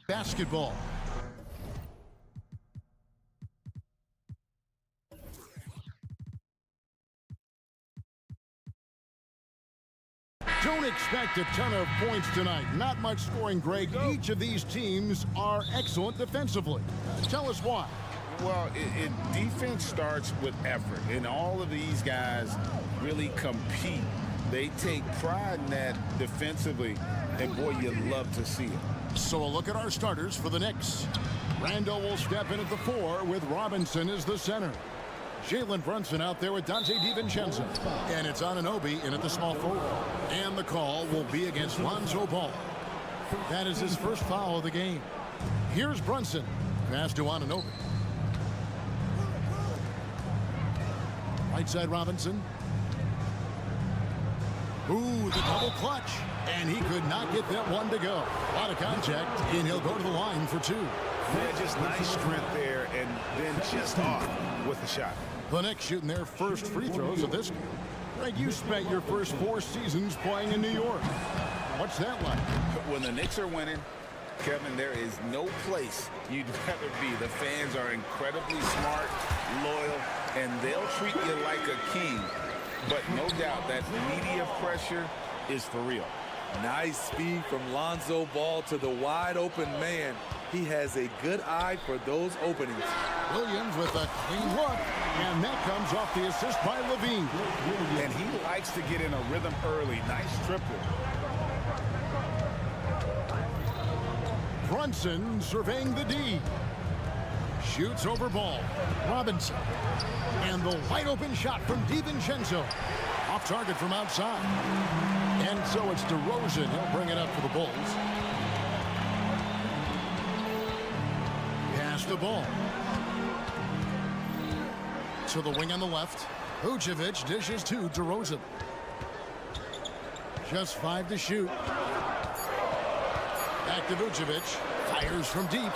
Basketball. Don't expect a ton of points tonight. Not much scoring, Greg. Each of these teams are excellent defensively. Tell us why. Well, defense starts with effort, and all of these guys really compete. They take pride in that defensively, and boy, you love to see it. So a look at our starters for the Knicks. Randall will step in at the 4 with Robinson as the center. Jalen Brunson out there with Dante DiVincenzo. And it's Anunoby in at the small forward. And the call will be against Lonzo Ball. That is his first foul of the game. Here's Brunson. Pass to Anunoby. Right side Robinson. Ooh, the double clutch. And he could not get that one to go. A lot of contact, and he'll go to the line for 2. Yeah, just nice strength there, and then just off with the shot. The Knicks shooting their first free throws of this game. Greg, you spent your first 4 seasons playing in New York. What's that like? When the Knicks are winning, Kevin, there is no place you'd rather be. The fans are incredibly smart, loyal, and they'll treat you like a king. But no doubt that media pressure is for real. Nice speed from Lonzo Ball to the wide open man. He has a good eye for those openings. Williams with a clean look, and that comes off the assist by Levine. And he likes to get in a rhythm early. Nice triple. Brunson surveying the D. Shoots over Ball. Robinson. And the wide open shot from DiVincenzo. Off target from outside. And so it's DeRozan. He'll bring it up for the Bulls. Pass the ball. To the wing on the left. Vucevic dishes to DeRozan. Just 5 to shoot. Back to Vucevic. Fires from deep.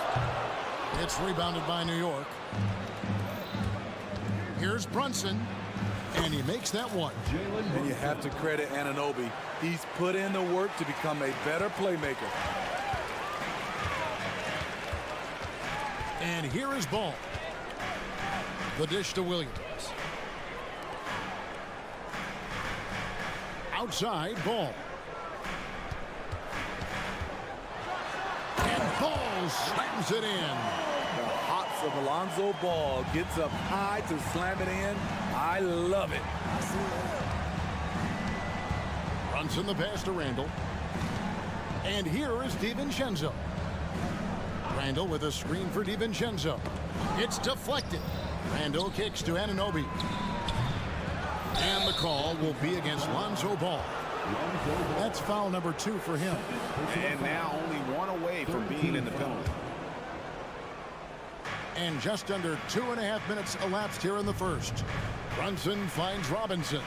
It's rebounded by New York. Here's Brunson. And he makes that one. And you have to credit Anunoby. He's put in the work to become a better playmaker. And here is Ball. The dish to Williams. Outside, Ball. And Ball slams it in. The hops of Alonzo Ball gets up high to slam it in. I love it. Brunson the pass to Randall. And here is DiVincenzo. Randall with a screen for DiVincenzo. It's deflected. Randall kicks to Anunoby. And the call will be against Lonzo Ball. That's foul number 2 for him. And now only 1 away from being in the penalty. And just under 2.5 minutes elapsed here in the first. Brunson finds Robinson.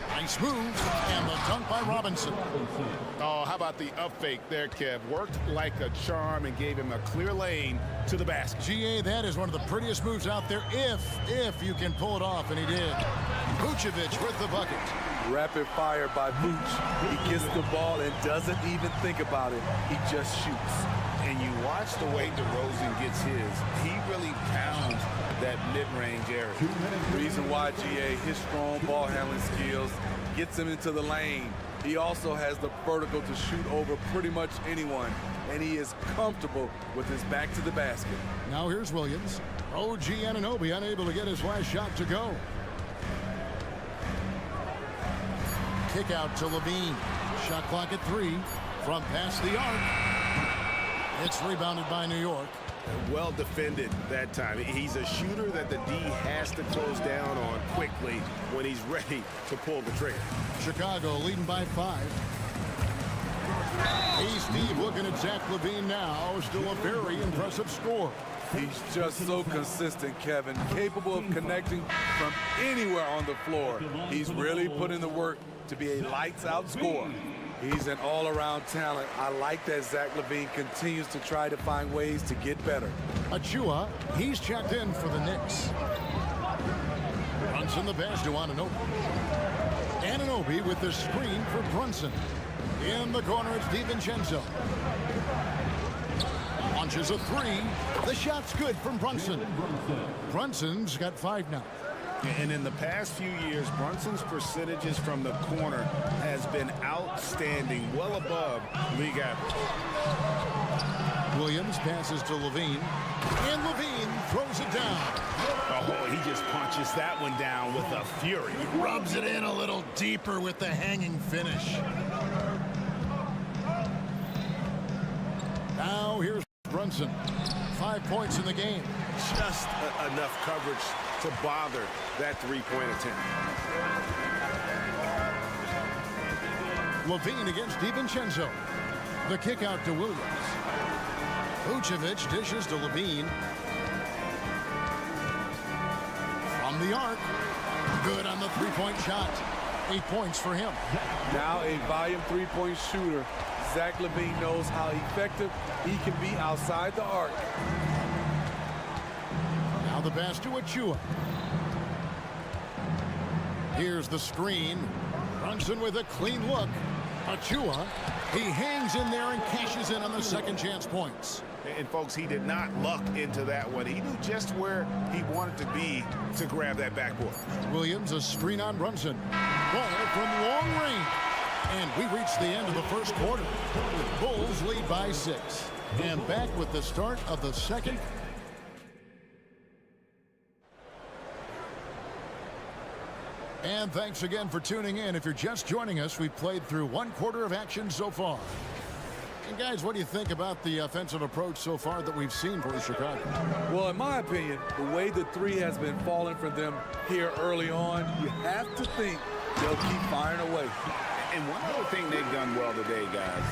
Nice move, and the dunk by Robinson. Oh, how about the up fake there, Kev? Worked like a charm and gave him a clear lane to the basket. GA, that is one of the prettiest moves out there, if you can pull it off, and he did. Vucevic with the bucket. Rapid fire by Vooch. He gets the ball and doesn't even think about it. He just shoots. And you watch the way DeRozan gets his. He really pounds that mid-range area. Reason why, GA, his strong ball handling skills gets him into the lane. He also has the vertical to shoot over pretty much anyone, and he is comfortable with his back to the basket. Now here's Williams. OG Anunoby unable to get his last shot to go. Kick out to Levine. Shot clock at 3 from past the arc. It's rebounded by New York. Well defended that time. He's a shooter that the D has to close down on quickly when he's ready to pull the trigger. Chicago leading by 5. Hey, Steve, looking at Zach LaVine now. Still a very impressive score. He's just so consistent, Kevin. Capable of connecting from anywhere on the floor. He's really put in the work to be a lights-out scorer. He's an all-around talent. I like that Zach LaVine continues to try to find ways to get better. Achua, he's checked in for the Knicks. Brunson the pass to Anunoby. Anunoby with the screen for Brunson. In the corner, it's DiVincenzo. Launches a three. The shot's good from Brunson. Brunson's got 5 now. And in the past few years, Brunson's percentages from the corner has been outstanding, well above league average. Williams passes to Levine, and Levine throws it down. Oh, he just punches that one down with a fury. Rubs it in a little deeper with the hanging finish. Now here's Brunson. 5 points in the game. Just enough coverage to bother that three-point attempt. Levine against DiVincenzo. The kick out to Williams. Vucevic dishes to Levine. From the arc. Good on the three-point shot. 8 points for him. Now a volume three-point shooter. Zach LaVine knows how effective he can be outside the arc. Now the pass to Achua. Here's the screen. Brunson with a clean look. Achua, he hangs in there and cashes in on the second chance points. And folks, he did not luck into that one. He knew just where he wanted to be to grab that backboard. Williams, a screen on Brunson. Ball from long range. And we reach the end of the first quarter. Bulls lead by 6. And back with the start of the second. And thanks again for tuning in. If you're just joining us, we've played through 1 quarter of action so far. And guys, what do you think about the offensive approach so far that we've seen for Chicago? Well, in my opinion, the way the three has been falling for them here early on, you have to think they'll keep firing away. And one other thing they've done well today, guys,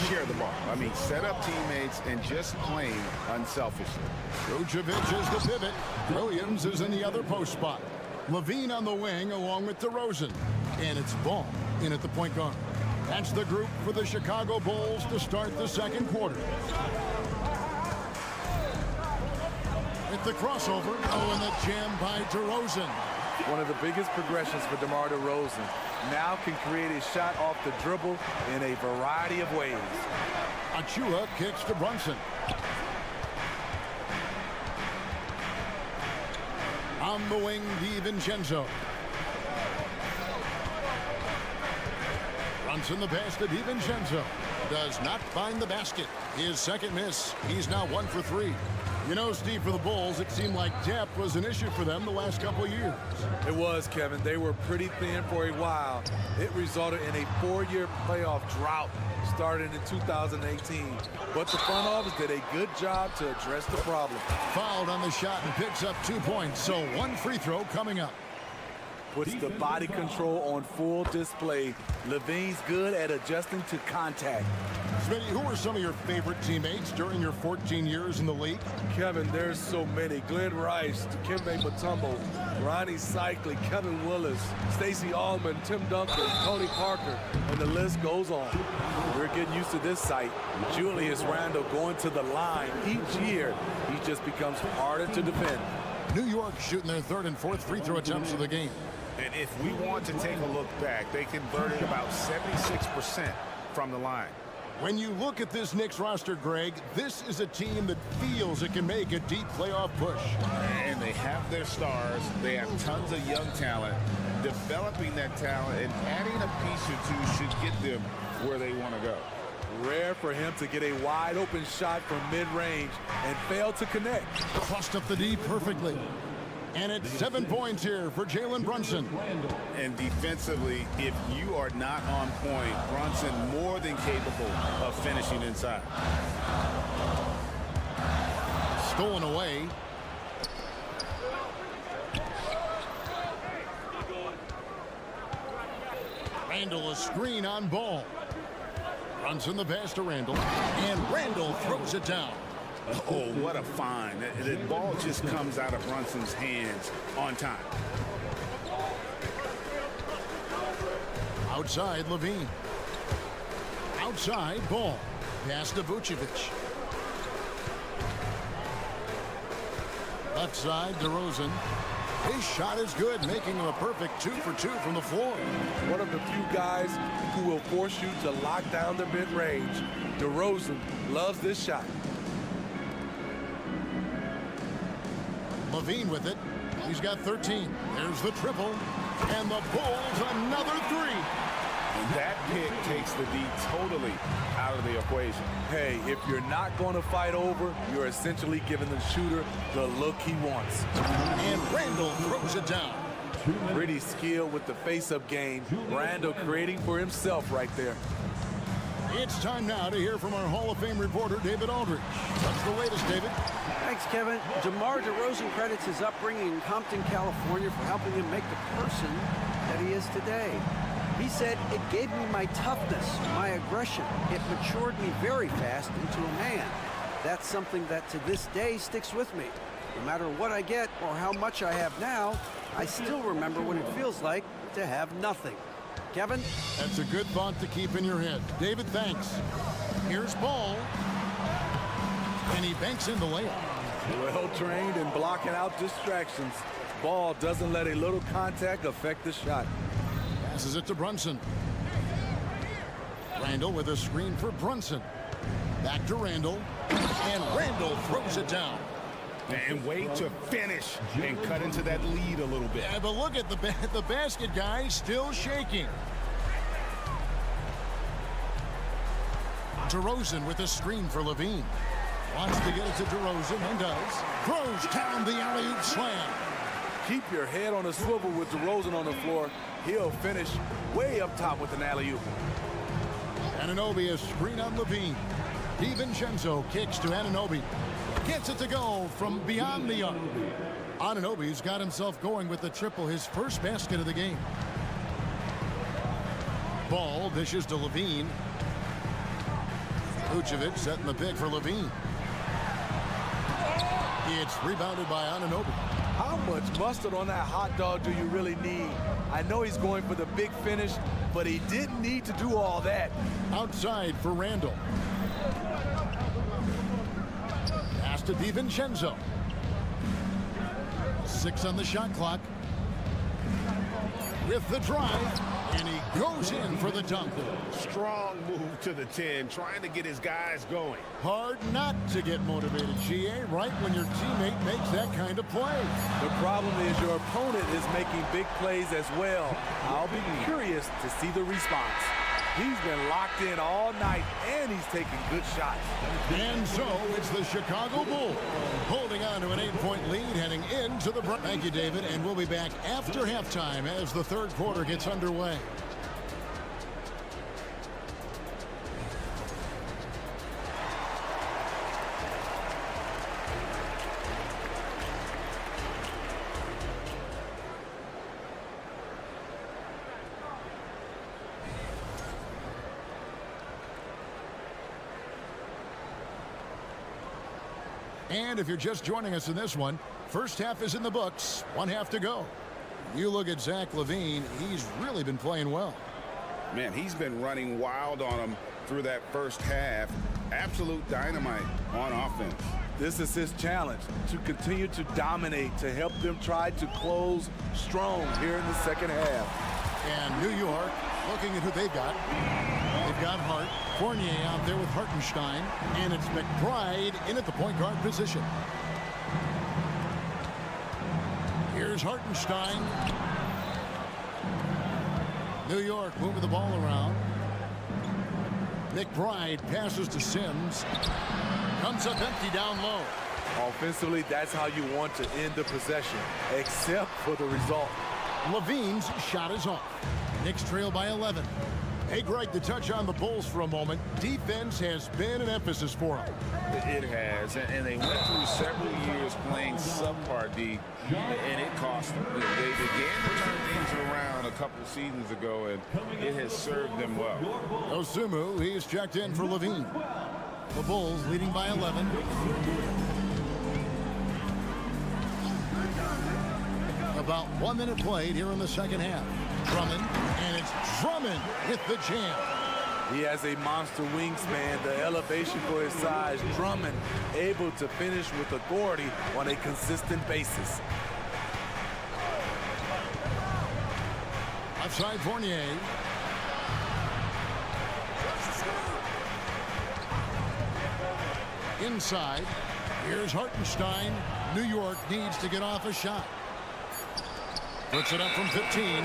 share the ball. I mean, set up teammates and just playing unselfishly. Vucevic is the pivot. Williams is in the other post spot. Levine on the wing along with DeRozan. And it's Ball in at the point guard. That's the group for the Chicago Bulls to start the second quarter. At the crossover. Oh, and the jam by DeRozan. One of the biggest progressions for DeMar DeRozan. Now can create a shot off the dribble in a variety of ways. Achua kicks to Brunson. On the wing, DiVincenzo. Brunson the pass to DiVincenzo. Does not find the basket. His second miss. He's now 1 for 3. You know, Steve, for the Bulls, it seemed like depth was an issue for them the last couple of years. It was, Kevin. They were pretty thin for a while. It resulted in a 4-year playoff drought starting in 2018. But the front office did a good job to address the problem. Fouled on the shot and picks up 2 points. So 1 free throw coming up. Puts the body control on full display. Levine's good at adjusting to contact. Smitty, who are some of your favorite teammates during your 14 years in the league? Kevin, there's so many. Glenn Rice, Dikembe Mutombo, Ronnie Cycli, Kevin Willis, Stacey Allman, Tim Duncan, Tony Parker, and the list goes on. We're getting used to this sight. Julius Randle going to the line. Each year, he just becomes harder to defend. New York shooting their 3rd and 4th free throw attempts of the game. And if we want to take a look back, they converted about 76% from the line. When you look at this Knicks roster, Greg, this is a team that feels it can make a deep playoff push. And they have their stars. They have tons of young talent. Developing that talent and adding a piece or two should get them where they want to go. Rare for him to get a wide open shot from mid-range and fail to connect. Crossed up the D perfectly. And it's 7 points here for Jalen Brunson. And defensively, if you are not on point, Brunson more than capable of finishing inside. Stolen away. Randle a screen on Ball. Brunson the pass to Randle. And Randle throws it down. Oh, what a find. The ball just comes out of Brunson's hands on time. Outside, Levine. Outside, Ball. Pass to Vucevic. Left side, DeRozan. His shot is good, making him a perfect 2 for 2 from the floor. One of the few guys who will force you to lock down the mid-range. DeRozan loves this shot. Levine with it. He's got 13. There's the triple. And the Bulls another 3. And that pick takes the D totally out of the equation. Hey, if you're not going to fight over, you're essentially giving the shooter the look he wants. And Randall throws it down. Pretty skilled with the face-up game. Randall creating for himself right there. It's time now to hear from our Hall of Fame reporter, David Aldridge. What's the latest, David? Thanks, Kevin. DeMar DeRozan credits his upbringing in Compton, California for helping him make the person that he is today. He said, "It gave me my toughness, my aggression. It matured me very fast into a man. That's something that to this day sticks with me. No matter what I get or how much I have now, I still remember what it feels like to have nothing." Kevin? That's a good thought to keep in your head. David, thanks. Here's Ball. And he banks in the layup. Well trained in blocking out distractions. Ball doesn't let a little contact affect the shot. Passes it to Brunson. Randall with a screen for Brunson. Back to Randall. And Randall throws it down. And way to finish and cut into that lead a little bit. Yeah, but look at the basket guy still shaking. DeRozan with a screen for Levine. Wants to get it to DeRozan and does. Throws down the alley-oop slam. Keep your head on a swivel with DeRozan on the floor. He'll finish way up top with an alley-oop. Anunoby a screen on Levine. DiVincenzo kicks to Anunoby. Gets it to go from beyond the arc. Anunoby's got himself going with the triple, his first basket of the game. Ball dishes to Levine. Vucevic setting the pick for Levine. It's rebounded by Anunoby. How much mustard on that hot dog do you really need? I know he's going for the big finish, but he didn't need to do all that. Outside for Randall. Pass to DiVincenzo. 6 on the shot clock. With the drive, and he goes in for the dunk. Strong move to the 10, trying to get his guys going. Hard not to get motivated, GA, right when your teammate makes that kind of play. The problem is your opponent is making big plays as well. I'll be curious to see the response. He's been locked in all night, and he's taking good shots. And so it's the Chicago Bulls holding on to an 8-point lead heading into the break. Thank you, David, and we'll be back after halftime as the third quarter gets underway. And if you're just joining us in this one, first half is in the books, one half to go. You look at Zach LaVine, he's really been playing well. Man, he's been running wild on him through that first half. Absolute dynamite on offense. This is his challenge, to continue to dominate, to help them try to close strong here in the second half. And New York, looking at who they've got. They've got Hart, Fournier out there with Hartenstein, and it's McBride in at the point guard position. Here's Hartenstein. New York moving the ball around. McBride passes to Sims. Comes up empty down low. Offensively, that's how you want to end the possession, except for the result. Levine's shot is off. Knicks trail by 11. Hey, Greg, to touch on the Bulls for a moment, defense has been an emphasis for them. It has, and they went through several years playing subpar D, and it cost them. They began to turn things around a couple seasons ago, and it has served them well. Osumu, he's checked in for Levine. The Bulls leading by 11. About 1 minute played here in the second half. Drummond, and it's Drummond with the jam. He has a monster wingspan, the elevation for his size. Drummond able to finish with authority on a consistent basis. left side, Fournier. Inside. Here's Hartenstein. New York needs to get off a shot. Puts it up from 15.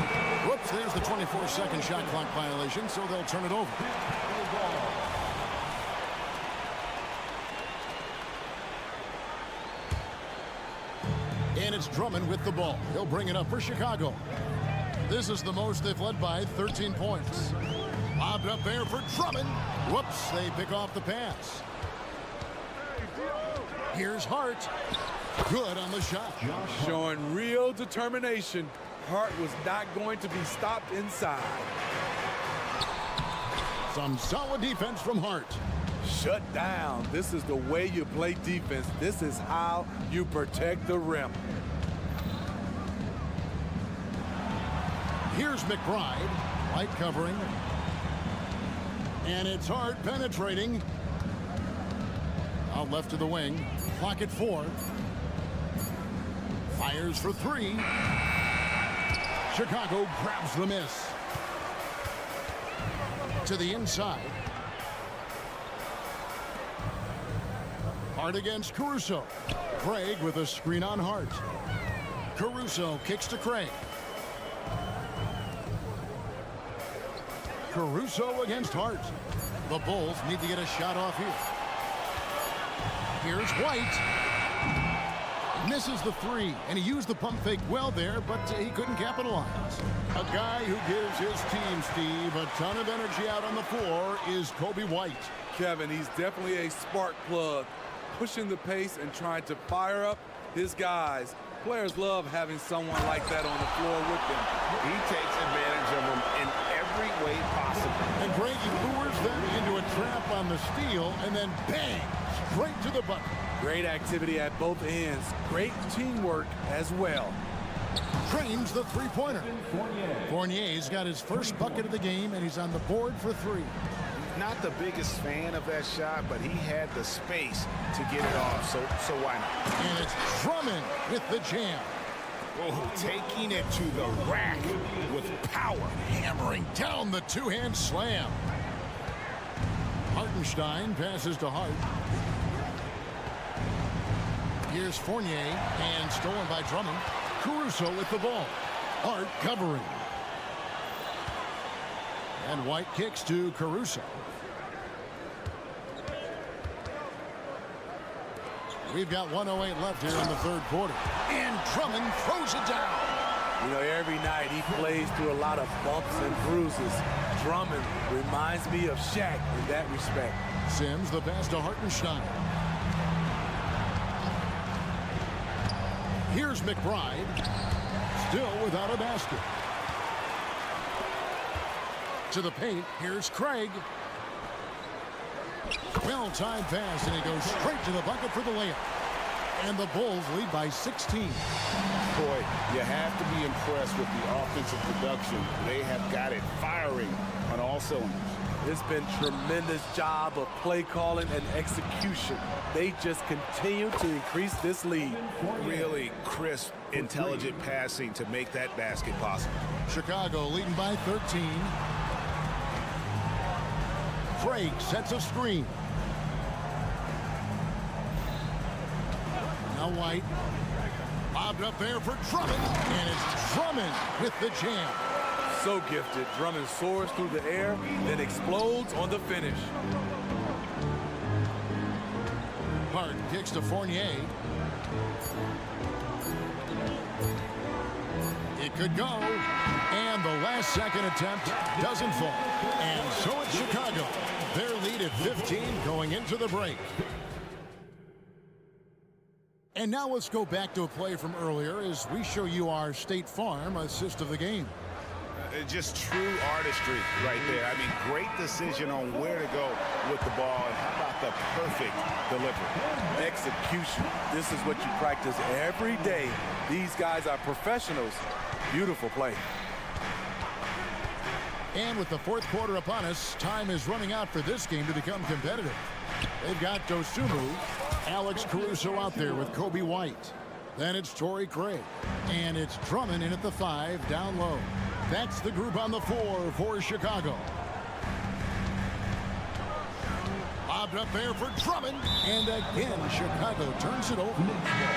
Whoops, there's the 24-second shot clock violation, so they'll turn it over. And it's Drummond with the ball. He'll bring it up for Chicago. This is the most they've led by, 13 points. Lobbed up there for Drummond. Whoops, they pick off the pass. Here's Hart. Good on the shot. Showing real determination. Hart was not going to be stopped inside. Some solid defense from Hart. Shut down. This is the way you play defense. This is how you protect the rim. Here's McBride. Light covering. And it's Hart penetrating. Out left to the wing. Clock at 4. Fires for 3. Chicago grabs the miss. To the inside. Hart against Caruso. Craig with a screen on Hart. Caruso kicks to Craig. Caruso against Hart. The Bulls need to get a shot off here. Here's White. Misses the 3, and he used the pump fake well there, but he couldn't capitalize. A guy who gives his team, Steve, a ton of energy out on the floor is Kobe White. Kevin, he's definitely a spark plug, pushing the pace and trying to fire up his guys. Players love having someone like that on the floor with them. He takes advantage of them in every way possible. And Greg lures them into a trap on the steal, and then bang, straight to the bucket. Great activity at both ends. Great teamwork as well. Trains the three-pointer. Fournier's got his first bucket of the game, and he's on the board for 3. Not the biggest fan of that shot, but he had the space to get it off, so why not? And it's Drummond with the jam. Oh, taking it to the rack with power. Hammering down the two-hand slam. Hartenstein passes to Hart. Here's Fournier, and stolen by Drummond. Caruso with the ball. Hart covering. And White kicks to Caruso. We've got 1:08 left here in the third quarter. And Drummond throws it down. You know, every night he plays through a lot of bumps and bruises. Drummond reminds me of Shaq in that respect. Sims the pass to Hartenstein. Here's McBride. Still without a basket. To the paint. Here's Craig. Well-timed pass, and he goes straight to the bucket for the layup. And the Bulls lead by 16. Boy, you have to be impressed with the offensive production. They have got it firing on all cylinders. It's been tremendous job of play calling and execution. They just continue to increase this lead. Really crisp, intelligent passing to make that basket possible. Chicago leading by 13. Craig sets a screen. Now White. Lobbed up there for Drummond. And it's Drummond with the jam. So gifted. Drummond soars through the air, then explodes on the finish. Hart kicks to Fournier. It could go. And the last second attempt doesn't fall. And so it's Chicago. Their lead at 15 going into the break. And now let's go back to a play from earlier as we show you our State Farm assist of the game. Just true artistry right there. I mean, great decision on where to go with the ball. And how about the perfect delivery? Execution. This is what you practice every day. These guys are professionals. Beautiful play. And with the fourth quarter upon us, time is running out for this game to become competitive. They've got Dosunmu, Alex Caruso out there with Kobe White. Then it's Torrey Craig. And it's Drummond in at the 5, down low. That's the group on the floor for Chicago. Lobbed up there for Drummond. And again, Chicago turns it over.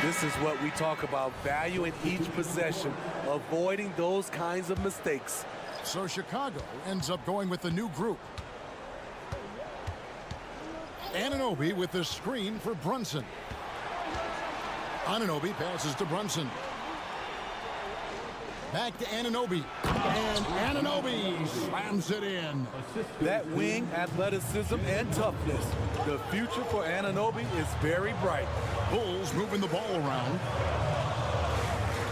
This is what we talk about, value in each possession, avoiding those kinds of mistakes. So Chicago ends up going with the new group. Anunoby with the screen for Brunson. Anunoby passes to Brunson. Back to Anunoby. And Anunoby slams it in. That wing athleticism and toughness. The future for Anunoby is very bright. Bulls moving the ball around.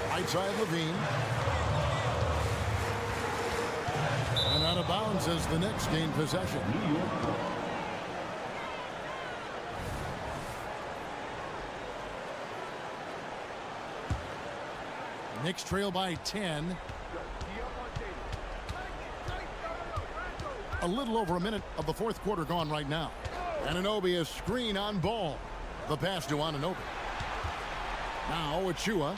Right side Levine. And out of bounds as the Knicks gain possession. Knicks trail by 10. A little over a minute of the fourth quarter gone right now. Anunoby a screen on ball. The pass to Anunoby. Now Achua.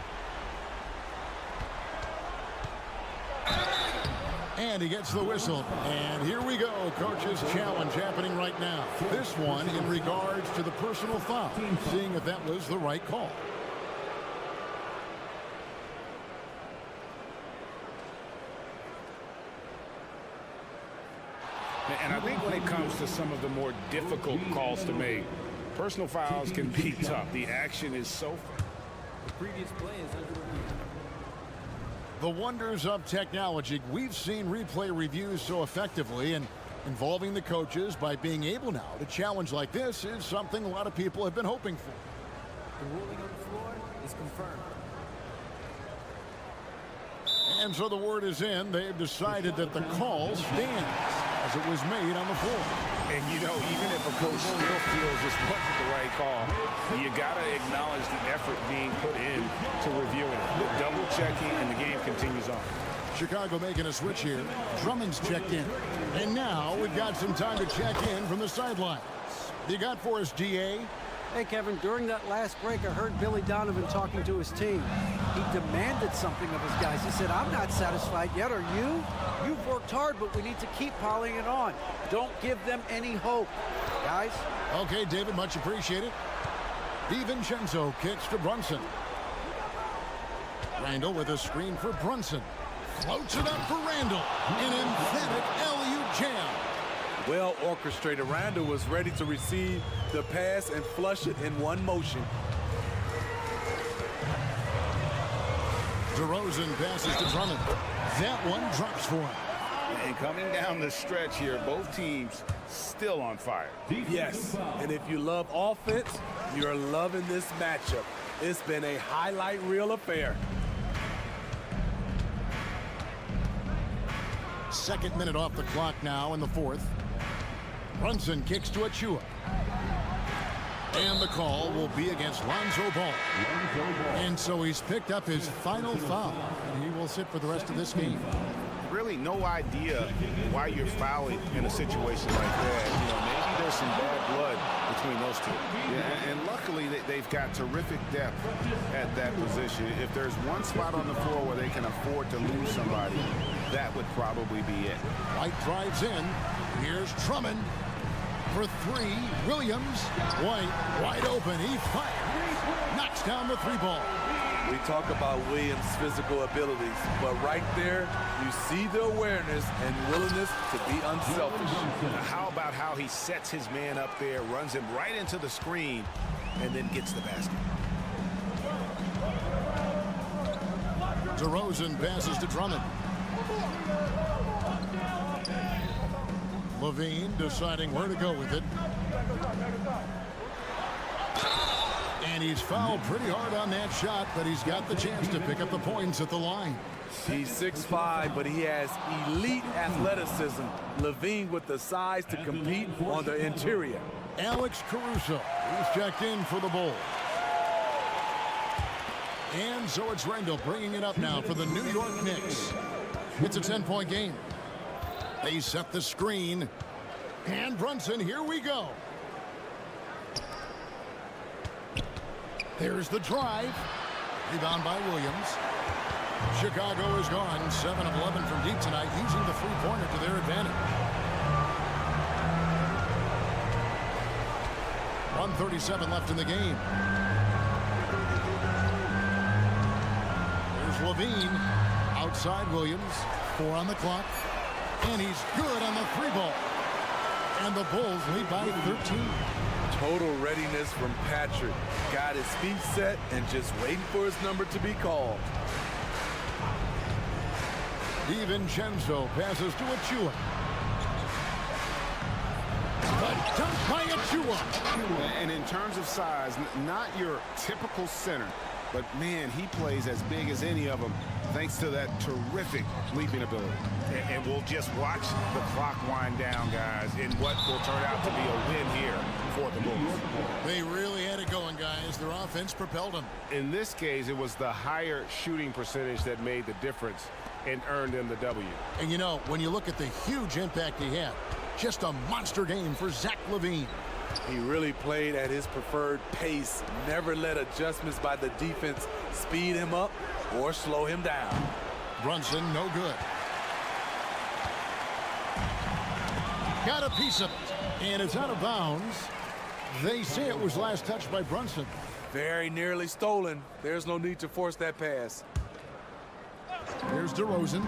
And he gets the whistle. And here we go. Coach's challenge happening right now. This one in regards to the personal foul. Seeing if that was the right call. And I think when it comes to some of the more difficult calls to make, personal fouls can be tough. The action is so far. The previous play is under review. The wonders of technology. We've seen replay reviews so effectively, and involving the coaches by being able now to challenge like this is something a lot of people have been hoping for. The ruling on the floor is confirmed. And so the word is in. They've decided that the call stands as it was made on the floor. And you know, even if a coach still feels this wasn't the right call, you got to acknowledge the effort being put in to reviewing it. The double checking, and the game continues on. Chicago making a switch here. Drummond's checked in. And now we've got some time to check in from the sidelines. You got for us, GA? Hey, Kevin, during that last break, I heard Billy Donovan talking to his team. He demanded something of his guys. He said, I'm not satisfied yet. Are you? You've worked hard, but we need to keep piling it on. Don't give them any hope, guys. Okay, David, much appreciated. DiVincenzo kicks to Brunson. Randall with a screen for Brunson. Floats it up for Randall. An emphatic alley-oop jam. Well orchestrated. Randall was ready to receive the pass and flush it in one motion. DeRozan passes to Drummond. That one drops for him. And coming down the stretch here, both teams still on fire. Yes, and if you love offense, you're loving this matchup. It's been a highlight reel affair. Second minute off the clock now in the fourth. Brunson kicks to Achua. And the call will be against Lonzo Ball. And so he's picked up his final foul. And he will sit for the rest of this game. Really no idea why you're fouling in a situation like that. You know, maybe there's some bad blood between those two. Yeah, and luckily they've got terrific depth at that position. If there's one spot on the floor where they can afford to lose somebody, that would probably be it. White drives in. Here's Drummond for three. Williams. White wide open. He fires. Knocks down the three ball. We talk about Williams' physical abilities, but right there, you see the awareness and willingness to be unselfish. How about how he sets his man up there, runs him right into the screen, and then gets the basket. DeRozan passes to Drummond. Levine deciding where to go with it. And he's fouled pretty hard on that shot, but he's got the chance to pick up the points at the line. He's 6'5", but he has elite athleticism. Levine with the size to compete on the interior. Alex Caruso, he's checked in for the Bulls. And so it's Randall bringing it up now for the New York Knicks. It's a 10-point game. They set the screen. And Brunson, here we go. There's the drive. Rebound by Williams. Chicago is gone 7 of 11 from deep tonight, using the three-pointer to their advantage. 1:37 left in the game. There's Levine. Outside Williams. 4 on the clock. And he's good on the three ball. And the Bulls lead by 13. Total readiness from Patrick. Got his feet set and just waiting for his number to be called. DiVincenzo passes to Achua. The dunk by Achua. And in terms of size, not your typical center, but man, he plays as big as any of them thanks to that terrific leaping ability. And we'll just watch the clock wind down, guys, in what will turn out to be a win here for the Bulls. They really had it going, guys. Their offense propelled them. In this case, it was the higher shooting percentage that made the difference and earned them the W. And you know, when you look at the huge impact he had, just a monster game for Zach LaVine. He really played at his preferred pace, never let adjustments by the defense speed him up or slow him down. Brunson, no good. Got a piece of it, and it's out of bounds. They say it was last touched by Brunson. Very nearly stolen. There's no need to force that pass. Here's DeRozan.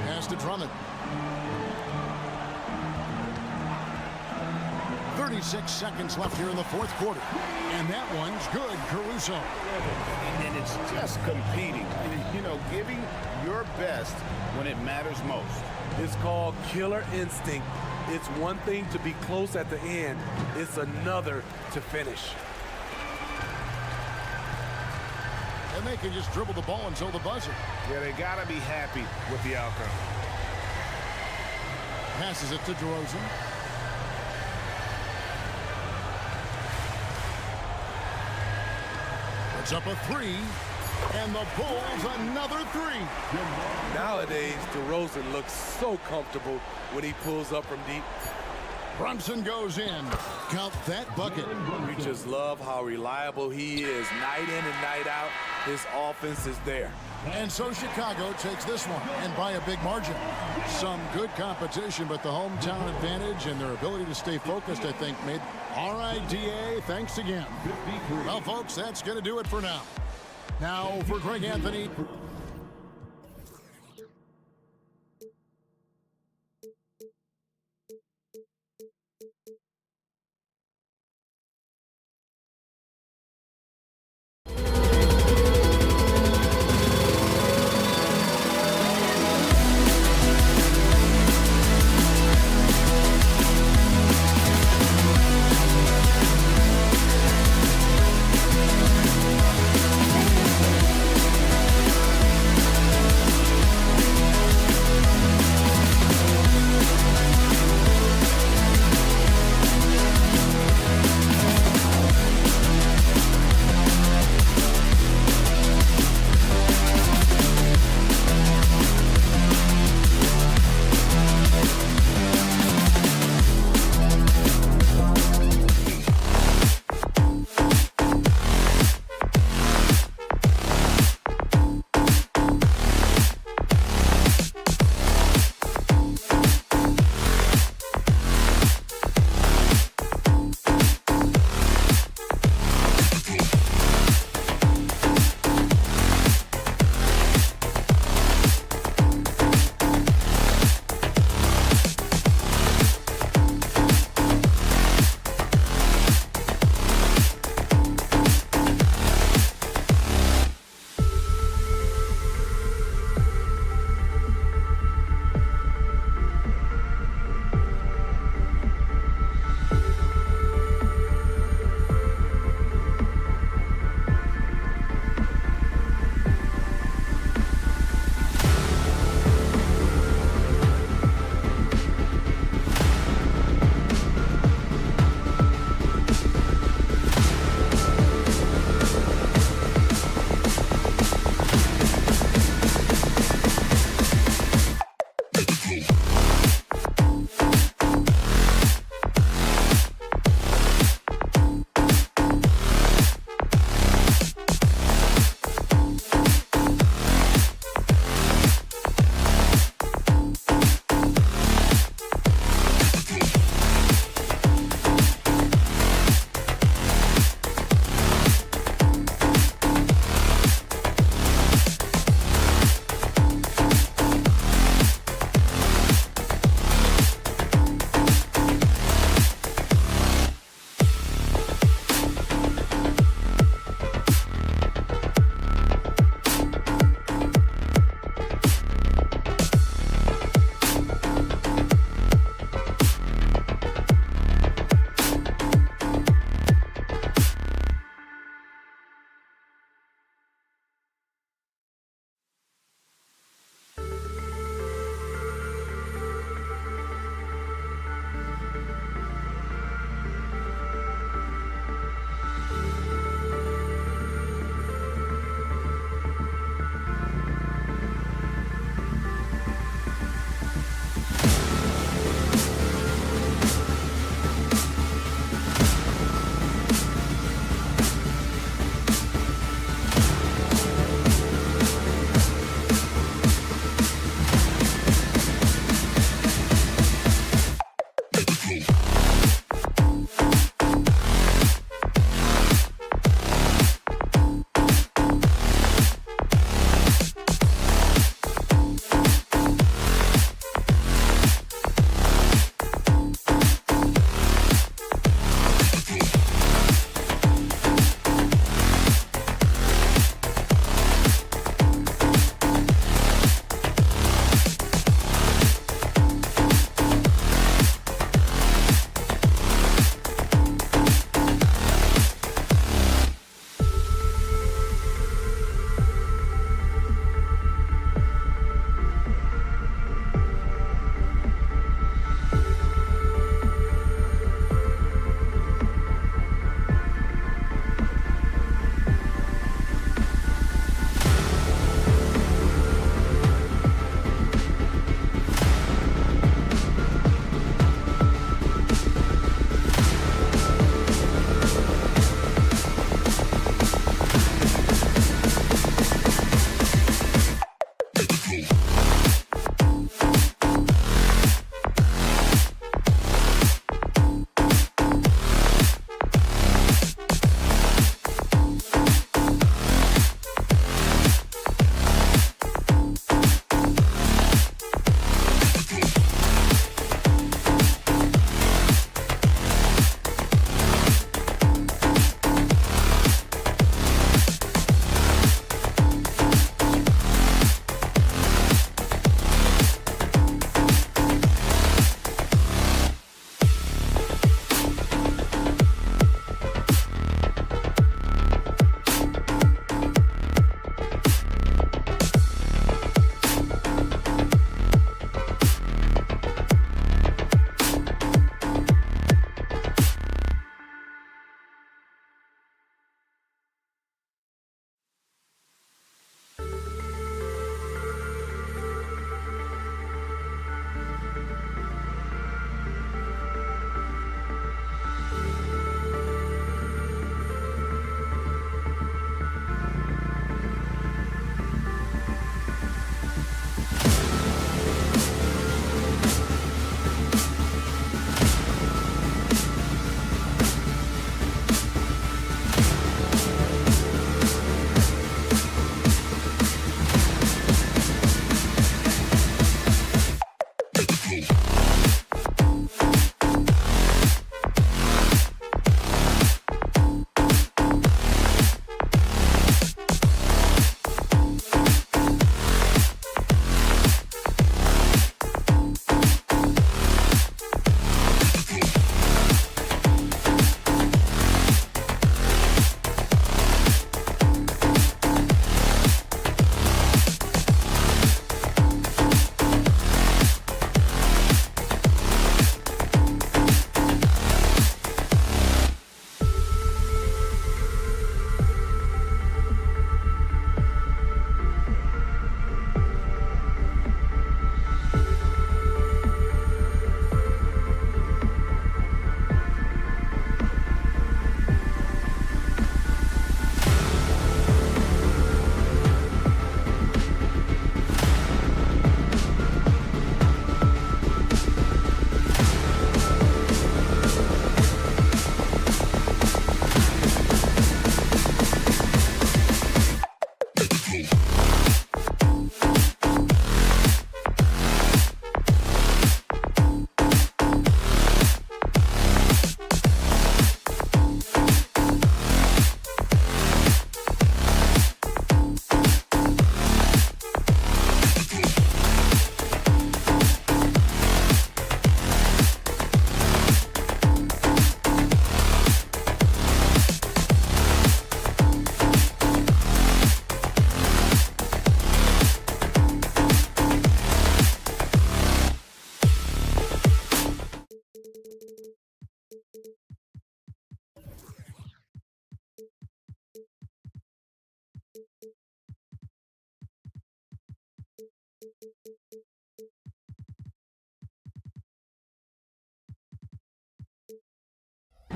Pass to Drummond. 36 seconds left here in the fourth quarter. And that one's good, Caruso. And it's just competing. You know, giving your best when it matters most. It's called killer instinct. It's one thing to be close at the end. It's another to finish. And they can just dribble the ball until the buzzer. Yeah, they got to be happy with the outcome. Passes it to DeRozan. Puts up a three. And the Bulls another three. Nowadays, DeRozan looks so comfortable when he pulls up from deep. Brunson goes in. Count that bucket. We just love how reliable he is. Night in and night out, his offense is there. And so Chicago takes this one, and by a big margin. Some good competition, but the hometown advantage and their ability to stay focused, I think, made. All right, DA, thanks again. Well, folks, that's going to do it for now. Now for Greg Anthony.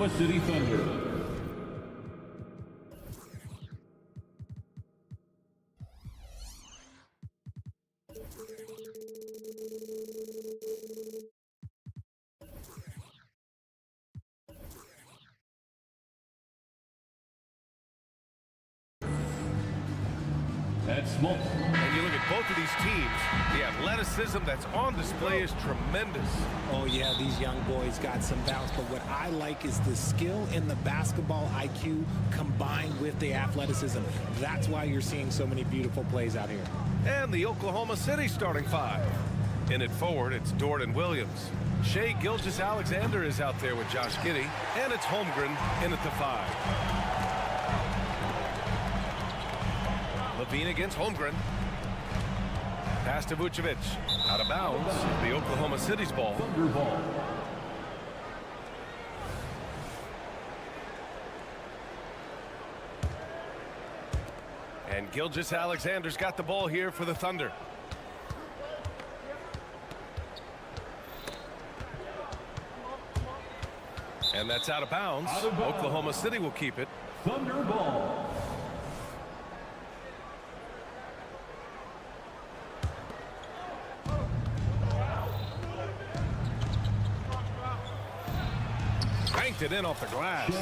Oklahoma City Thunder. Small. And you look at both of these teams, the athleticism that's on display is tremendous. Oh, yeah, these young boys got some bounce, but what I like is the skill and the basketball IQ combined with the athleticism. That's why you're seeing so many beautiful plays out here. And the Oklahoma City starting five. In it forward, it's Dort and Williams. Shai Gilgeous-Alexander is out there with Josh Giddey, and it's Holmgren in at the five. Levine against Holmgren. Pass to Vucevic. Out of bounds. The Oklahoma City's ball. Thunder ball. And Gilgeous-Alexander's got the ball here for the Thunder. And that's out of bounds. Oklahoma City will keep it. Thunder ball. Banked it in off the glass.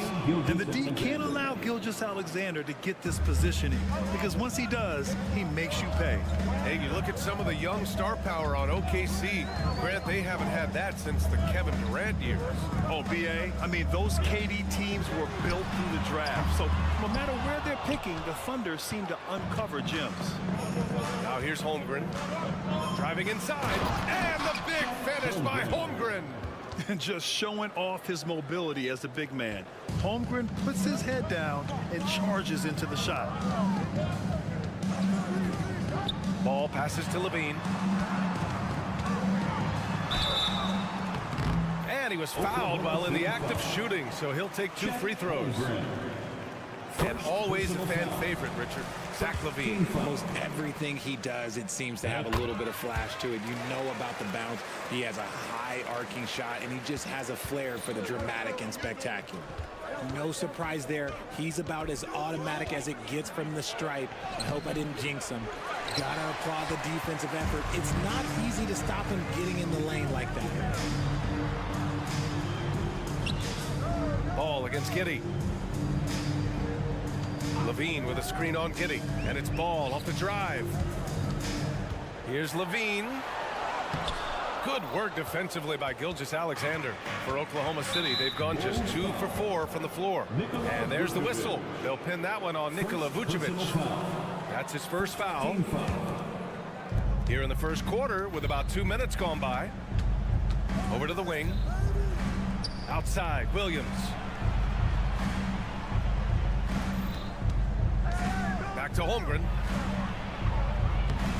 And the D can't allow Gilgeous-Alexander to get this positioning, because once he does, he makes you pay. Hey, you look at some of the young star power on OKC. Grant, they haven't had that since the Kevin Durant years. Oh, BA, I mean, those KD teams were built through the draft. So no matter where they're picking, the Thunder seem to uncover gems. Now here's Holmgren. Driving inside. And the big finish by Holmgren. And just showing off his mobility as a big man. Holmgren puts his head down and charges into the shot. Ball passes to Levine. And he was fouled while in the act of shooting, so he'll take 2 free throws. And always a fan favorite, Richard. Zach Levine. Almost everything he does, it seems to have a little bit of flash to it. You know about the bounce. He has a high arcing shot, and he just has a flair for the dramatic and spectacular. No surprise there. He's about as automatic as it gets from the stripe. I hope I didn't jinx him. Gotta applaud the defensive effort. It's not easy to stop him getting in the lane like that. Ball against Giddey. Levine with a screen on Giddey, and it's Ball off the drive. Here's Levine. Good work defensively by Gilgeous-Alexander. For Oklahoma City, they've gone just 2 for 4 from the floor. And there's the whistle. They'll pin that one on Nikola Vucevic. That's his first foul. Here in the first quarter with about 2 minutes gone by. Over to the wing. Outside, Williams. Back to Holmgren.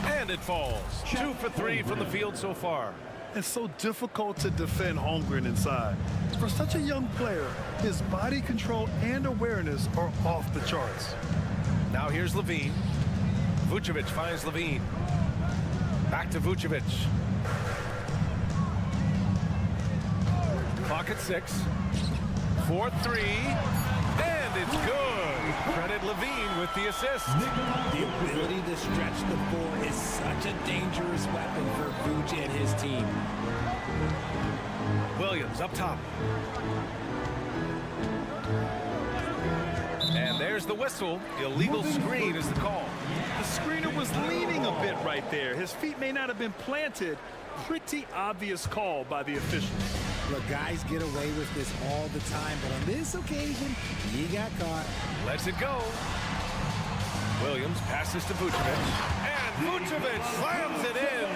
And it falls. 2 for 3 from the field so far. It's so difficult to defend Holmgren inside. For such a young player, his body control and awareness are off the charts. Now here's Levine. Vucevic finds Levine. Back to Vucevic. Clock at 6. 4-3. And it's good. Credit Levine with the assist. The ability to stretch the floor is such a dangerous weapon for Vooch and his team. Williams up top. And there's the whistle. Illegal screen is the call. The screener was leaning a bit right there. His feet may not have been planted. Pretty obvious call by the officials. Look, guys get away with this all the time, but on this occasion, he got caught. Lets it go. Williams passes to Vucevic. And Vucevic slams it in.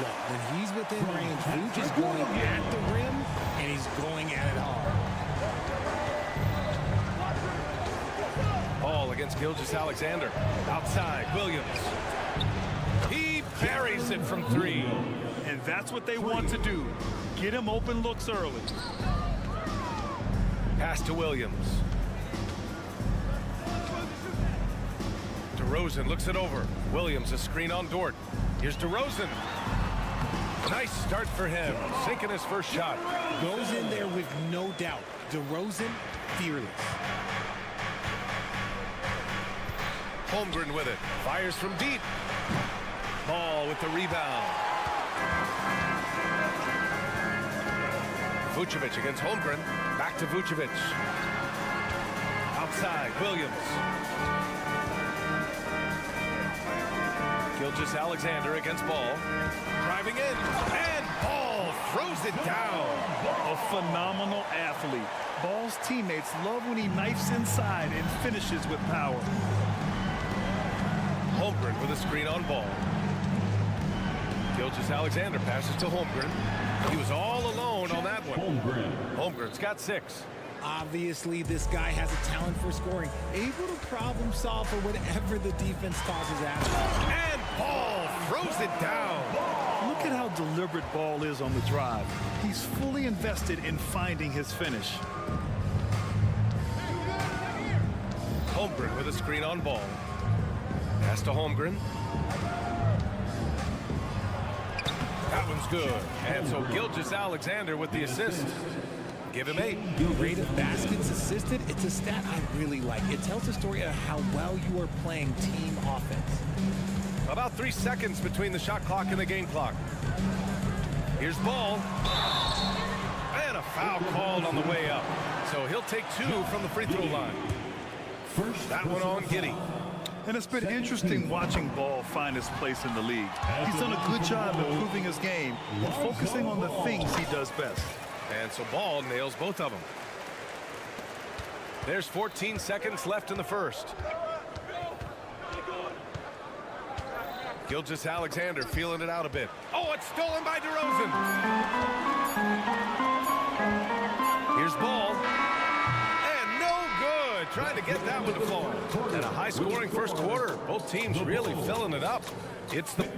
Look, when he's within range, Vooch is going at the rim, and he's going at it hard. Ball against Gilgeous-Alexander. Outside, Williams. He buries it from 3. And that's what they want to do. Get him open looks early. Pass to Williams. DeRozan looks it over. Williams a screen on Dort. Here's DeRozan. Nice start for him. Sinking his first shot. Goes in there with no doubt. DeRozan, fearless. Holmgren with it. Fires from deep. Ball with the rebound. Vucevic against Holmgren. Back to Vucevic. Outside, Williams. Gilgeous-Alexander against Ball. Driving in. And Ball throws it down. A phenomenal athlete. Ball's teammates love when he knifes inside and finishes with power. Holmgren with a screen on Ball. Gilgeous-Alexander passes to Holmgren. He was all alone on that one. Holmgren's got 6. Obviously, this guy has a talent for scoring. Able to problem solve for whatever the defense tosses at him. And Ball throws it down. Look at how deliberate Ball is on the drive. He's fully invested in finding his finish. Holmgren with a screen on Ball. Pass to Holmgren. That one's good. And so Gilgeous-Alexander with the assist. Give him 8. Rate of baskets assisted, it's a stat I really like. It tells a story of how well you are playing team offense. About 3 seconds between the shot clock and the game clock. Here's Ball. And a foul called on the way up. So he'll take 2 from the free throw line. That one on Giddey. And it's been interesting watching Ball find his place in the league. He's done a good job improving his game and focusing on the things he does best. And so Ball nails both of them. There's 14 seconds left in the first. Gilgeous-Alexander feeling it out a bit. Oh, it's stolen by DeRozan. Here's Ball. And no good. Trying to get that one to fall. And a high-scoring first quarter. Both teams really filling it up. It's the...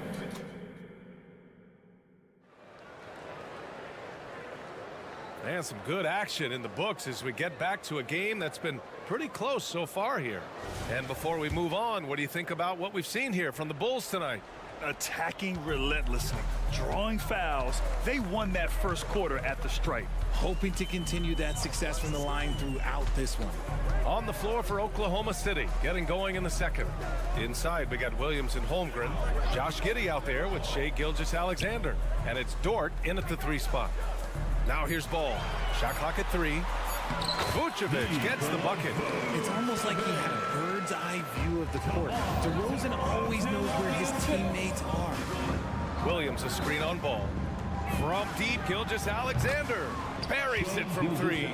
And some good action in the books as we get back to a game that's been pretty close so far here. And before we move on, what do you think about what we've seen here from the Bulls tonight? Attacking relentlessly, drawing fouls. They won that first quarter at the stripe. Hoping to continue that success from the line throughout this one. On the floor for Oklahoma City, getting going in the second. Inside, we got Williams and Holmgren. Josh Giddey out there with Shai Gilgeous-Alexander. And it's Dort in at the 3 spot. Now here's Ball. Shot clock at 3. Vucevic gets the bucket. It's almost like he had a bird's eye view of the court. DeRozan always knows where his teammates are. Williams a screen on Ball. From deep, Gilgeous-Alexander buries it from 3.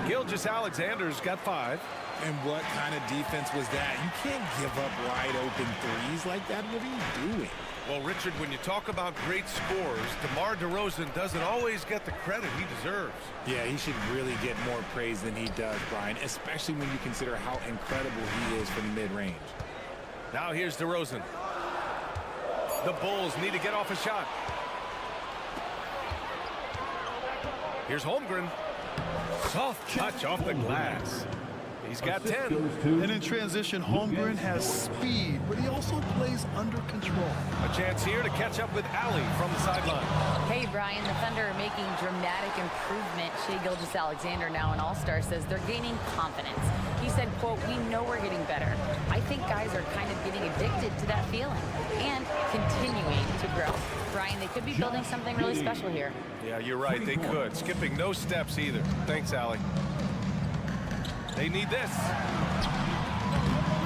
Gilgeous-Alexander's got 5. And what kind of defense was that? You can't give up wide open threes like that. What are you doing? Well, Richard, when you talk about great scorers, DeMar DeRozan doesn't always get the credit he deserves. Yeah, he should really get more praise than he does, Brian, especially when you consider how incredible he is from mid-range. Now here's DeRozan. The Bulls need to get off a shot. Here's Holmgren. Soft touch off the glass. He's got 10. And in transition, Holmgren has speed, but he also plays under control. A chance here to catch up with Allie from the sideline. Hey, Brian, the Thunder are making dramatic improvement. Shai Gilgeous-Alexander, now an all-star, says they're gaining confidence. He said, quote, "We know we're getting better. I think guys are kind of getting addicted to that feeling and continuing to grow." Brian, they could be building something really special here. Yeah, you're right. They could. Skipping no steps either. Thanks, Allie. They need this.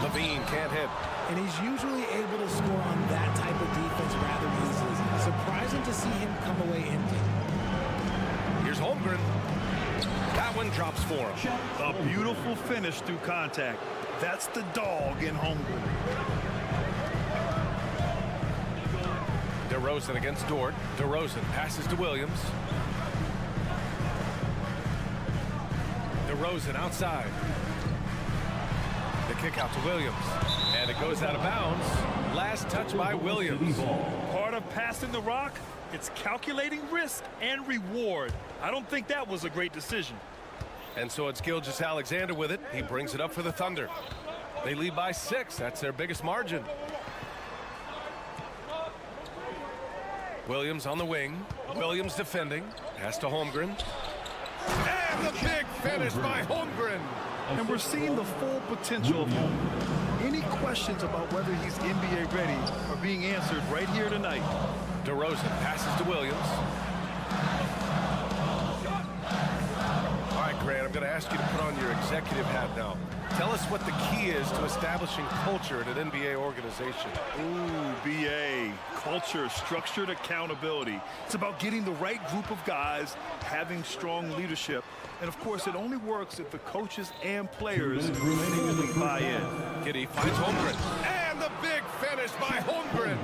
Levine can't hit. And he's usually able to score on that type of defense rather easily. Surprising to see him come away empty. Here's Holmgren. That one drops for him. A beautiful finish through contact. That's the dog in Holmgren. DeRozan against Dort. DeRozan passes to Williams. DeRozan outside. The kick out to Williams. And it goes out of bounds. Last touch by Williams. Part of passing the rock, it's calculating risk and reward. I don't think that was a great decision. And so it's Gilgeous-Alexander with it. He brings it up for the Thunder. They lead by 6. That's their biggest margin. Williams on the wing. Williams defending. Pass to Holmgren. And the big finish by Holmgren. And we're seeing the full potential of Holmgren. Any questions about whether he's NBA ready are being answered right here tonight. DeRozan passes to Williams. All right, Grant, I'm going to ask you to put on your executive hat now. Tell us what the key is to establishing culture at an NBA organization. Ooh, BA. Culture, structured accountability. It's about getting the right group of guys, having strong leadership. And, of course, it only works if the coaches and players fully buy in. Giddey finds Holmgren. And the big finish by Holmgren.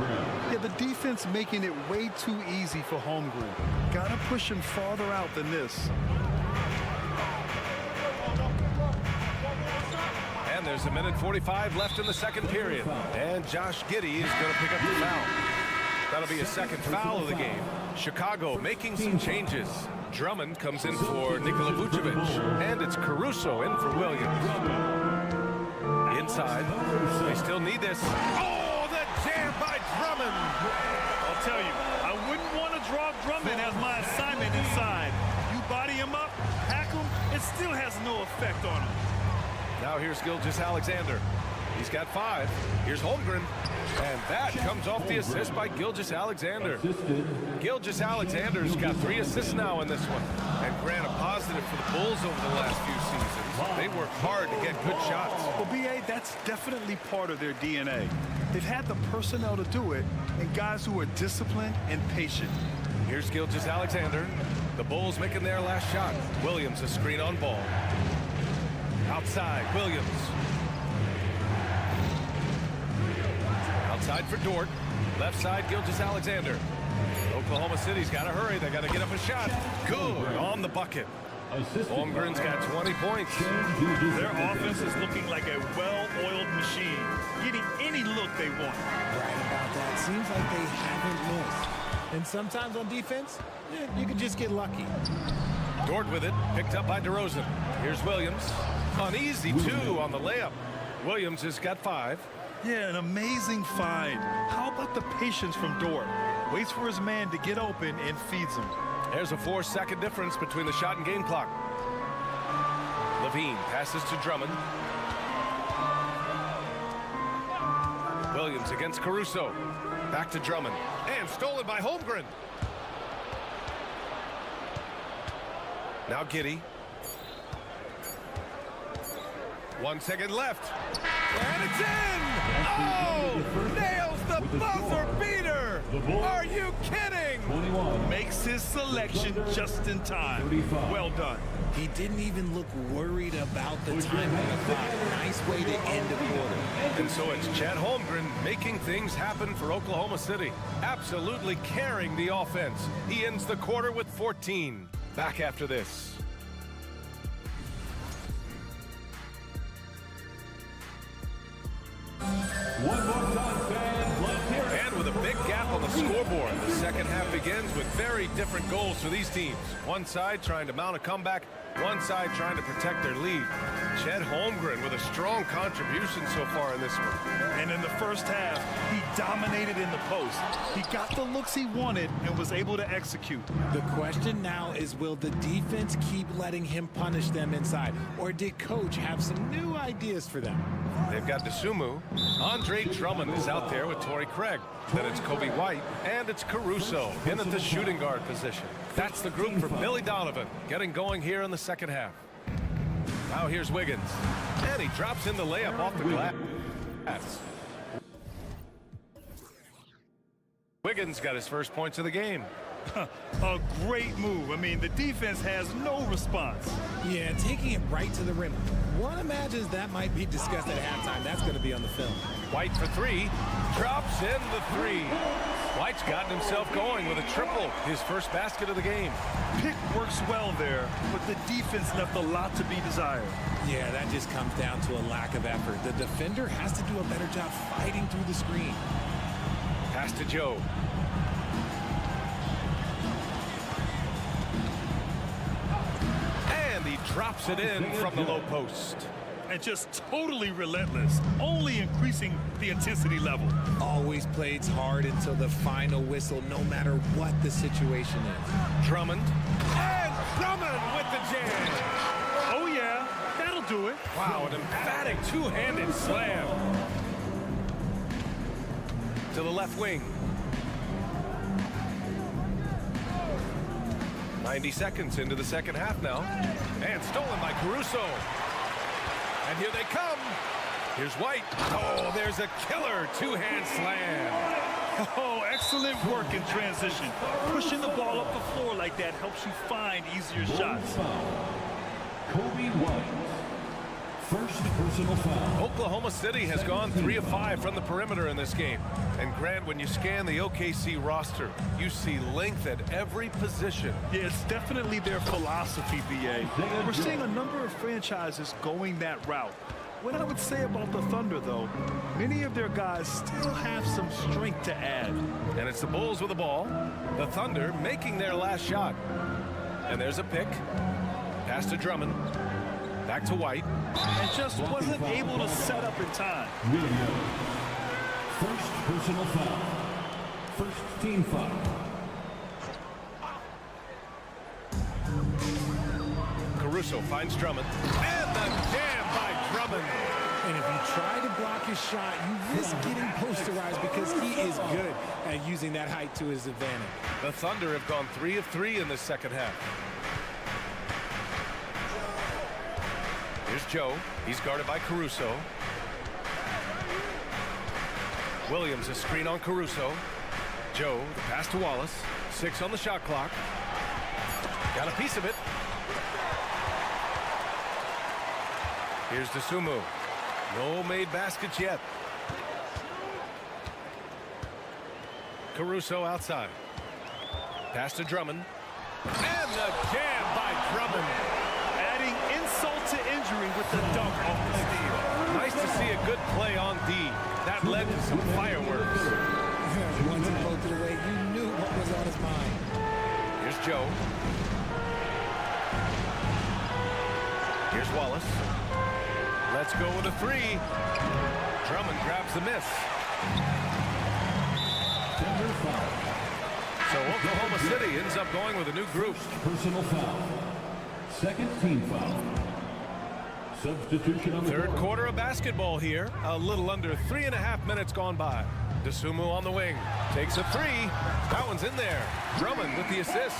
Yeah, the defense making it way too easy for Holmgren. Got to push him farther out than this. And there's a minute 45 left in the second period. And Josh Giddey is going to pick up the foul. That'll be his second foul of the game. Chicago making some changes. Drummond comes in for Nikola Vucevic. And it's Caruso in for Williams. Inside. They still need this. Oh, the jam by Drummond. I'll tell you, I wouldn't want to draw Drummond as my assignment inside. You body him up, hack him, it still has no effect on him. Now here's Gilgeous-Alexander. He's got 5. Here's Holmgren. And that comes off the assist by Gilgeous-Alexander. Gilgeous-Alexander's got 3 assists now in this one. And Grant, a positive for the Bulls over the last few seasons. They work hard to get good shots. Well, BA, that's definitely part of their DNA. They've had the personnel to do it, and guys who are disciplined and patient. Here's Gilgeous-Alexander. The Bulls making their last shot. Williams a screen on ball. Outside, Williams. Outside for Dort. Left side, Gilgeous-Alexander. Oklahoma City's got to hurry. They got to get up a shot. Good on the bucket. Holmgren's got 20 points. Their offense is looking like a well-oiled machine, getting any look they want. Right about that. Seems like they haven't missed. And sometimes on defense, you can just get lucky. Dort with it, picked up by DeRozan. Here's Williams. An easy 2 on the layup. Williams has got 5. Yeah, an amazing find. How about the patience from Dort? Waits for his man to get open and feeds him. There's a 4-second difference between the shot and game clock. Levine passes to Drummond. Williams against Caruso. Back to Drummond. And stolen by Holmgren. Now Giddey. 1 second left. And it's in! Oh! Nails the buzzer beater! Are you kidding? Makes his selection just in time. Well done. He didn't even look worried about the time on the clock. Nice way to end the quarter. And so it's Chet Holmgren making things happen for Oklahoma City. Absolutely carrying the offense. He ends the quarter with 14. Back after this. One more time, fans. Let's hear it. And with a big gap on the scoreboard, the second half begins with very different goals for these teams. One side trying to mount a comeback, one side trying to protect their lead. Chet Holmgren with a strong contribution so far in this one. And in the first half, he dominated in the post. He got the looks he wanted and was able to execute. The question now is, will the defense keep letting him punish them inside? Or did Coach have some new ideas for them? They've got DeSumo. Andre Drummond is out there with Torrey Craig. Then it's Kobe White, and it's Caruso in at the shooting guard position. That's the group for Billy Donovan, getting going here in the second half. Now here's Wiggins, and he drops in the layup off the glass. Wiggins got his first points of the game. A great move. I mean, the defense has no response. Yeah, taking it right to the rim. One imagines that might be discussed at halftime. That's going to be on the film. White for 3, drops in the 3. White's gotten himself going with a triple, his first basket of the game. Pick works well there, but the defense left a lot to be desired. Yeah, that just comes down to a lack of effort. The defender has to do a better job fighting through the screen. Pass to Joe. And he drops it in from the low post. and just totally relentless, only increasing the intensity level. Always plays hard until the final whistle, no matter what the situation is. Drummond. And Drummond with the jam. Oh, yeah, that'll do it. Wow, an emphatic two-handed slam. To the left wing. 90 seconds into the second half now. And stolen by Caruso. And here they come. Here's White. Oh, there's a killer two-hand slam. Oh, excellent work in transition. Pushing the ball up the floor like that helps you find easier shots. Kobe White. First personal foul. Oklahoma City has gone 3 of 5 from the perimeter in this game. And Grant, when you scan the OKC roster, you see length at every position. Yeah, it's definitely their philosophy, BA. We're seeing a number of franchises going that route. What I would say about the Thunder, though, many of their guys still have some strength to add. And it's the Bulls with the ball. The Thunder making their last shot. And there's a pick. Pass to Drummond. Back to White. And just wasn't able to set up in time. Williams. First personal foul. First team foul. Caruso finds Drummond. And the jam by Drummond. And if you try to block his shot, you risk getting posterized because he is good at using that height to his advantage. The Thunder have gone 3 of 3 in the second half. Here's Joe. He's guarded by Caruso. Williams, a screen on Caruso. Joe, the pass to Wallace. 6 on the shot clock. Got a piece of it. Here's Dosunmu. No made baskets yet. Caruso outside. Pass to Drummond. And the jam by Drummond. Adding insult to injury with the dunk off the steal. Nice to see a good play on D. That led to some fireworks. Once he floated away, you knew what was on his mind. Here's Joe. Here's Wallace. Let's go with a 3. Drummond grabs the miss. So Oklahoma City ends up going with a new group. Personal foul. Second team foul. Substitution on the Third board. quarter of basketball here. A little under 3.5 minutes gone by. Dosunmu on the wing. Takes a 3. That one's in there. Drummond with the assist.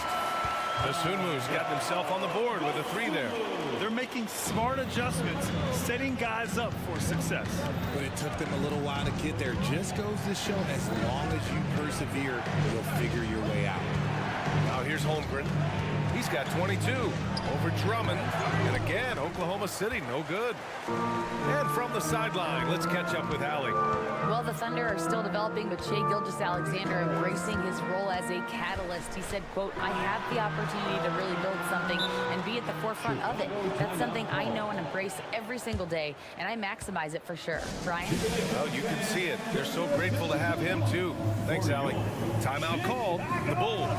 Dosunmu's gotten himself on the board with a 3 there. They're making smart adjustments, setting guys up for success. But it took them a little while to get there. Just goes to show, as long as you persevere, you'll figure your way out. Now here's Holmgren. He's got 22 over Drummond. And again, Oklahoma City, no good. And from the sideline, let's catch up with Allie. Well, the Thunder are still developing, but Shai Gilgeous-Alexander embracing his role as a catalyst. He said, quote, I have the opportunity to really build something and be at the forefront of it. That's something I know and embrace every single day, and I maximize it for sure. Brian? Well, you can see it. They're so grateful to have him, too. Thanks, Allie. Timeout called. The Bulls.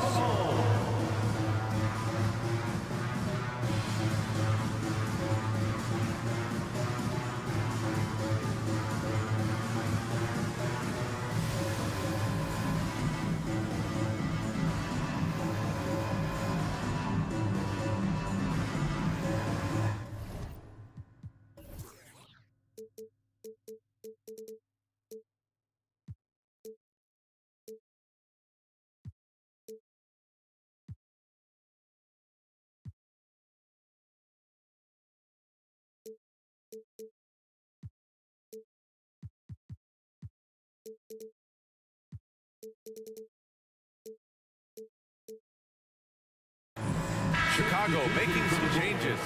Chicago making some changes.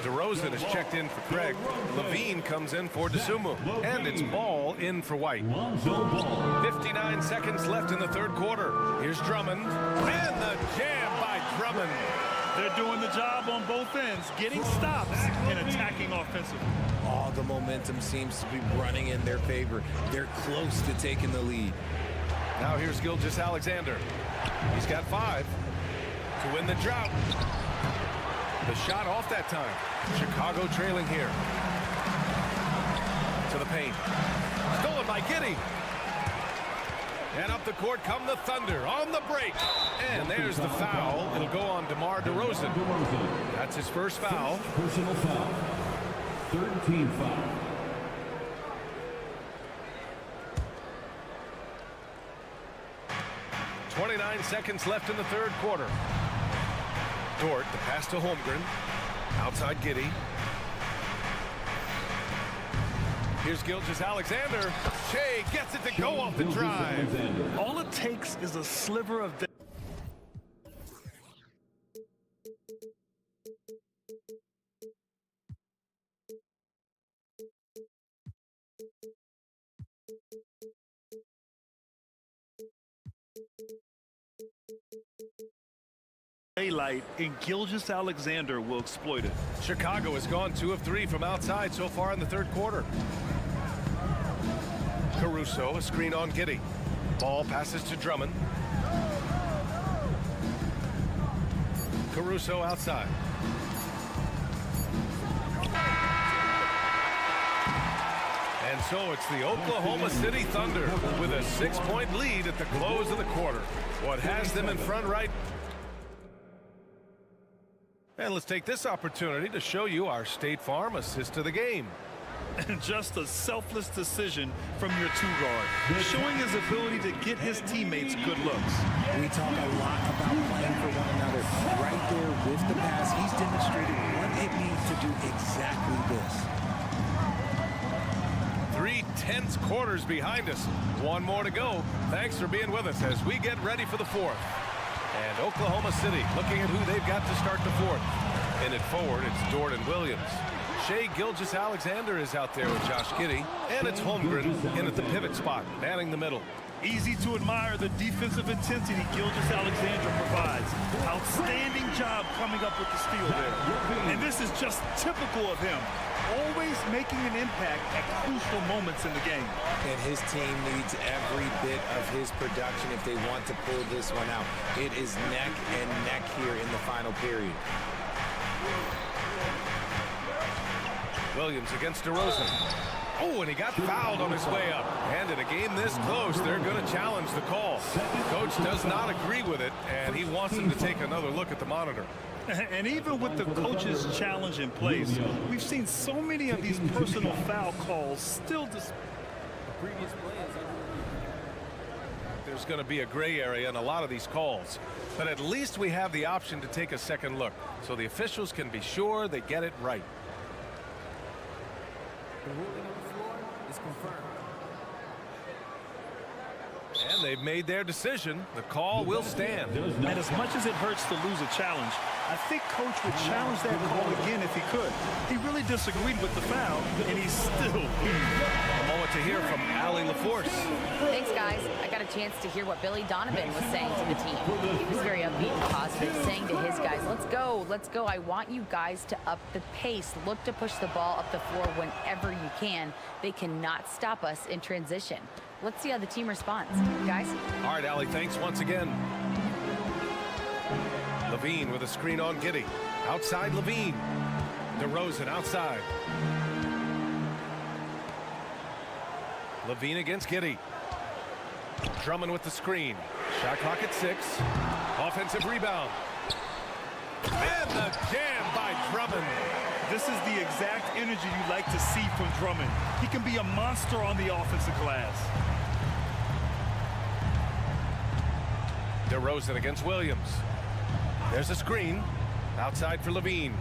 DeRozan is checked in for Craig. Levine comes in for Dosunmu. And it's Ball in for White. 59 seconds left in the third quarter. Here's Drummond. And the jam by Drummond. They're doing the job on both ends, getting stops and attacking offensively. All the momentum seems to be running in their favor. They're close to taking the lead. Now here's Gilgeous-Alexander. He's got 5 to win the drought. The shot off that time. Chicago trailing here. To the paint. Stolen by Giddey. And up the court come the Thunder on the break. And there's the foul. It'll go on DeMar DeRozan. That's his first foul. Personal foul. Third team foul. .29 seconds left in the third quarter. Dort, the pass to Holmgren. Outside Giddey. Here's Gilgeous-Alexander. Shea gets it to go off the drive. All it takes is a sliver of daylight, and Gilgeous-Alexander will exploit it. Chicago has gone 2 of 3 from outside so far in the third quarter. Caruso, a screen on Giddey. Ball passes to Drummond. Caruso outside. And so it's the Oklahoma City Thunder with a 6-point lead at the close of the quarter. What has them in front right? And let's take this opportunity to show you our State Farm assist to the game. And just a selfless decision from your two-guard, showing his ability to get his teammates good looks. We talk a lot about playing for one another. Right there with the pass, he's demonstrated what it means to do exactly this. 3 tense quarters behind us. One more to go. Thanks for being with us as we get ready for the fourth. And Oklahoma City looking at who they've got to start the fourth. In it forward, it's Dort and Williams. Shea Gilgeous-Alexander is out there with Josh Giddey. And it's Holmgren in at the pivot spot, manning the middle. Easy to admire the defensive intensity Gilgeous-Alexander provides. Outstanding job coming up with the steal there. And this is just typical of him. Always making an impact at crucial moments in the game. And his team needs every bit of his production if they want to pull this one out. It is neck and neck here in the final period. Williams against DeRozan. Oh, and he got fouled on his way up. And in a game this close, they're going to challenge the call. Coach does not agree with it, and he wants him to take another look at the monitor. And even with the coach's challenge in place, we've seen so many of these personal foul calls still previous plays. There's going to be a gray area in a lot of these calls. But at least we have the option to take a second look, so the officials can be sure they get it right. The ruling on the floor is confirmed. And they've made their decision. The call will stand. And as much as it hurts to lose a challenge, I think Coach would challenge that call again if he could. He really disagreed with the foul, and he's still A moment to hear from Allie LaForce. Thanks, guys. I got a chance to hear what Billy Donovan was saying to the team. He was very upbeat and positive, saying to his guys, let's go, let's go. I want you guys to up the pace. Look to push the ball up the floor whenever you can. They cannot stop us in transition. Let's see how the team responds. Guys? All right, Allie, thanks once again. Levine with a screen on Giddey. Outside Levine. DeRozan outside. Levine against Giddey. Drummond with the screen. Shot clock at 6. Offensive rebound. And the jam by Drummond. This is the exact energy you'd like to see from Drummond. He can be a monster on the offensive glass. DeRozan against Williams. There's a screen. Outside for Levine.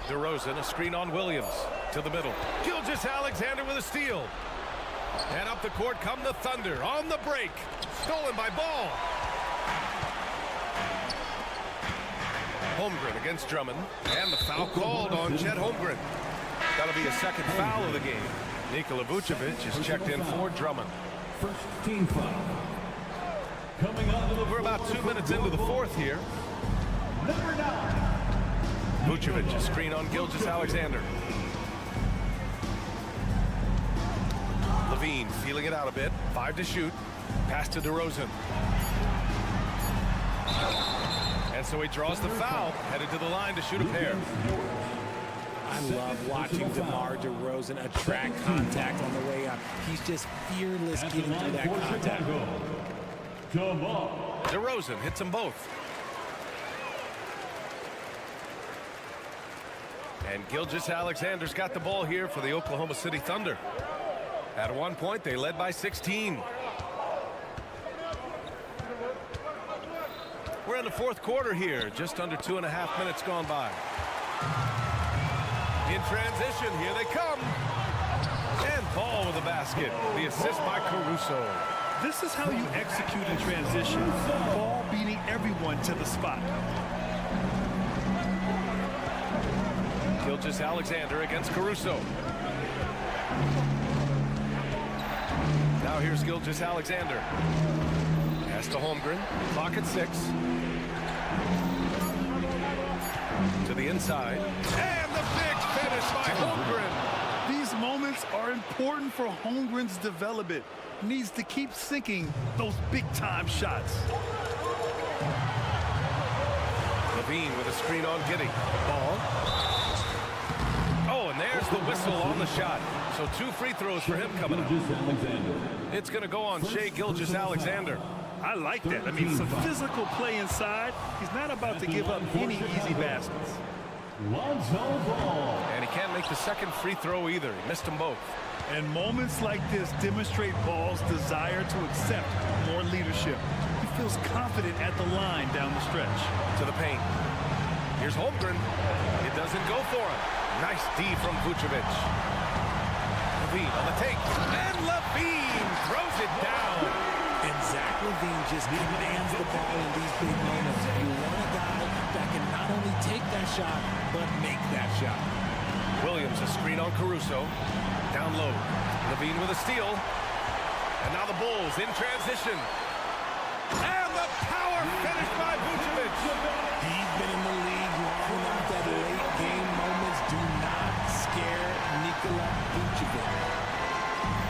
DeRozan, a screen on Williams. To the middle. Gilgeous-Alexander with a steal. And up the court come the Thunder on the break. Stolen by Ball. Holmgren against Drummond. And the foul called on Chet Holmgren. That'll be a second foul of the game. Nikola Vucevic is checked in for Drummond. First team foul. Coming up. We're about 2 minutes into the fourth here. Number 9. Vucevic, a screen on Gilgeous-Alexander. Levine feeling it out a bit. 5 to shoot. Pass to DeRozan. And so he draws the foul, headed to the line to shoot a pair. I love watching DeMar DeRozan attract contact on the way up. He's just fearless getting through that contact. DeRozan hits them both. And Gilgeous-Alexander's got the ball here for the Oklahoma City Thunder. At one point, they led by 16. We're in the fourth quarter here, just under 2.5 minutes gone by. In transition, here they come. And Ball with the basket. The assist by Caruso. This is how you execute in transition. Ball beating everyone to the spot. Gilgeous-Alexander against Caruso. Now here's Gilgeous-Alexander. Pass to Holmgren. Clock at 6. To the inside. And the big finish by Holmgren. These moments are important for Holmgren's development. Needs to keep sinking those big-time shots. Levine with a screen on Giddey. Ball. Oh, and there's the whistle on the shot. So 2 free throws for him coming up. It's going to go on Shai Gilgeous-Alexander. I like that. I mean, some physical play inside. He's not about to give up any easy baskets. And he can't make the second free throw either. He missed them both. And moments like this demonstrate Ball's desire to accept more leadership. He feels confident at the line down the stretch. To the paint. Here's Holmgren. It doesn't go for him. Nice D from Vucevic. Levine on the take. And Levine throws it down. And Zach Levine just commands the ball in these big moments. You want a guy that can not only take that shot, but make that shot. Williams, a screen on Caruso. Down low. Levine with a steal. And now the Bulls in transition. And the power finish by Vucevic. He's been in the league long enough that late game moments do not scare Nikola Vucevic.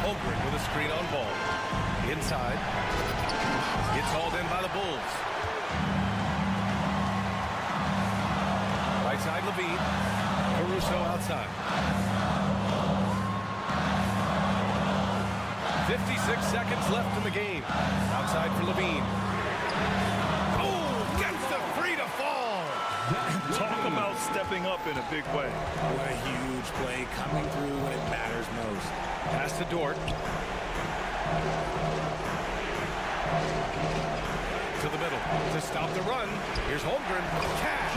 Holmgren with a screen on Ball. Inside. Gets hauled in by the Bulls. Right side Levine. Caruso outside. 56 seconds left in the game. Outside for Levine. Oh, gets the free to fall. Talk about stepping up in a big way. What a huge play coming through when it matters most. Pass to Dort. To the middle to stop the run. Here's Holmgren. Cash.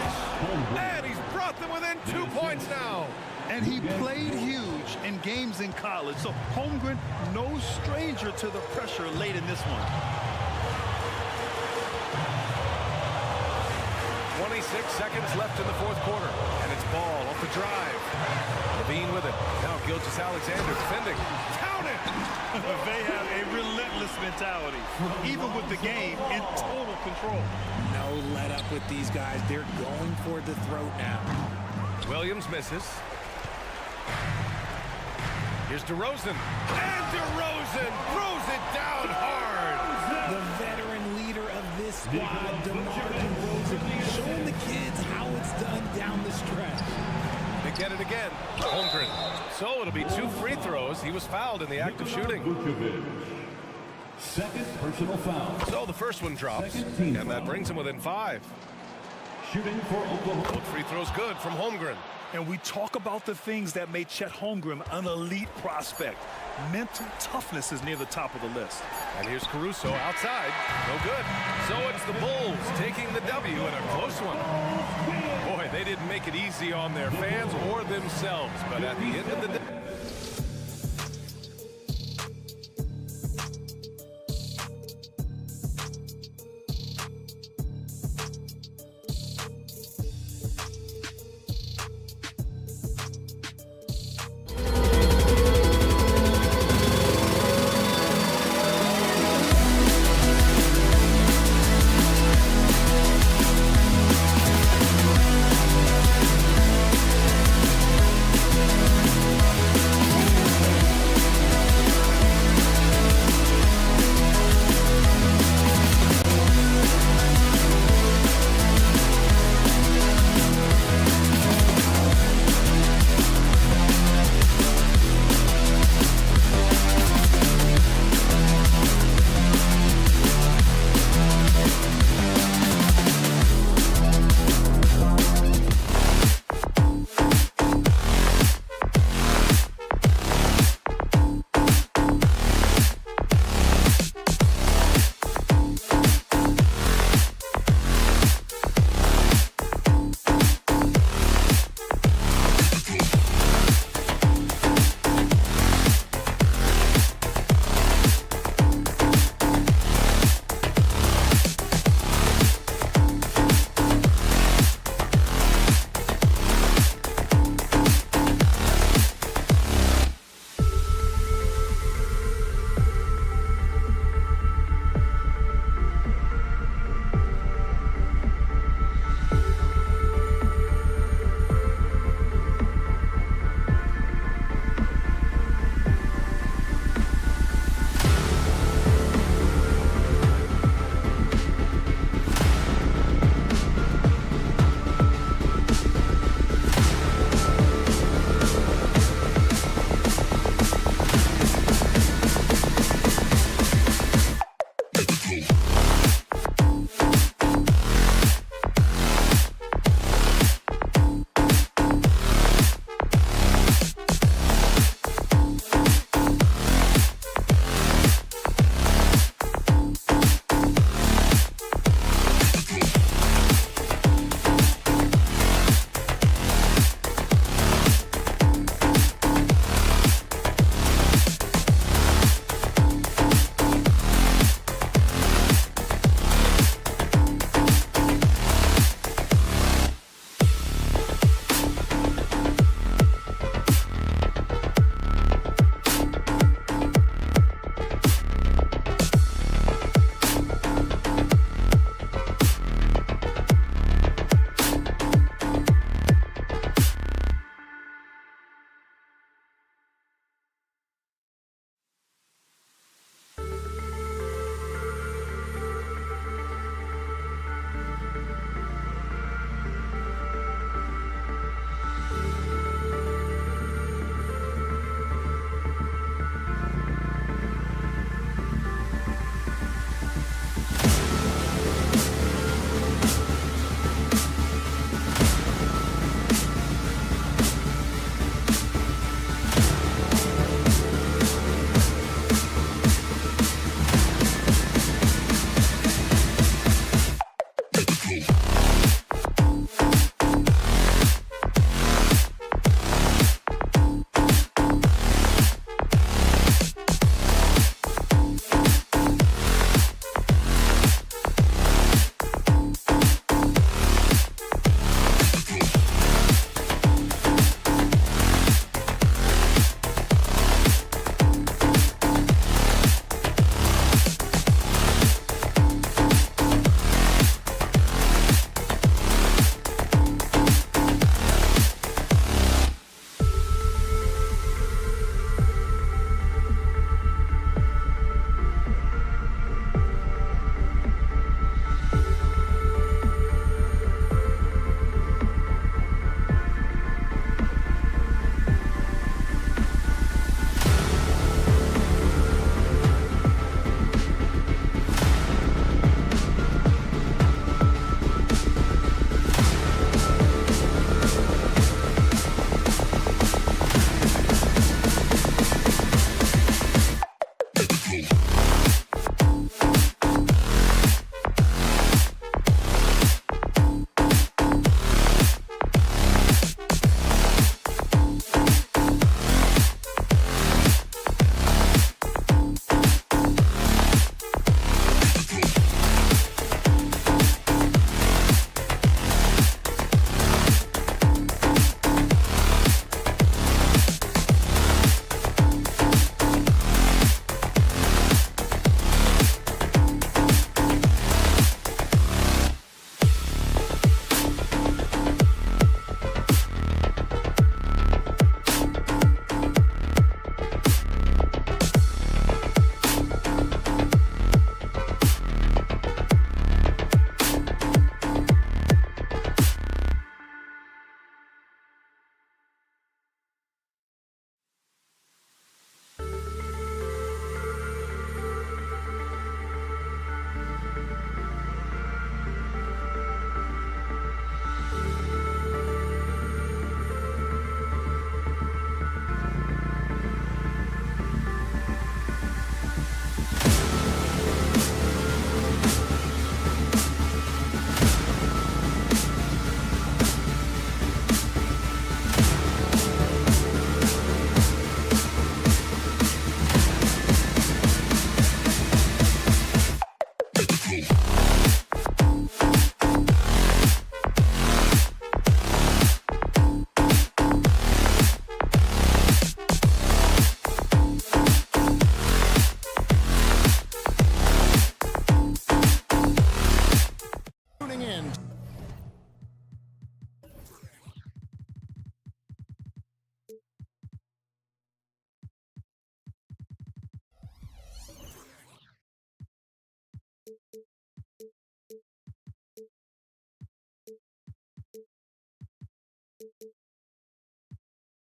And he's brought them within 2 points now. And he played huge in games in college. So Holmgren, no stranger to the pressure late in this one. 26 seconds left in the fourth quarter. And it's Ball off the drive. Levine with it. Now Gilgeous-Alexander defending. Count it! They have a relentless mentality, even with the game in total control. No let up with these guys. They're going for the throat now. Williams misses. Here's DeRozan. And DeRozan throws it down hard. The veteran leader of this squad, DeMar DeRozan, showing the kids how it's done down the stretch. They get it again. Holmgren. So it'll be 2 free throws. He was fouled in the act of shooting. Second personal foul. So the first one drops, and that brings him within 5. Shooting for Oklahoma. Both free throws good from Holmgren. And we talk about the things that made Chet Holmgren an elite prospect. Mental toughness is near the top of the list. And here's Caruso outside. No good. So it's the Bulls taking the W in a close one. Boy, they didn't make it easy on their fans or themselves. But at the end of the day,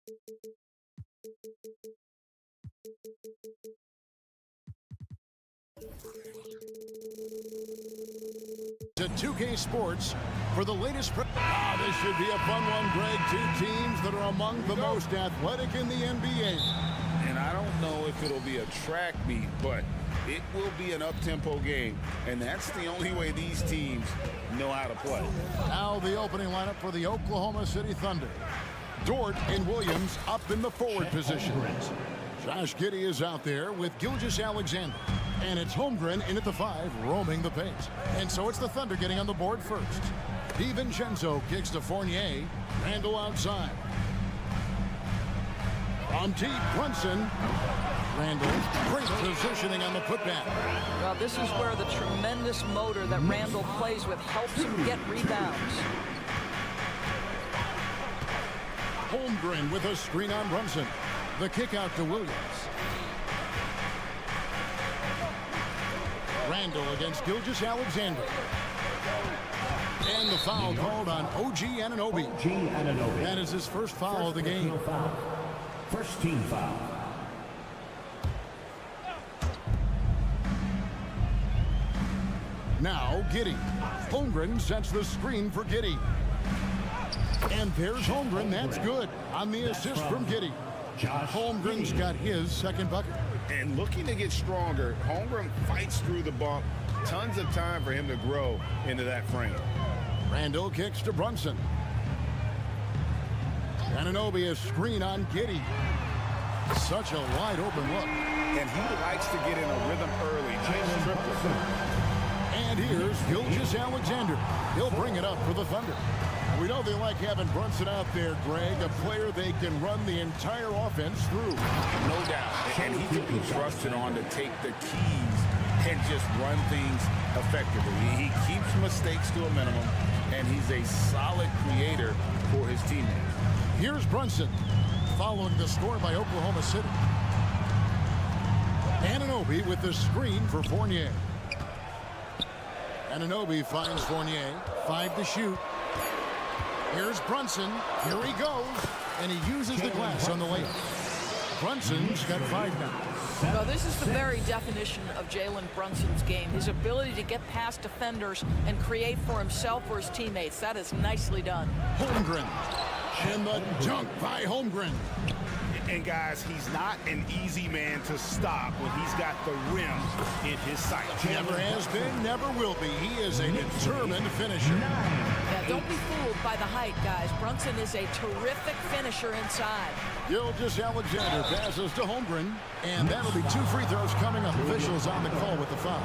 To 2K Sports for the latest. This should be a fun one, Greg. Two teams that are among the most athletic in the NBA. And I don't know if it'll be a track meet, but it will be an up-tempo game. And that's the only way these teams know how to play. Now the opening lineup for the Oklahoma City Thunder. Dort and Williams up in the forward position. Josh Giddey is out there with Gilgeous-Alexander. And it's Holmgren in at the 5, roaming the pace. And so it's the Thunder getting on the board first. DiVincenzo kicks to Fournier. Randall outside. From deep, Brunson. Randall, great positioning on the putback. Well, this is where the tremendous motor that Randall plays with helps him get rebounds. Holmgren with a screen on Brunson. The kick out to Williams. Randall against Gilgeous-Alexander. And the foul called on OG Anunoby. That is his first foul of the game. First team foul. Now Giddey. Holmgren sets the screen for Giddey. And there's Holmgren. That's good on the assist from Giddey. Holmgren's got his second bucket. And looking to get stronger, Holmgren fights through the bump. Tons of time for him to grow into that frame. Randall kicks to Brunson. Anunoby a screen on Giddey. Such a wide open look. And he likes to get in a rhythm early. James Triplett. And here's Gilgeous-Alexander. He'll bring it up for the Thunder. We know they like having Brunson out there, Greg, a player they can run the entire offense through. No doubt. And he can be trusted on to take the keys and just run things effectively. He keeps mistakes to a minimum, and he's a solid creator for his teammates. Here's Brunson, following the score by Oklahoma City. Anunoby with the screen for Fournier. Anunoby finds Fournier, 5 to shoot. Here's Brunson. Here he goes. And he uses the glass on the layup. Brunson's got 5 now. Well, this is the very definition of Jalen Brunson's game. His ability to get past defenders and create for himself or his teammates. That is nicely done. Holmgren. And the dunk by Holmgren. And guys, he's not an easy man to stop when he's got the rim in his sights. Never has been, never will be. He is a determined finisher. Yeah, don't be fooled by the height, guys. Brunson is a terrific finisher inside. Gilgeous-Alexander passes to Holmgren, and that'll be 2 free throws coming up. Officials on the call with the foul.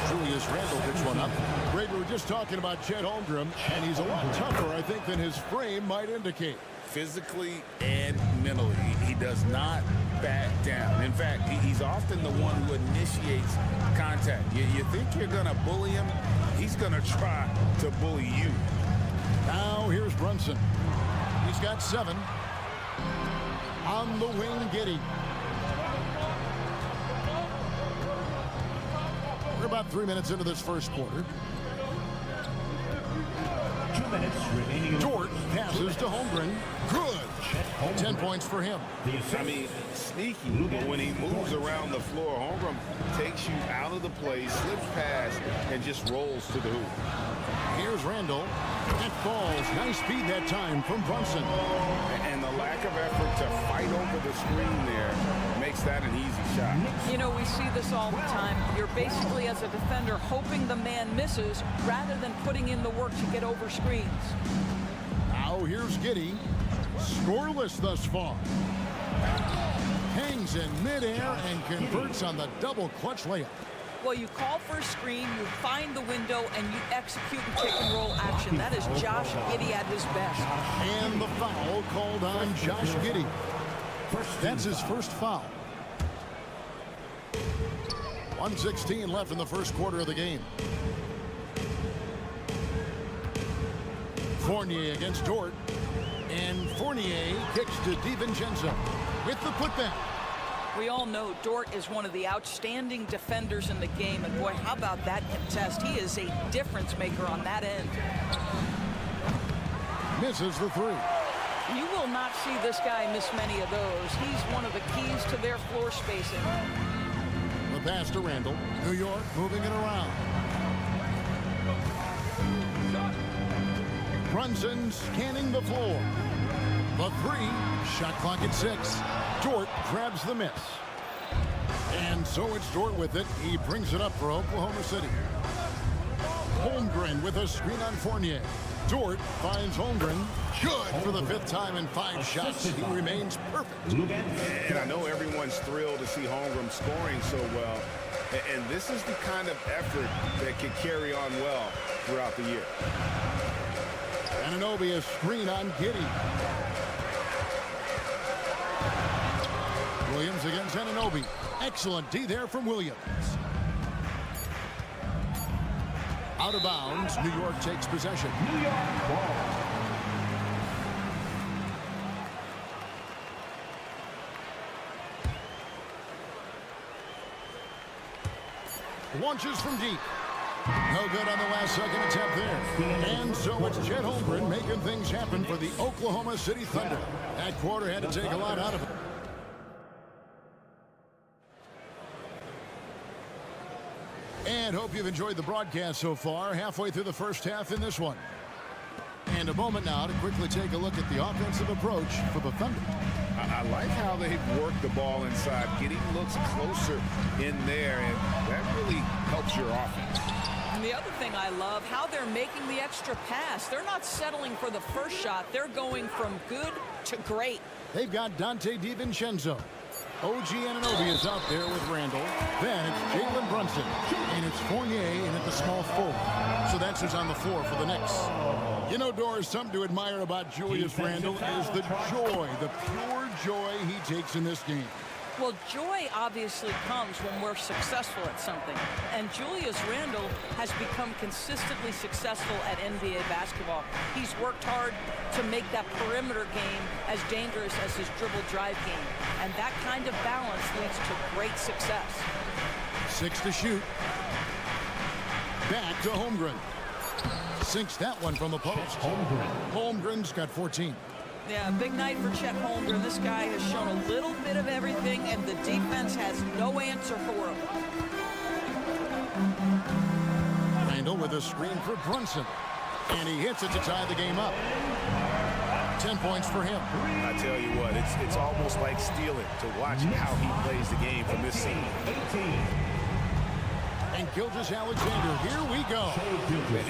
Julius Randle picks one up. Greg, we were just talking about Chet Holmgren, and he's a lot tougher, I think, than his frame might indicate. Physically and mentally, he does not back down. In fact, he's often the one who initiates contact. You think you're going to bully him, he's going to try to bully you. Now here's Brunson. He's got 7. On the wing, Giddey. We're about 3 minutes into this first quarter. 2 minutes remaining. Dort passes to Holmgren. Good. 10 points for him. I mean, sneaky, but when he moves around the floor, Holmgren takes you out of the play, slips past, and just rolls to the hoop. Here's Randall. That falls. Nice speed that time from Brunson. And the lack of effort to fight over the screen there makes that an easy shot. You know, we see this all the time. You're basically, as a defender, hoping the man misses rather than putting in the work to get over screens. Now here's Giddey. Scoreless thus far. Hangs in midair and converts on the double clutch layup. Well, you call for a screen, you find the window, and you execute and pick and roll action. That is Josh Giddey at his best. And the foul called on Josh Giddey. That's his first foul. 1:16 left in the first quarter of the game. Fournier against Dort. And Fournier kicks to DiVincenzo with the putback. We all know Dort is one of the outstanding defenders in the game. And boy, how about that contest? He is a difference maker on that end. Misses the 3. You will not see this guy miss many of those. He's one of the keys to their floor spacing. The pass to Randall. New York moving it around. Brunson scanning the floor. The three. Shot clock at 6. Dort grabs the miss. And so it's Dort with it. He brings it up for Oklahoma City. Holmgren with a screen on Fournier. Dort finds Holmgren. Good for the 5th time in 5 shots. He remains perfect. And I know everyone's thrilled to see Holmgren scoring so well. And this is the kind of effort that can carry on well throughout the year. Anunoby a screen on Giddey. Williams against Anunoby. Excellent D there from Williams. Out of bounds. New York takes possession. New York ball. Launches from deep. No good on the last second attempt there. And so it's Chet Holmgren making things happen for the Oklahoma City Thunder. That quarter had to take a lot out of it. And hope you've enjoyed the broadcast so far. Halfway through the first half in this one. And a moment now to quickly take a look at the offensive approach for the Thunder. I like how they've worked the ball inside. Getting looks closer in there, and that really helps your offense. And the other thing I love, how they're making the extra pass. They're not settling for the first shot. They're going from good to great. They've got Dante DiVincenzo. OG Anunoby is out there with Randall. Then it's Jalen Brunson. And it's Fournier in at the small forward. So that's who's on the floor for the Knicks. You know, Doris, something to admire about Julius Randall is the joy, the pure joy he takes in this game. Well, joy obviously comes when we're successful at something. And Julius Randall has become consistently successful at NBA basketball. He's worked hard to make that perimeter game as dangerous as his dribble drive game. And that kind of balance leads to great success. 6 to shoot. Back to Holmgren. Sinks that one from the post. Holmgren's got 14. Yeah, big night for Chet Holmgren. This guy has shown a little bit of everything, and the defense has no answer for him. Randall with a screen for Brunson. And he hits it to tie the game up. 10 points for him. I tell you what, it's almost like stealing to watch how he plays the game from this scene. 18. And Gilgeous-Alexander, here we go.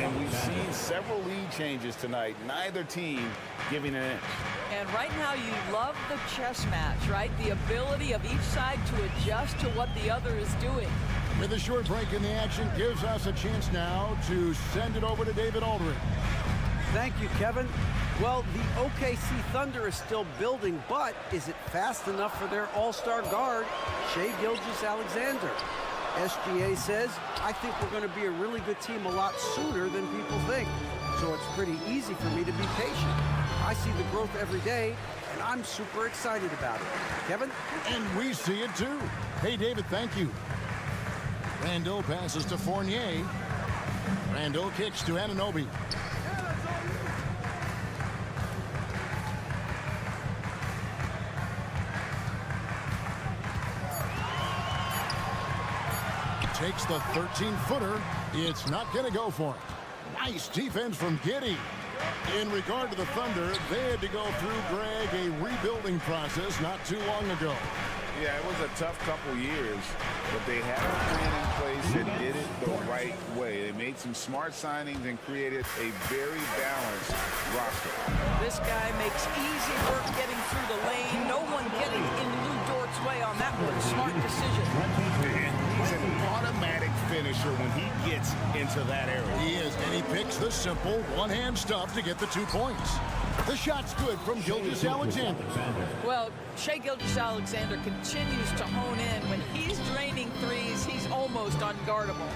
And we've seen several lead changes tonight. Neither team giving an inch. And right now you love the chess match, right? The ability of each side to adjust to what the other is doing. With a short break in the action, gives us a chance now to send it over to David Aldridge. Thank you, Kevin. Well, the OKC Thunder is still building, but is it fast enough for their all-star guard, Shai Gilgeous-Alexander? SGA says, I think we're going to be a really good team a lot sooner than people think. So it's pretty easy for me to be patient. I see the growth every day, and I'm super excited about it. Kevin? And we see it too. Hey, David, thank you. Randall passes to Fournier. Randall kicks to Anunoby. Takes the 13-footer. It's not going to go for him. Nice defense from Giddey. In regard to the Thunder, they had to go through, Greg, a rebuilding process not too long ago. Yeah, it was a tough couple years, but they had a plan in place that did it the right way. They made some smart signings and created a very balanced roster. This guy makes easy work getting through the lane. No one getting in Lou Dort's way on that one. Smart decision. And he's an automatic finisher when he gets into that area. He is, and he picks the simple one-hand stuff to get the 2 points. The shot's good from Gilgeous-Alexander. Well, Shai Gilgeous-Alexander continues to hone in. When he's draining threes, he's almost unguardable.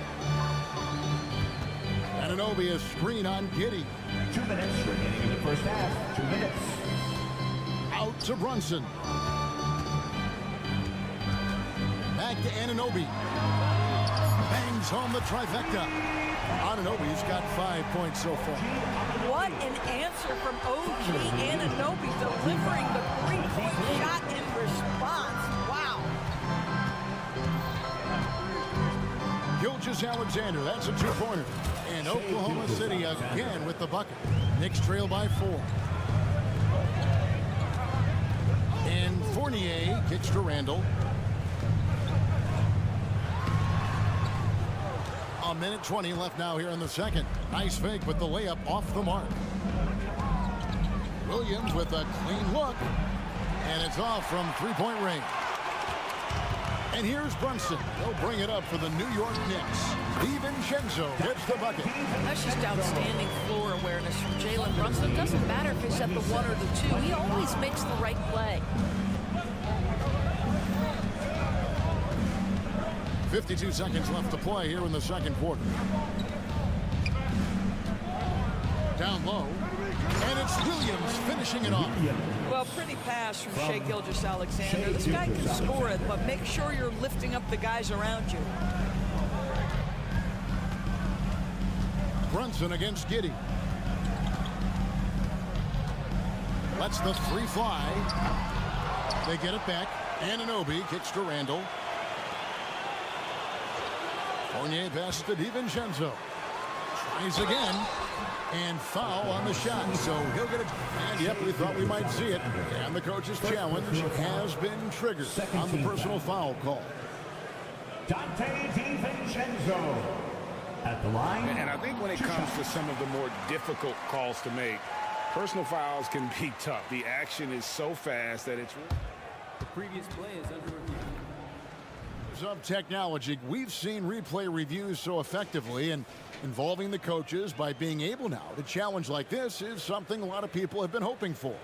Anunoby a screen on Giddey. 2 minutes remaining in the first half. 2 minutes. Out to Brunson. Back to Anunoby. Bangs home the trifecta. Anunoby's got 5 points so far. What an answer from OG Anunoby, delivering the three-point shot in response. Wow. Gilgeous-Alexander, that's a two-pointer. And Oklahoma City again with the bucket. Knicks trail by 4. And Fournier kicks to Randall. A minute 20 left now here in the second. Nice fake, but the layup off the mark. Williams with a clean look. And it's off from three-point range. And here's Brunson. He'll bring it up for the New York Knicks. DiVincenzo gets the bucket. That's just outstanding floor awareness from Jalen Brunson. It doesn't matter if he's at the 1 or the 2. He always makes the right play. 52 seconds left to play here in the second quarter. Down low. And it's Williams finishing it off. Well, pretty pass from Shai Gilgeous-Alexander. This guy can score it, but make sure you're lifting up the guys around you. Brunson against Giddey. Lets the three fly. They get it back. Anunoby kicks to Randall. Fournier passes to DiVincenzo. Tries again. And foul on the shot. So he'll get it. And yep, we thought we might see it. And the coach's challenge has been triggered on the personal foul call. Dante DiVincenzo at the line. And I think when it comes to some of the more difficult calls to make, personal fouls can be tough. The action is so fast that it's... The previous play is under review. Of technology, we've seen replay reviews so effectively, and involving the coaches by being able now to challenge like this is something a lot of people have been hoping for.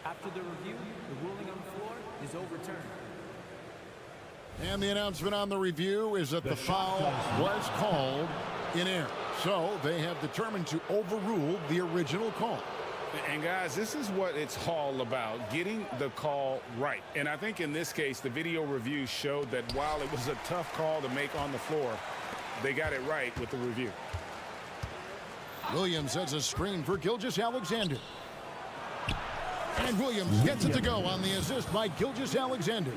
After the review, the ruling on the floor is overturned. And the announcement on the review is that the foul was called in error. So they have determined to overrule the original call. And guys, this is what it's all about, getting the call right. And I think in this case, the video review showed that while it was a tough call to make on the floor, they got it right with the review. Williams sets a screen for Gilgeous-Alexander. And Williams gets it to go on the assist by Gilgeous-Alexander.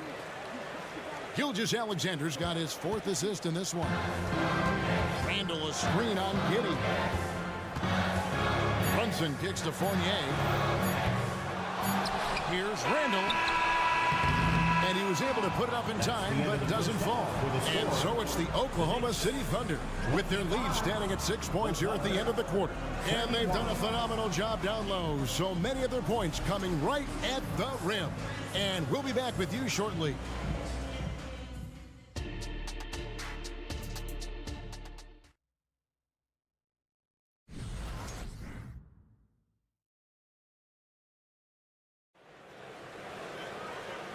Gilgeous-Alexander's got his 4th assist in this one. Randall a screen on Giddey. Brunson kicks to Fournier. Here's Randall. And he was able to put it up in time, but it doesn't fall. And so it's the Oklahoma City Thunder with their lead standing at 6 points here at the end of the quarter. And they've done a phenomenal job down low. So many of their points coming right at the rim. And we'll be back with you shortly.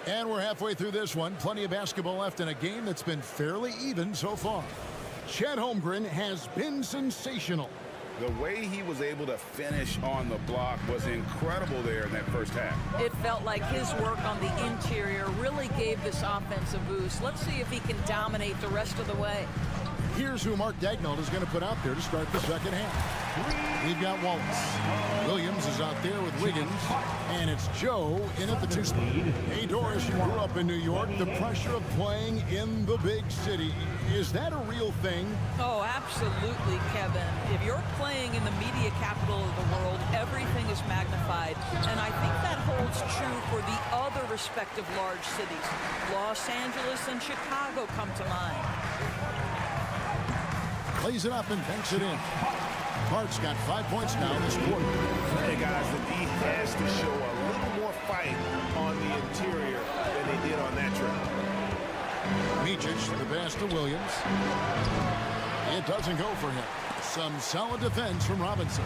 And we're halfway through this one. Plenty of basketball left in a game that's been fairly even so far. Chet Holmgren has been sensational. The way he was able to finish on the block was incredible there in that first half. It felt like his work on the interior really gave this offense a boost. Let's see if he can dominate the rest of the way. Here's who Mark Daigneault is going to put out there to start the second half. We've got Wallace. Williams is out there with Wiggins. And it's Joe in at the 2 spot. Hey, Doris, you grew up in New York. The pressure of playing in the big city, is that a real thing? Oh, absolutely, Kevin. If you're playing in the media capital of the world, everything is magnified. And I think that holds true for the other respective large cities. Los Angeles and Chicago come to mind. Plays it up and banks it in. Hart's got 5 points now this quarter. Hey, guys, the D has to show a little more fight on the interior than they did on that trip. Micic, the pass to Williams. It doesn't go for him. Some solid defense from Robinson.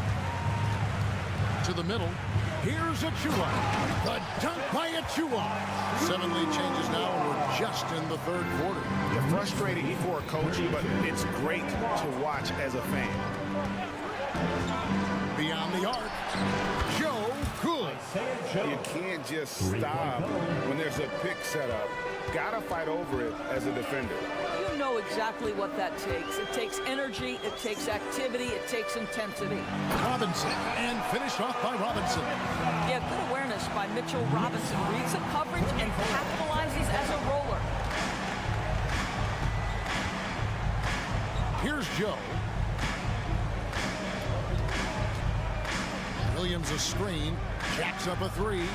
To the middle. Here's Achua. The dunk by Achua. 7 lead changes now, and we're just in the third quarter. You're frustrating for a coach, but it's great to watch as a fan. Beyond the arc. Joe Good. You can't just stop when there's a pick set up. gotta fight over it as a defender. You know exactly what that takes. It takes energy, it takes activity, it takes intensity. Robinson, and finished off by Robinson. Yeah, good awareness by Mitchell Robinson. Reads the coverage and capitalizes as a roller. Here's Joe. Williams a screen, jacks up a three,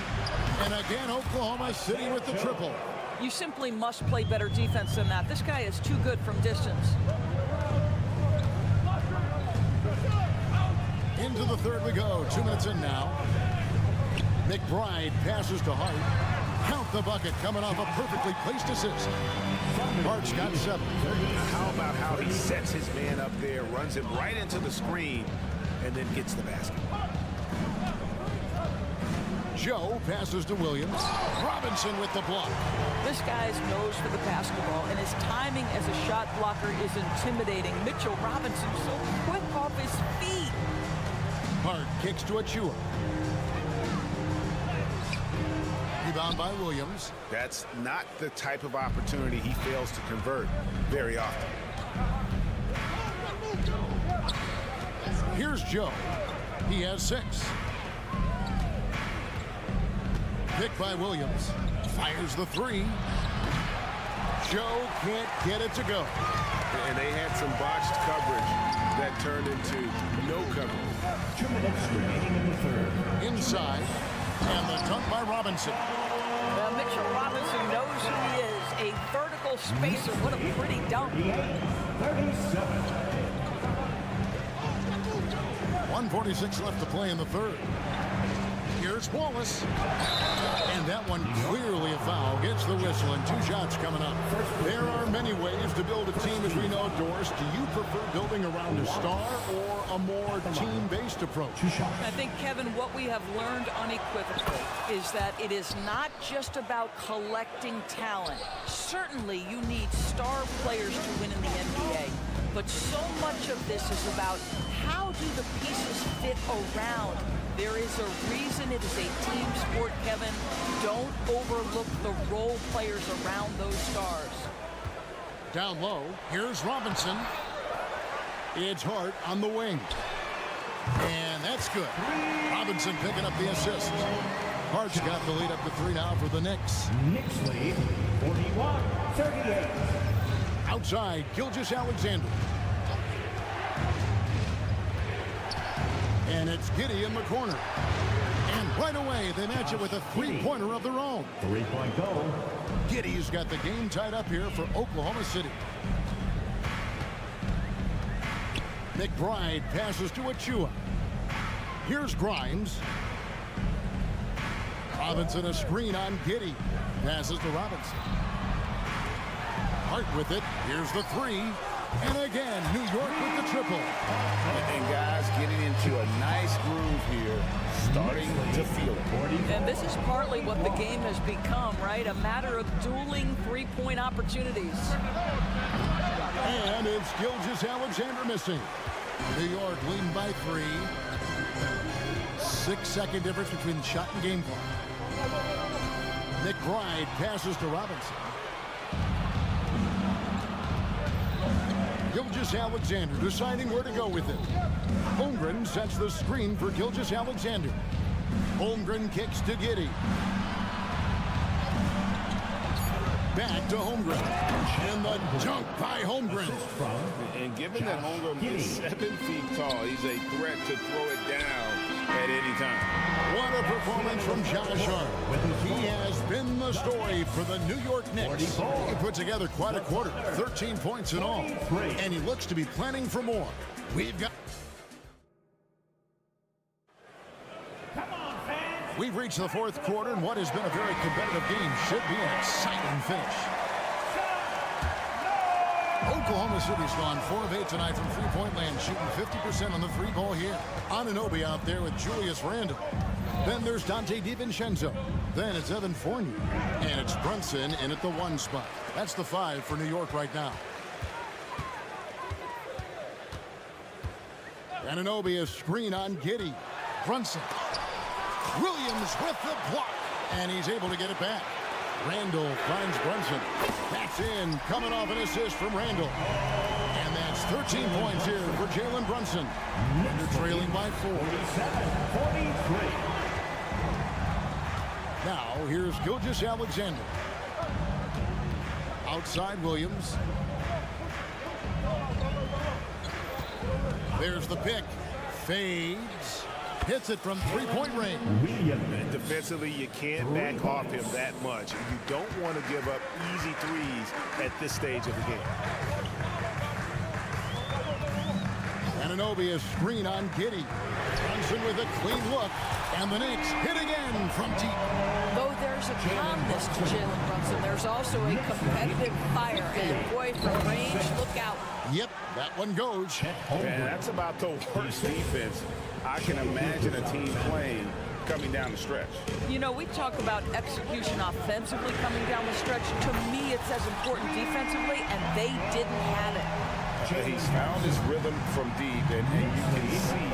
and again Oklahoma City with the triple. You simply must play better defense than that. This guy is too good from distance. Into the third we go. 2 minutes in now. McBride passes to Hart. Count the bucket coming off a perfectly placed assist. Hart's got 7. How about how he sets his man up there, runs him right into the screen, and then gets the basket. Joe passes to Williams. Robinson with the block. This guy's nose for the basketball, and his timing as a shot blocker is intimidating. Mitchell Robinson so quick off his feet. Hart kicks to Achua. Rebound by Williams. That's not the type of opportunity he fails to convert very often. Here's Joe. He has 6. Pick by Williams. Fires the 3. Joe can't get it to go. And they had some botched coverage that turned into no coverage. 2 minutes remaining in the third. Inside. And the dunk by Robinson. Well, Mitchell Robinson knows who he is. A vertical spacer. What a pretty dunk. 37. 1:46 left to play in the third. Here's Wallace. And that one clearly a foul. Gets the whistle and 2 shots coming up. There are many ways to build a team, as we know, Doris. Do you prefer building around a star or a more team-based approach? I think, Kevin, what we have learned unequivocally is that it is not just about collecting talent. Certainly, you need star players to win in the NBA. But so much of this is about how do the pieces fit around. There is a reason it is a team sport, Kevin. Don't overlook the role players around those stars. Down low, here's Robinson. It's Hart on the wing. And that's good. Robinson picking up the assist. Hart's got the lead up to 3 now for the Knicks. Knicks lead, 41-38. Outside, Gilgeous-Alexander. And it's Giddey in the corner. And right away, they match it with a 3-pointer of their own. 3-point goal. Giddey's got the game tied up here for Oklahoma City. McBride passes to Achua. Here's Grimes. Robinson a screen on Giddey. Passes to Robinson. Hart with it. Here's the 3. And again, New York with the triple. And guys getting into a nice groove here, starting to feel it. And this is partly what the game has become, right? A matter of dueling 3-point opportunities. And it's Gilgeous-Alexander missing. New York leading by 3. 6-second difference between the shot and game clock. McBride passes to Robinson. Gilgeous-Alexander deciding where to go with it. Holmgren sets the screen for Gilgeous-Alexander. Holmgren kicks to Giddey. Back to Holmgren. And the dunk by Holmgren. And given that Holmgren is 7 feet tall, he's a threat to throw it down at any time. What a performance from Josh Hart. He has been the story for the New York Knicks. He put together quite a quarter, 13 points in all. And he looks to be planning for more. We've reached the fourth quarter, and what has been a very competitive game should be an exciting finish. Oklahoma City's gone 4 of 8 tonight from three-point land, shooting 50% on the 3-ball here. Anunoby out there with Julius Randle. Then there's Dante DiVincenzo. Then it's Evan Fournier. And it's Brunson in at the 1 spot. That's the 5 for New York right now. Anunoby a screen on Giddey. Brunson. Williams with the block. And he's able to get it back. Randall finds Brunson. That's in, coming off an assist from Randall. And that's 13 points here for Jalen Brunson. They're trailing by 4. 47-43. Now, here's Gilgeous-Alexander. Outside Williams. There's the pick. Fades. Hits it from three-point range. Defensively, you can't back off him that much. You don't want to give up easy threes at this stage of the game. Anunoby, a screen on Giddey. Brunson with a clean look. And the Knicks hit again from deep. Though there's a calmness to Jalen Brunson, there's also a competitive fire. And boy, from range, look out. Yep, that one goes. Man, that's about the worst defense I can imagine a team playing coming down the stretch. You know, we talk about execution offensively coming down the stretch. To me, it's as important defensively, and they didn't have it. He's found his rhythm from deep, and you can see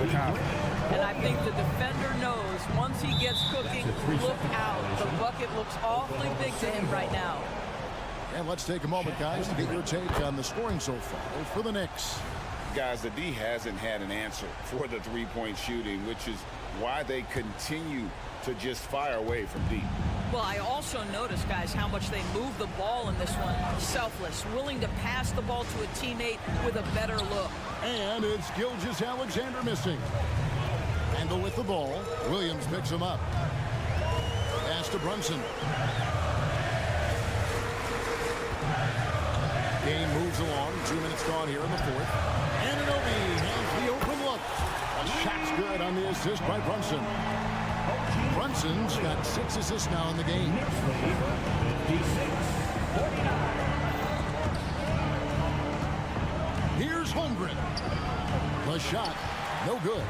the confidence. And I think the defender knows once he gets cooking, look out. The bucket looks awfully big to him right now. And let's take a moment, guys, to get your take on the scoring so far for the Knicks. Guys, the D hasn't had an answer for the three-point shooting, which is why they continue to just fire away from deep. Well, I also noticed, guys, how much they move the ball in this one. Selfless, willing to pass the ball to a teammate with a better look. And it's Gilgeous-Alexander missing. Randall with the ball. Williams picks him up. Pass to Brunson. Game moves along. 2 minutes gone here in the fourth. Anunoby has the open look. A shot's good on the assist by Brunson. Brunson's got 6 assists now in the game. Here's Holmgren. The shot, no good.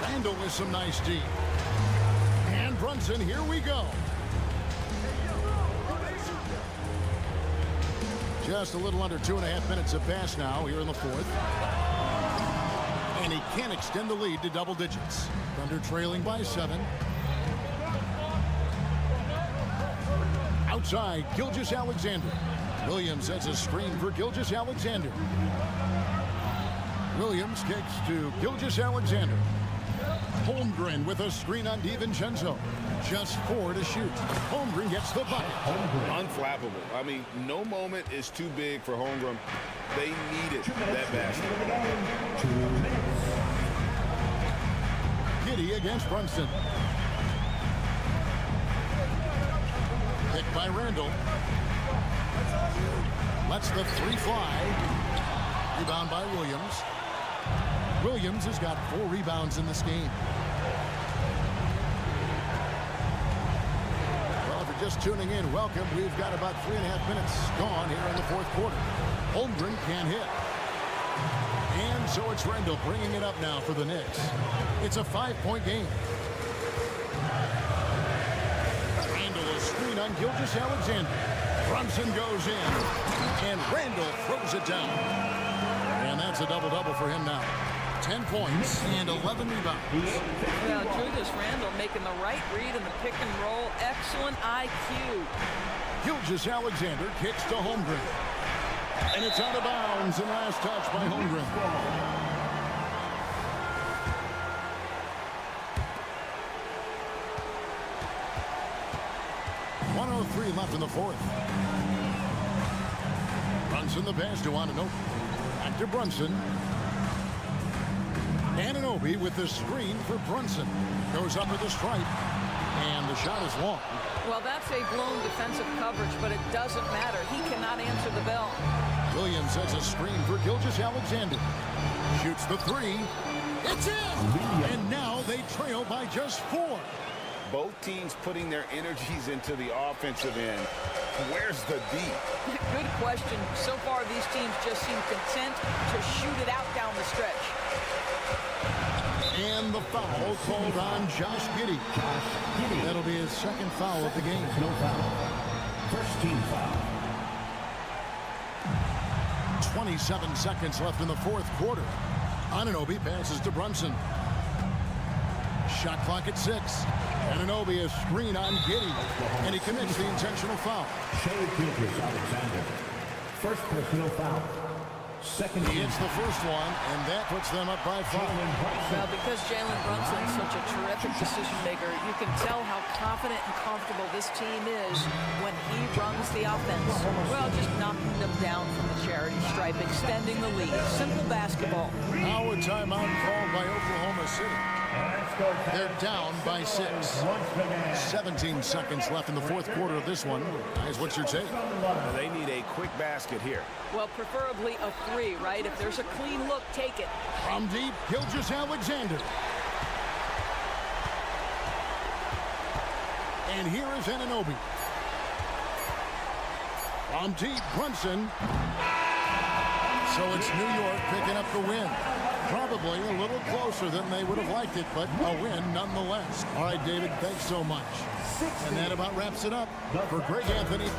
Randall with some nice D. And Brunson, here we go. Just a little under 2.5 minutes have passed now here in the fourth. And he can't extend the lead to double digits. Thunder trailing by 7. Outside, Gilgeous-Alexander. Williams sets a screen for Gilgeous-Alexander. Williams kicks to Gilgeous-Alexander. Holmgren with a screen on DiVincenzo. Just 4 to shoot. Holmgren gets the bucket. Unflappable. I mean, no moment is too big for Holmgren. They needed that basket. Giddey against Brunson. Picked by Randall. Lets the 3 fly. Rebound by Williams. Williams has got 4 rebounds in this game. Well, if you're just tuning in, welcome. We've got about 3.5 minutes gone here in the fourth quarter. Holmgren can't hit. And so it's Randall bringing it up now for the Knicks. It's a 5-point game. Randall a screen on Gilgeous-Alexander. Brunson goes in. And Randall throws it down. And that's a double-double for him now. 10 points and 11 rebounds. Now, Julius Randle making the right read in the pick and roll. Excellent IQ. Gilgeous-Alexander kicks to Holmgren. And it's out of bounds and last touch by Holmgren. .103 left in the fourth. Brunson the pass to Anunoby. Back to Brunson. Anunoby with the screen for Brunson. Goes up with the stripe. And the shot is long. Well, that's a blown defensive coverage, but it doesn't matter. He cannot answer the bell. Williams sets a screen for Gilgeous-Alexander. Shoots the 3. It's in! And now they trail by just 4. Both teams putting their energies into the offensive end. Where's the D? Good question. So far, these teams just seem content to shoot it out down the stretch. And the foul called on Josh Giddey. That'll be his second foul of the game. No foul. First team foul. 27 seconds left in the fourth quarter. Anunoby passes to Brunson. Shot clock at 6. Anunoby is screen on Giddey, and he commits the intentional foul. Alexander. First personal foul. Second. He hits the first one, and that puts them up by 5. Well, because Jalen Brunson is such a terrific decision maker, you can tell how confident and comfortable this team is when he runs the offense. Well, just knocking them down from the charity stripe, extending the lead. Simple basketball. Now a timeout called by Oklahoma City. They're down by 6. 17 seconds left in the fourth quarter of this one. Guys, what's your take? They need a quick basket here. Well, preferably a 3, right? If there's a clean look, take it. From deep, Gilgeous-Alexander. And here is Anunoby. From deep, Brunson. So it's New York picking up the win. Probably a little closer than they would have liked it, but a win nonetheless. All right, David, thanks so much. And that about wraps it up for Greg Anthony.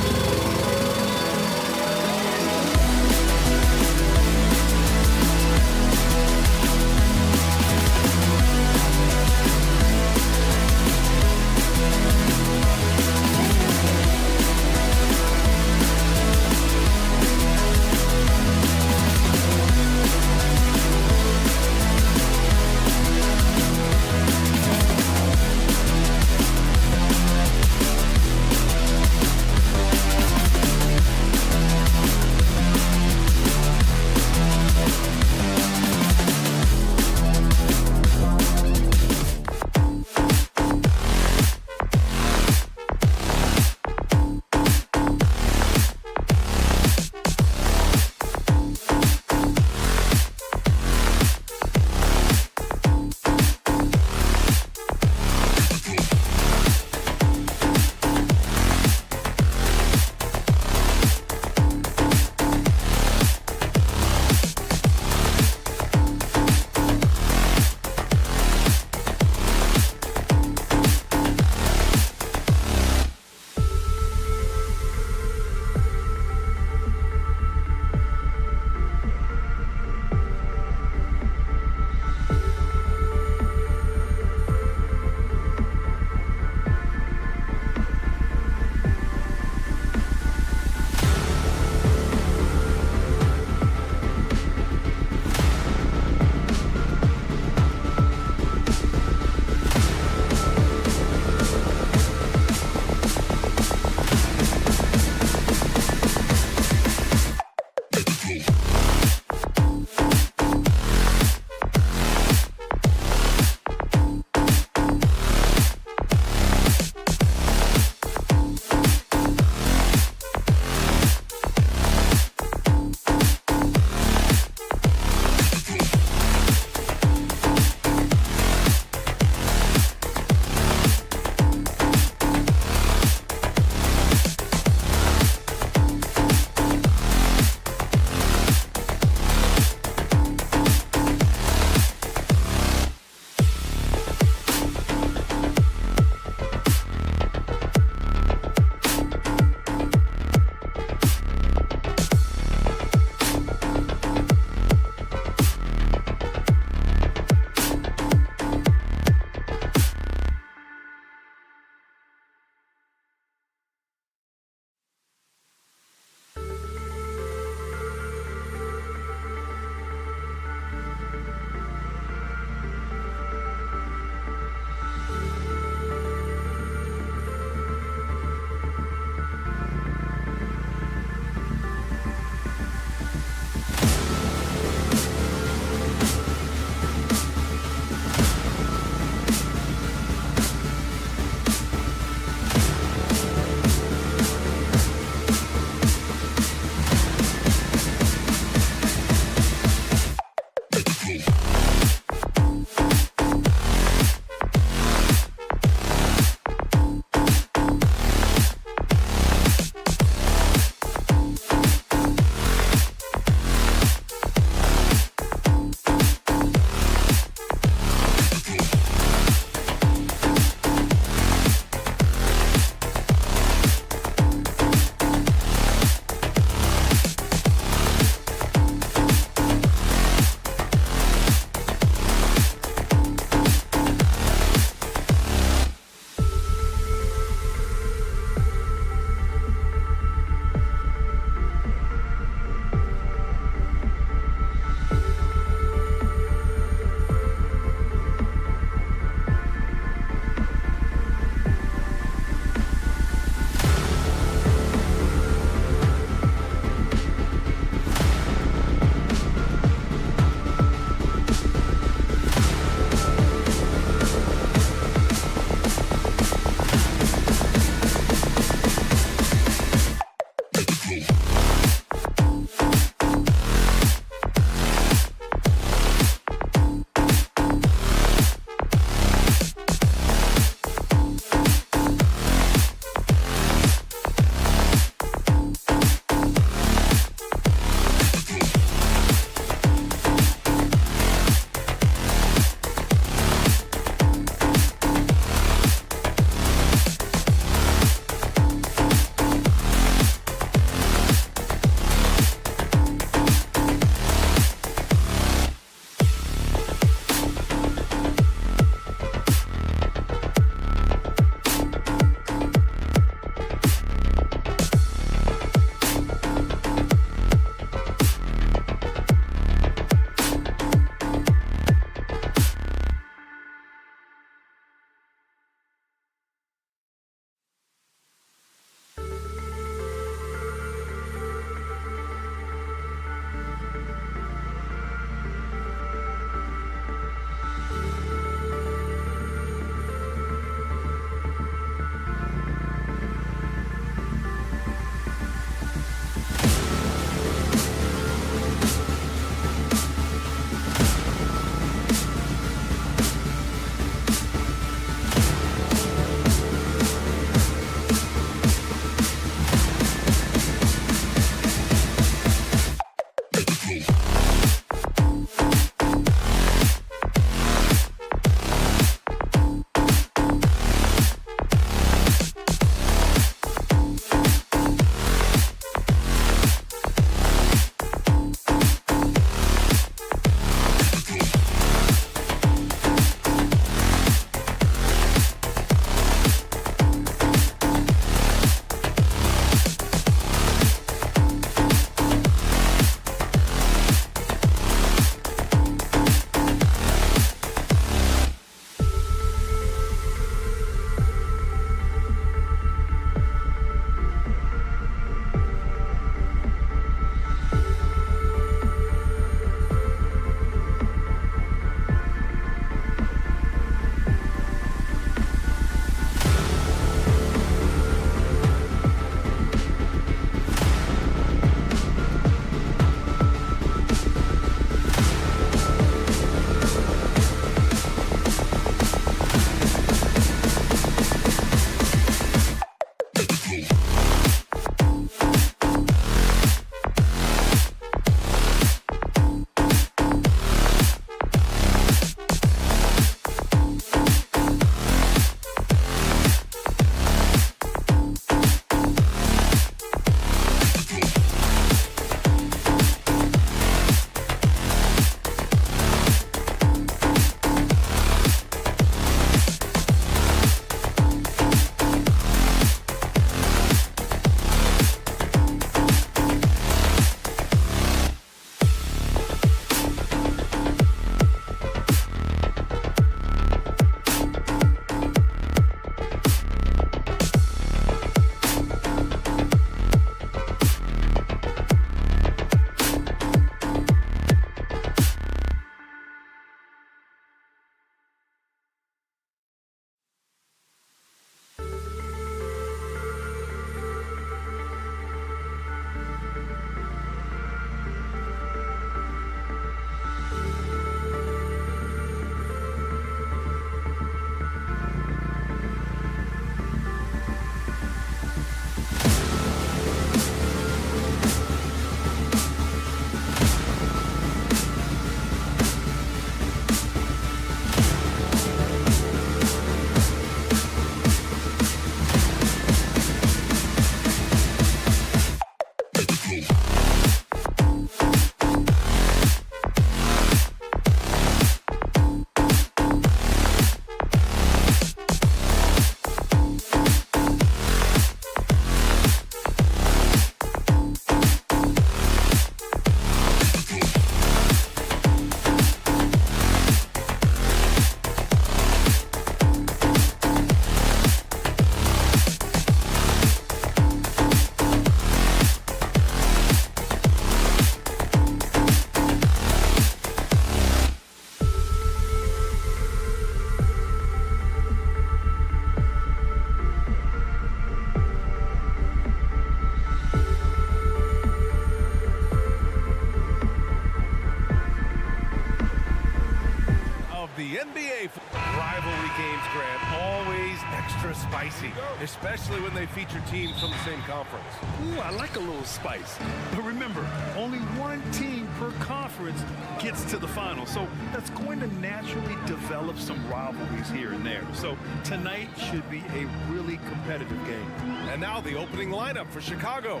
Rivalry games, Grant, always extra spicy, especially when they feature teams from the same conference. Ooh, I like a little spice. But remember, only one team per conference gets to the final. So that's going to naturally develop some rivalries here and there. So tonight should be a really competitive game. And now the opening lineup for Chicago.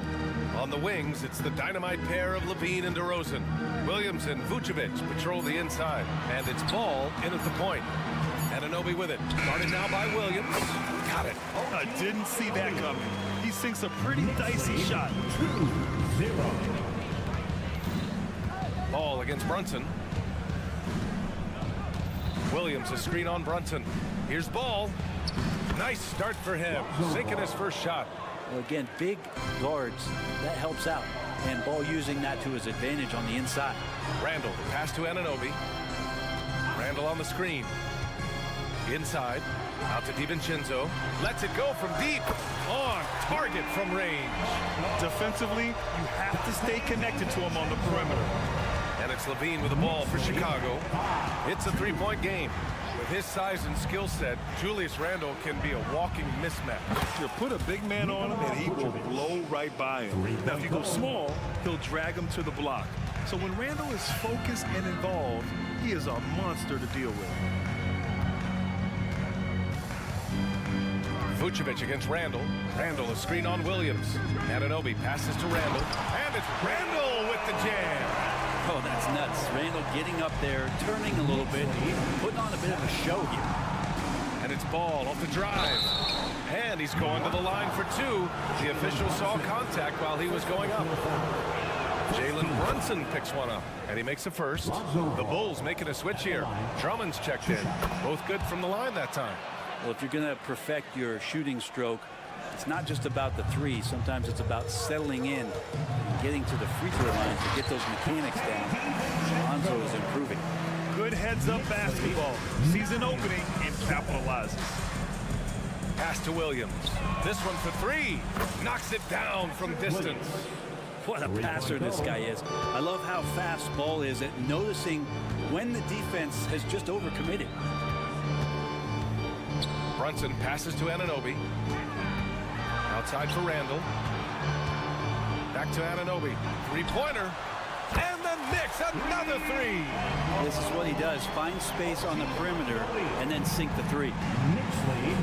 On the wings, it's the dynamite pair of Levine and DeRozan. Williams and Vucevic patrol the inside. And it's Ball in at the point. Anunoby with it. Guarded now by Williams. Got it. I didn't see that coming. He sinks a pretty dicey shot. 2-0. Ball against Brunson. Williams a screen on Brunson. Here's Ball. Nice start for him. Sinking his first shot. Well, again, big guards, that helps out. And Ball using that to his advantage on the inside. Randall, pass to Anunoby. Randall on the screen. Inside, out to DiVincenzo. Lets it go from deep. On target from range. Defensively, you have to stay connected to him on the perimeter. And it's Levine with the ball for Chicago. It's a three-point game. With his size and skill set, Julius Randle can be a walking mismatch. You put a big man on him and he will blow right by him. Now, if you go small, he'll drag him to the block. So when Randle is focused and involved, he is a monster to deal with. Vucevic against Randle. Randle a screen on Williams. Anunoby passes to Randle. And it's Randle with the jam. Oh, that's nuts. Randle getting up there, turning a little bit, putting on a bit of a show here. And it's Ball off the drive. And he's going to the line for two. The official saw contact while he was going up. Jalen Brunson picks one up, and he makes a first. The Bulls making a switch here. Drummond's checked in. Both good from the line that time. Well, if you're going to perfect your shooting stroke, it's not just about the three. Sometimes it's about settling in and getting to the free throw line to get those mechanics down. Lonzo is improving. Good heads-up basketball. Season opening and capitalizes. Pass to Williams. This one for three. Knocks it down from distance. What a passer this guy is. I love how fast Ball is at noticing when the defense has just overcommitted. Brunson passes to Anunoby. Outside for Randall. Back to Anunoby. Three-pointer. And the Knicks, another three. This is what he does. Find space on the perimeter and then sink the three. Knicks lead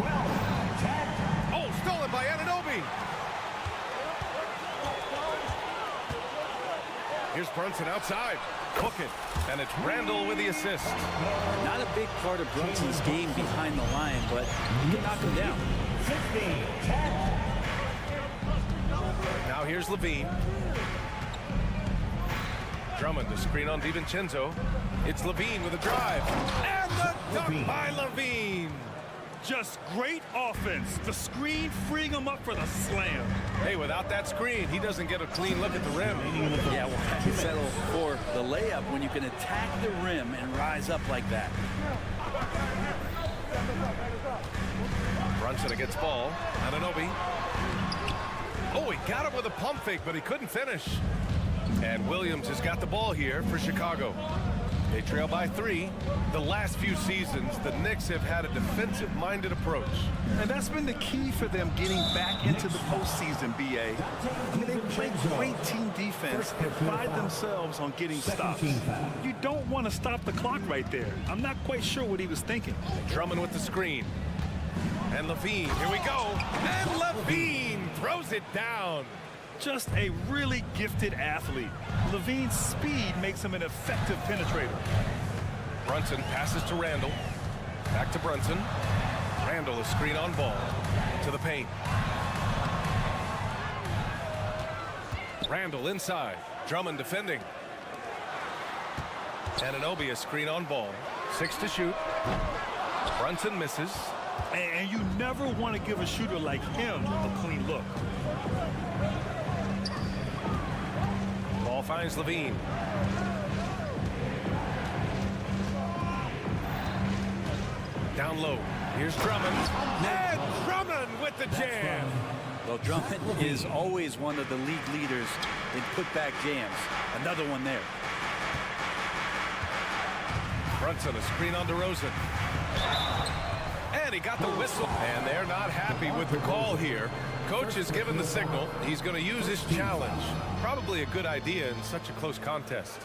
12-10. Oh, stolen by Anunoby. Here's Brunson outside. Hook it. And it's Randall with the assist. Not a big part of Brunson's game behind the line, but he can knock him down. 16-10. Now here's Levine. Drummond to screen on DiVincenzo. It's Levine with a drive. And the dunk by Levine. Just great offense. The screen freeing him up for the slam. Hey, without that screen, he doesn't get a clean look at the rim. Yeah, well, settle for the layup when you can attack the rim and rise up like that. Brunson against ball. Anunoby. Oh, he got him with a pump fake, but he couldn't finish. And Williams has got the ball here for Chicago. They trail by 3. The last few seasons, the Knicks have had a defensive-minded approach. And that's been the key for them getting back into the postseason, B.A. I mean, they play great team defense and pride themselves on getting stops. You don't want to stop the clock right there. I'm not quite sure what he was thinking. Drummond with the screen. And Levine, here we go. And Levine throws it down. Just a really gifted athlete. Levine's speed makes him an effective penetrator. Brunson passes to Randall. Back to Brunson. Randall is screen on ball. To the paint. Randall inside. Drummond defending. Anunoby a screen on ball. 6 to shoot. Brunson misses. And you never want to give a shooter like him a clean look. Ball finds Levine. Down low. Here's Drummond. And Drummond with the jam. Well, Drummond is always one of the league leaders in putback jams. Another one there. Brunson a screen on DeRozan. And he got the whistle. And they're not happy with the call here. Coach has given the signal. He's going to use his challenge. Probably a good idea in such a close contest.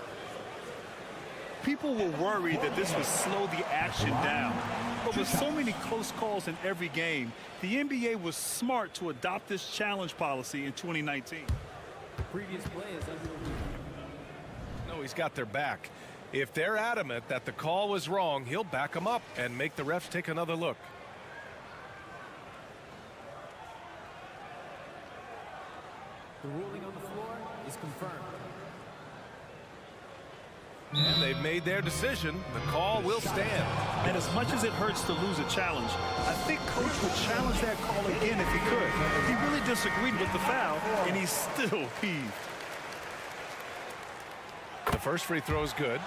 People were worried that this would slow the action down. But with so many close calls in every game, the NBA was smart to adopt this challenge policy in 2019. No, he's got their back. If they're adamant that the call was wrong, he'll back them up and make the refs take another look. The ruling on the floor is confirmed. And they've made their decision. The call will stand. And as much as it hurts to lose a challenge, I think Coach would challenge that call again if he could. He really disagreed with the foul, and he's still peeved. The first free throw is good.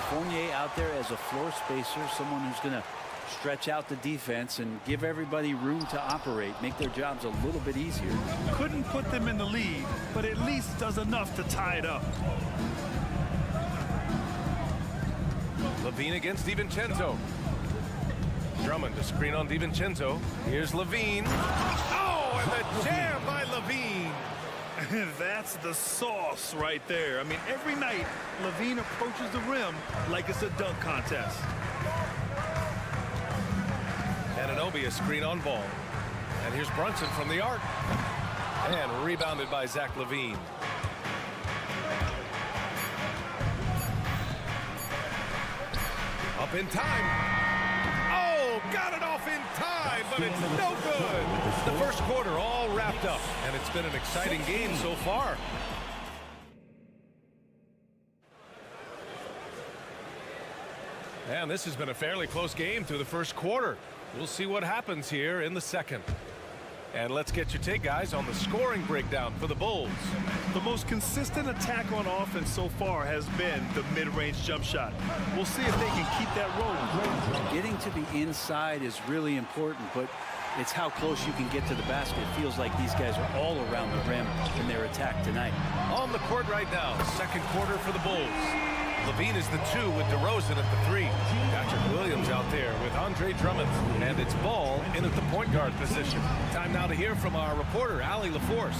Fournier out there as a floor spacer, someone who's going to stretch out the defense and give everybody room to operate, make their jobs a little bit easier. Couldn't put them in the lead, but at least does enough to tie it up. Levine against DiVincenzo. Drummond to screen on DiVincenzo. Here's Levine. Oh, and the jam by Levine. That's the sauce right there. I mean, every night, Levine approaches the rim like it's a dunk contest. Anunoby a screen on ball. And here's Brunson from the arc. And rebounded by Zach Levine. Up in time. Oh, got it off in time, but it's no good. The first quarter all wrapped up, and it's been an exciting game so far. And this has been a fairly close game through the first quarter. We'll see what happens here in the second. And let's get your take, guys, on the scoring breakdown for the Bulls. The most consistent attack on offense so far has been the mid-range jump shot. We'll see if they can keep that rolling. Getting to the inside is really important, but it's how close you can get to the basket. It feels like these guys are all around the rim in their attack tonight. On the court right now, second quarter for the Bulls. Levine is the 2 with DeRozan at the 3. Patrick Williams out there with Andre Drummond. And it's Ball in at the point guard position. Time now to hear from our reporter, Allie LaForce.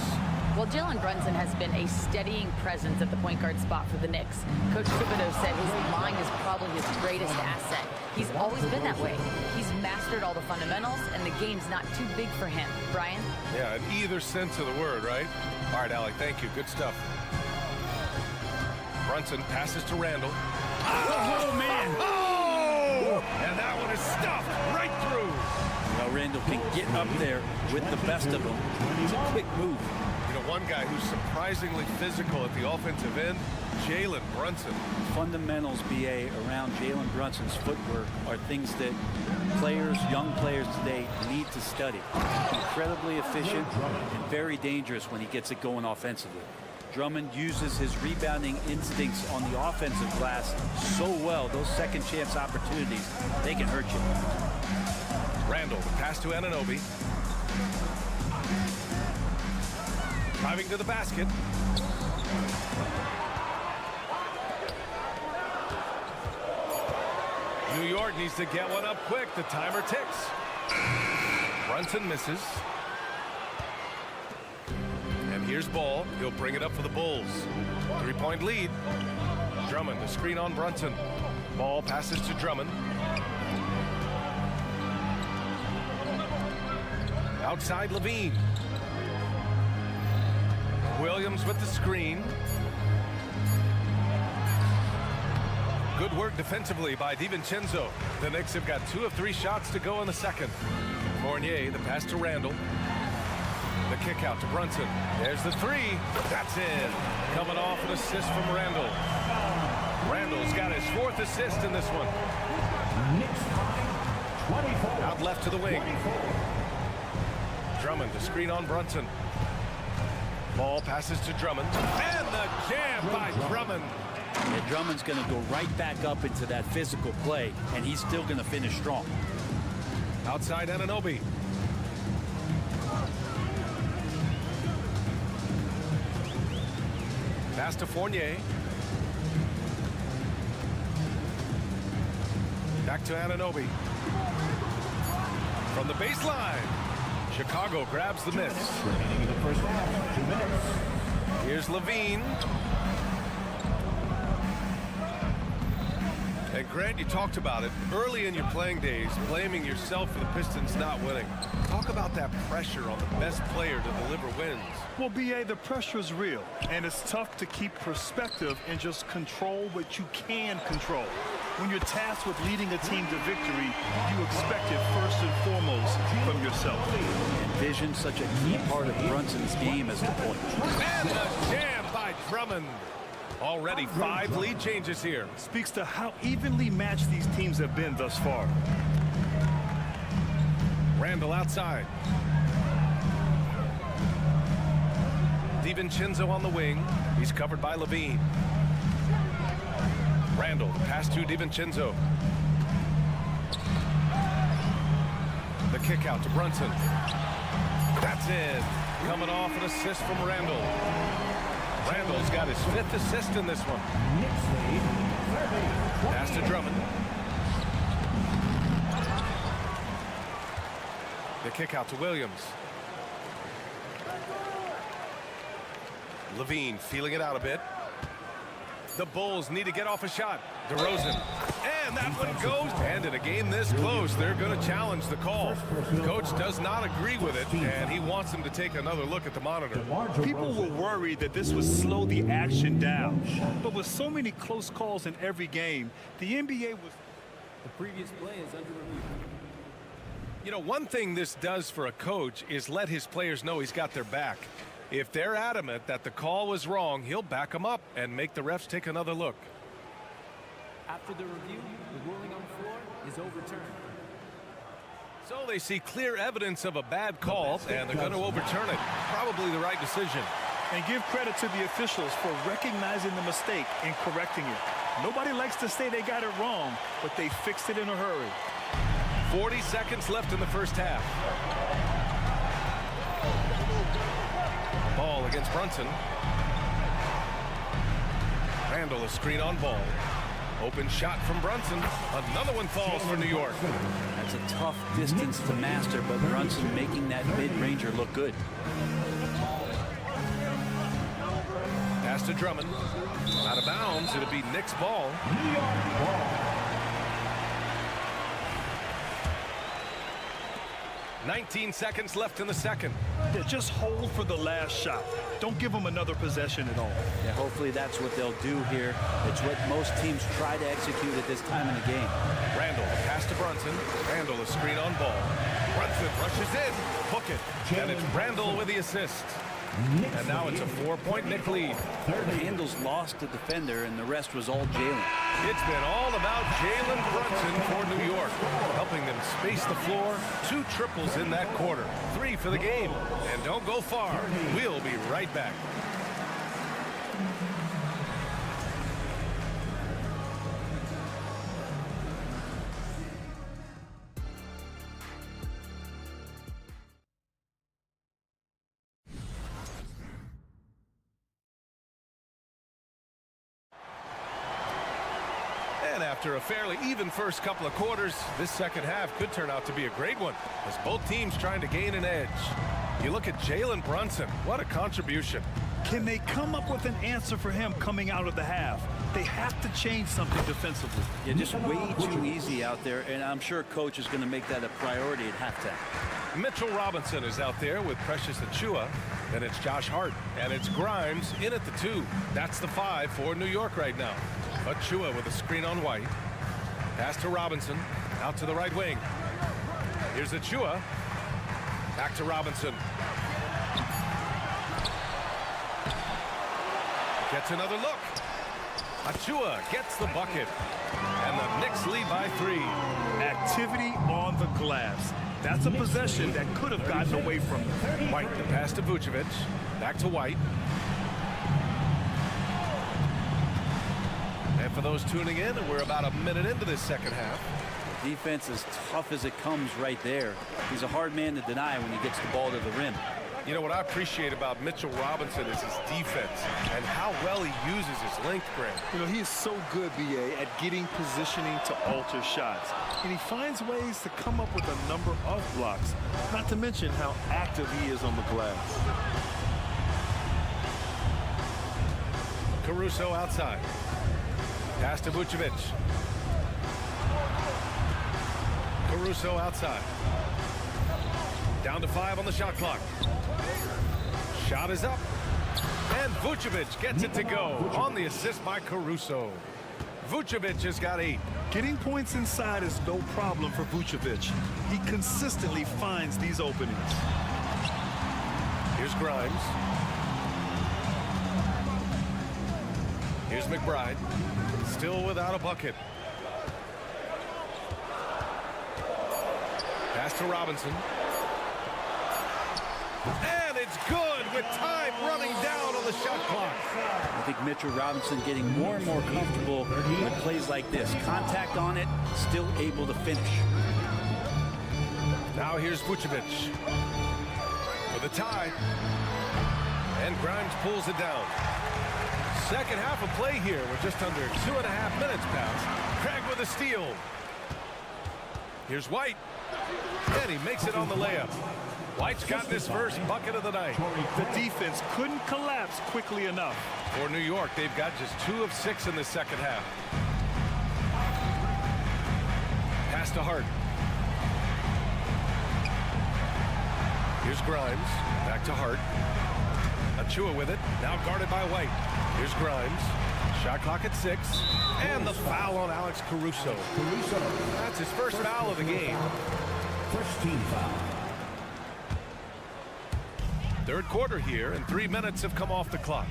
Well, Jalen Brunson has been a steadying presence at the point guard spot for the Knicks. Coach Thibodeau said his mind is probably his greatest asset. He's always been that way. He's mastered all the fundamentals, and the game's not too big for him. Brian? Yeah, in either sense of the word, right? All right, Allie, thank you. Good stuff. Brunson passes to Randall. Oh, man! Oh! And that one is stuffed right through. Well, Randall can get up there with the best of them. It's a quick move. You know, one guy who's surprisingly physical at the offensive end, Jalen Brunson. Fundamentals, BA, around Jalen Brunson's footwork are things that players, young players today need to study. Incredibly efficient and very dangerous when he gets it going offensively. Drummond uses his rebounding instincts on the offensive glass so well. Those second chance opportunities, they can hurt you. Randall, the pass to Anunoby. Driving to the basket. New York needs to get one up quick. The timer ticks. Brunson misses. And here's Ball. He'll bring it up for the Bulls. 3-point lead. Drummond, the screen on Brunson. Ball passes to Drummond. Outside Levine. Williams with the screen. Good work defensively by DiVincenzo. The Knicks have got 2 of 3 shots to go in the second. Fournier, the pass to Randall. The kick out to Brunson. There's the 3. That's in. Coming off an assist from Randall. Randall's got his 4th assist in this one. Out left to the wing. Drummond, the screen on Brunson. Ball passes to Drummond. And the jam by Drummond. And Drummond's going to go right back up into that physical play, and he's still going to finish strong. Outside Anunoby. Pass to Fournier. Back to Anunoby. From the baseline. Chicago grabs the miss. Remaining in the first half, 2 minutes. Here's Levine. And Grant, you talked about it early in your playing days, blaming yourself for the Pistons not winning. Talk about that pressure on the best player to deliver wins. Well, BA, the pressure is real, and it's tough to keep perspective and just control what you can control. When you're tasked with leading a team to victory, you expect it first and foremost from yourself. And vision, such a key part of Brunson's game as a point. And the jam by Drummond. Already 5 lead changes here. Speaks to how evenly matched these teams have been thus far. Randall outside. DiVincenzo on the wing. He's covered by Levine. Randall, pass to DiVincenzo. The kick out to Brunson. That's in. Coming off an assist from Randall. Randall's got his 5th assist in this one. Pass to Drummond. The kick out to Williams. Levine feeling it out a bit. The Bulls need to get off a shot. DeRozan. And that one goes. And in a game this close, they're going to challenge the call. Coach does not agree with it, and he wants them to take another look at the monitor. People were worried that this would slow the action down. But with so many close calls in every game, the NBA was... The previous play is under review. You know, one thing this does for a coach is let his players know he's got their back. If they're adamant that the call was wrong, he'll back them up and make the refs take another look. After the review, the ruling on the floor is overturned. So they see clear evidence of a bad call, and they're going to overturn it. Probably the right decision. And give credit to the officials for recognizing the mistake and correcting it. Nobody likes to say they got it wrong, but they fixed it in a hurry. 40 seconds left in the first half. Ball against Brunson. Randall, a screen on Ball. Open shot from Brunson. Another one falls for New York. That's a tough distance to master, but Brunson making that mid-ranger look good. Pass to Drummond. Out of bounds. It'll be Knicks ball. New York ball. 19 seconds left in the second. Yeah, just hold for the last shot. Don't give them another possession at all. Yeah, hopefully that's what they'll do here. It's what most teams try to execute at this time in the game. Randall, pass to Brunson. Randall, a screen on ball. Brunson rushes in. Hook it. And it's Randall with the assist. And now it's a 4-point Knick lead. Randall's lost the defender, and the rest was all Jalen. It's been all about Jalen Brunson for New York, helping them space the floor. 2 triples in that quarter. 3 for the game. And don't go far. We'll be right back. And after a fairly even first couple of quarters, this second half could turn out to be a great one, as both teams trying to gain an edge. You look at Jalen Brunson, what a contribution. Can they come up with an answer for him coming out of the half? They have to change something defensively. Yeah, just way too easy out there, and I'm sure coach is going to make that a priority at halftime. Mitchell Robinson is out there with Precious Achiuwa. Then it's Josh Hart, and it's Grimes in at the 2. That's the 5 for New York right now. Achiuwa with a screen on White. Pass to Robinson, out to the right wing. Here's Achiuwa. Back to Robinson. Gets another look. Achiuwa gets the bucket. And the Knicks lead by 3. Activity on the glass. That's a possession that could have gotten away from them. White, the pass to Vucevic. Back to White. And for those tuning in, we're about a minute into this second half. Defense is tough as it comes right there. He's a hard man to deny when he gets the ball to the rim. You know what I appreciate about Mitchell Robinson is his defense and how well he uses his length, Grant. You know, he is so good, BA, at getting positioning to alter shots. And he finds ways to come up with a number of blocks, not to mention how active he is on the glass. Caruso outside. Pass to Vucevic. Caruso outside. Down to 5 on the shot clock. Shot is up. And Vucevic gets it to go on the assist by Caruso. Vucevic has got 8. Getting points inside is no problem for Vucevic. He consistently finds these openings. Here's Grimes. Here's McBride. Still without a bucket. Pass to Robinson. And it's good with time running down on the shot clock. I think Mitchell Robinson getting more and more comfortable with plays like this. Contact on it, still able to finish. Now here's Vucevic for the tie. And Grimes pulls it down. Second half of play here. We're just under 2.5 minutes past. Craig with a steal. Here's White. And he makes it on the layup. White's got this first bucket of the night. The defense couldn't collapse quickly enough. For New York, they've got just 2 of 6 in the second half. Pass to Hart. Here's Grimes. Back to Hart. Achiuwa with it. Now guarded by White. Here's Grimes. Shot clock at 6. And the foul on Alex Caruso. That's his first foul of the game. First team foul. Third quarter here, and 3 minutes have come off the clock.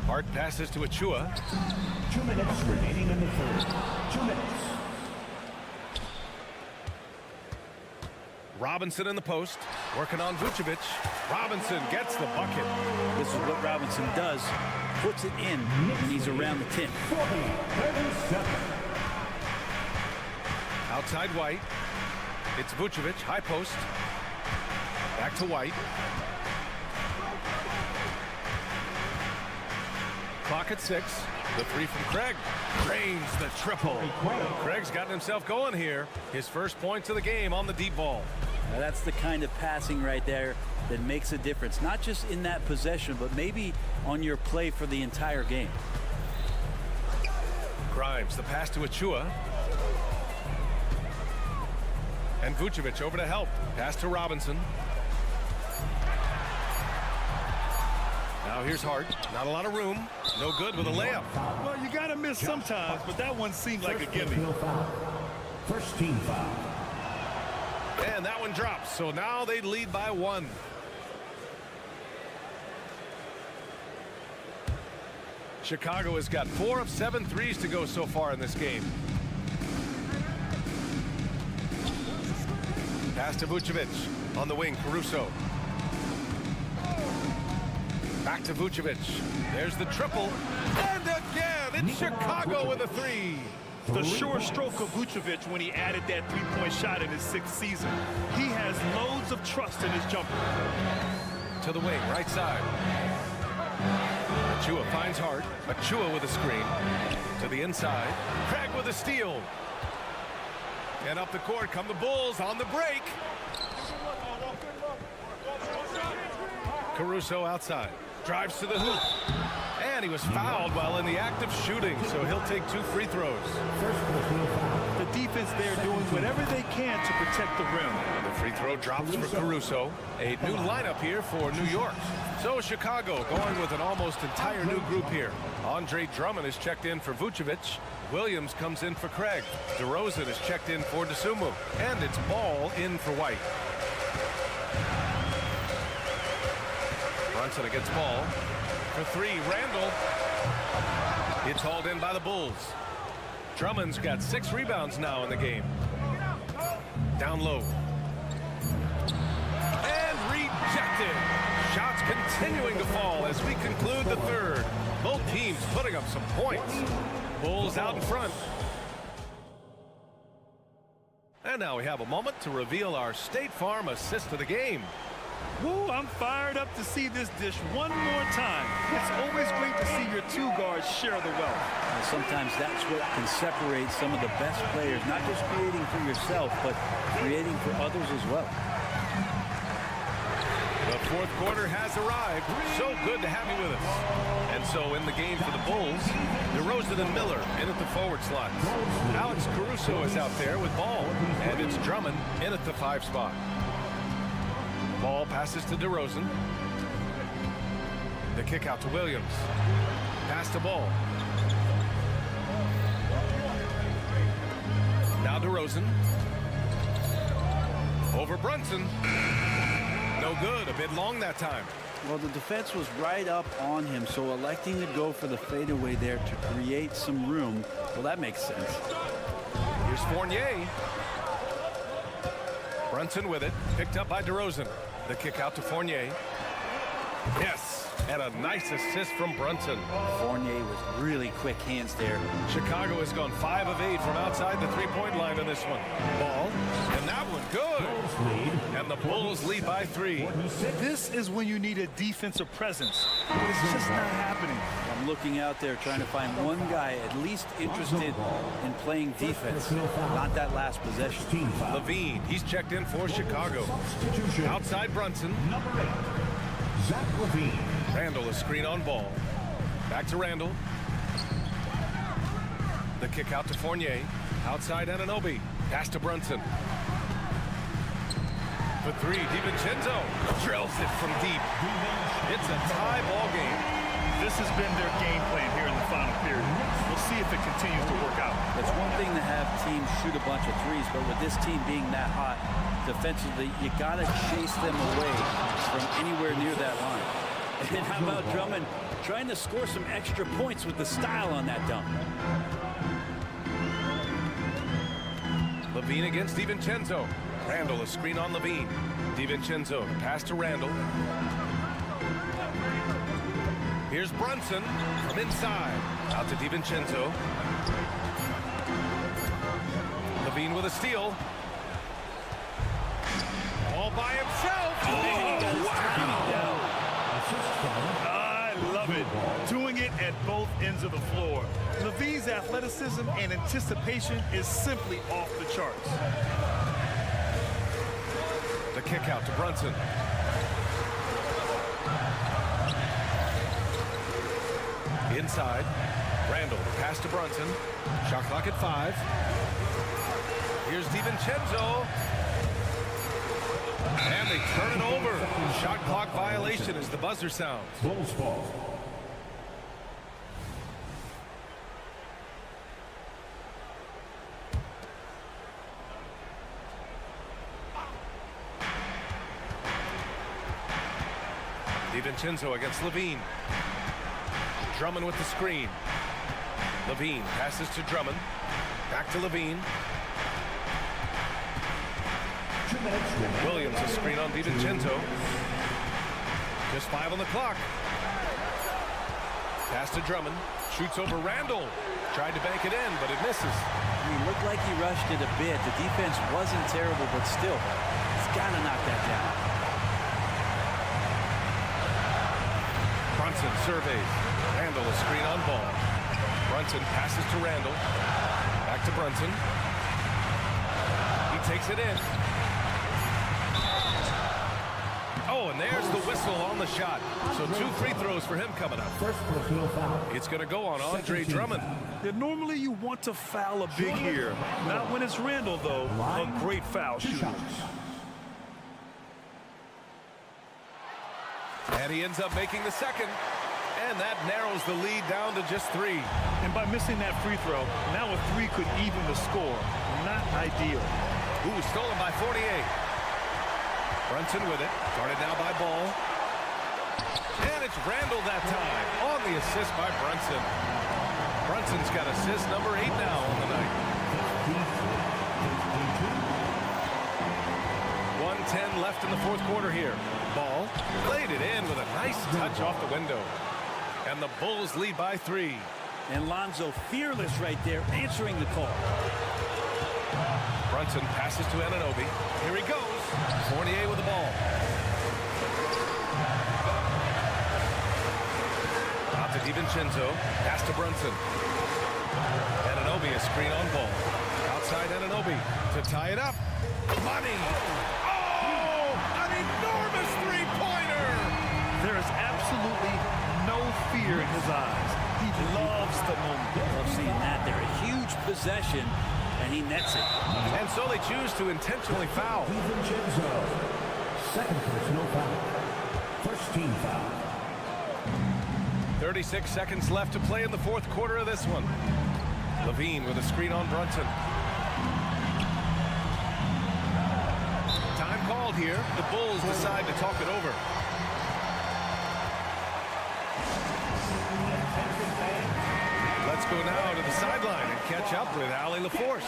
Hart passes to Achiuwa. 2 minutes remaining in the third. 2 minutes. Robinson in the post, working on Vucevic. Robinson gets the bucket. This is what Robinson does. Puts it in when he's around the 10. 40-37. Outside White. It's Vucevic, high post. Back to White. Clock at 6. The three from Craig. Drains the triple. Craig's gotten himself going here. His first points of the game on the deep ball. Now that's the kind of passing right there that makes a difference. Not just in that possession, but maybe on your play for the entire game. Grimes, the pass to Achua. And Vucevic over to help. Pass to Robinson. Now here's Hart. Not a lot of room. No good with a layup. Well, you got to miss sometimes, but that one seemed like a gimme. First team foul. And that one drops. So now they lead by 1. Chicago has got 4 of 7 threes to go so far in this game. Pass to Vucevic. On the wing, Caruso. Back to Vucevic. There's the triple. And again, it's Chicago with a 3. The sure stroke of Vucevic when he added that three-point shot in his 6th season. He has loads of trust in his jumper. To the wing, right side. Achua finds Hart. Achua with a screen. To the inside. Craig with a steal. And up the court come the Bulls on the break. Caruso outside. Drives to the hoop. And he was fouled while in the act of shooting, so he'll take 2 free throws. The defense there doing whatever they can to protect the rim. The free throw drops for Caruso. A new lineup here for New York. So Chicago going with an almost entire new group here. Andre Drummond is checked in for Vucevic. Williams comes in for Craig. DeRozan is checked in for Dosunmu. And it's Ball in for White. Brunson against Ball. For 3, Randall. It's hauled in by the Bulls. Drummond's got 6 rebounds now in the game. Down low. And rejected. Shots continuing to fall as we conclude the 3rd. Both teams putting up some points. Bulls out in front. And now we have a moment to reveal our State Farm assist of the game. Woo, I'm fired up to see this dish one more time. It's always great to see your 2 guards share the wealth. And sometimes that's what can separate some of the best players, not just creating for yourself, but creating for others as well. The 4th quarter has arrived. So good to have you with us. And so in the game for the Bulls, DeRozan and Miller in at the forward slots. Alex Caruso is out there with Ball, and it's Drummond in at the 5 spot. Ball passes to DeRozan. The kick out to Williams. Pass to Ball. Now DeRozan. Over Brunson. No good. A bit long that time. Well, the defense was right up on him, so electing to go for the fadeaway there to create some room, well, that makes sense. Here's Fournier. Brunson with it. Picked up by DeRozan. The kick out to Fournier. Yes, and a nice assist from Brunson. Fournier with really quick hands there. Chicago has gone 5 of 8 from outside the 3-point line in this one. Ball, and that one good. And the Bulls lead by 3. This is when you need a defensive presence. It's just not happening. I'm looking out there trying to find one guy at least interested in playing defense, not that last possession. Levine, he's checked in for Chicago. Outside Brunson. Zach Levine. Randall, a screen on Ball. Back to Randall. The kick out to Fournier. Outside Anunoby. Pass to Brunson. For 3, DiVincenzo drills it from deep. It's a tie ball game. This has been their game plan here in the final period. We'll see if it continues to work out. It's one thing to have teams shoot a bunch of threes, but with this team being that hot defensively, you got to chase them away from anywhere near that line. And how about Drummond trying to score some extra points with the style on that dunk? Levine against DiVincenzo. Randall, a screen on Levine. DiVincenzo, pass to Randall. Here's Brunson from inside. Out to DiVincenzo. Levine with a steal. All by himself. I love it. Doing it at both ends of the floor. LaVine's athleticism and anticipation is simply off the charts. The kick out to Brunson. Inside. Randall, pass to Brunson. Shot clock at 5. Here's DiVincenzo. And they turn it over. Shot clock violation as the buzzer sounds. Bulls ball. DiVincenzo against Levine. Drummond with the screen. Levine passes to Drummond. Back to Levine. Williams a screen on DiVincenzo. Just 5 on the clock. Pass to Drummond. Shoots over Randall. Tried to bank it in, but it misses. He looked like he rushed it a bit. The defense wasn't terrible, but still, he's got to knock that down. Brunson surveys. Randall a screen on ball. Brunson passes to Randall. Back to Brunson. He takes it in. Oh, and there's the whistle on the shot. So 2 free throws for him coming up. First personal foul. It's going to go on Andre Drummond. Yeah, normally you want to foul a big here. Not when it's Randall, though. A great foul shooter. And he ends up making the second. And that narrows the lead down to just 3. And by missing that free throw, now a 3 could even the score. Not ideal. Ooh, stolen by 48. Brunson with it. Guarded now by Ball. And it's Randall that time. On the assist by Brunson. Brunson's got assist number 8 now on the night. 1:10 left in the fourth quarter here. Ball played it in with a nice touch off the window. And the Bulls lead by 3. And Lonzo fearless right there, answering the call. Brunson passes to Anunoby. Here he goes. Fournier with the ball. Out to DiVincenzo. Pass to Brunson. Anunoby a screen on ball. Outside Anunoby to tie it up. Money. Oh, an enormous three-pointer. There is absolutely no fear in his eyes. He loves the moment. Love seeing that there. A huge possession, and he nets it. And so they choose to intentionally foul. DiVincenzo. Second personal foul. First team foul. 36 seconds left to play in the fourth quarter of this one. Levine with a screen on Brunson. Time called here. The Bulls decide to talk it over. Let's go now to the sideline and catch up with Allie LaForce.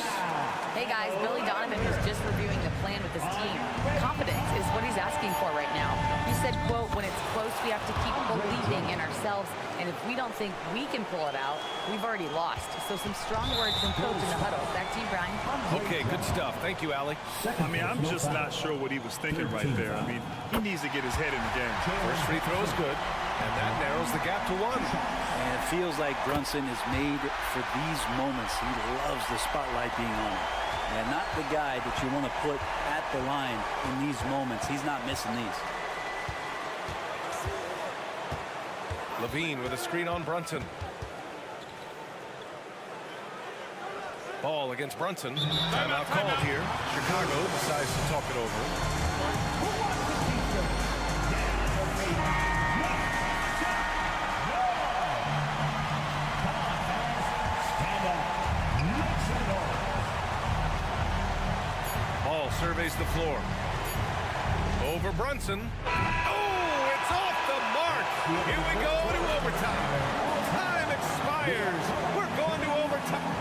Hey guys, Billy Donovan was just reviewing the plan with his team. Confidence is what he's asking for right now. He said, quote, when it's close, we have to keep believing in ourselves. And if we don't think we can pull it out, we've already lost. So some strong words from coach in the huddle. Back to you, Brian. Okay, good stuff. Thank you, Allie. I mean, I'm just not sure what he was thinking right there. I mean, he needs to get his head in the game. First free throw is good, and that narrows the gap to 1. And it feels like Brunson is made for these moments. He loves the spotlight being on him. And not the guy that you want to put at the line in these moments. He's not missing these. Levine with a screen on Brunson. Ball against Brunson. Timeout called here. Chicago decides to talk it over. Ball surveys the floor. Over Brunson. Oh, it's off the mark. Here we go to overtime. Time expires. We're going to overtime.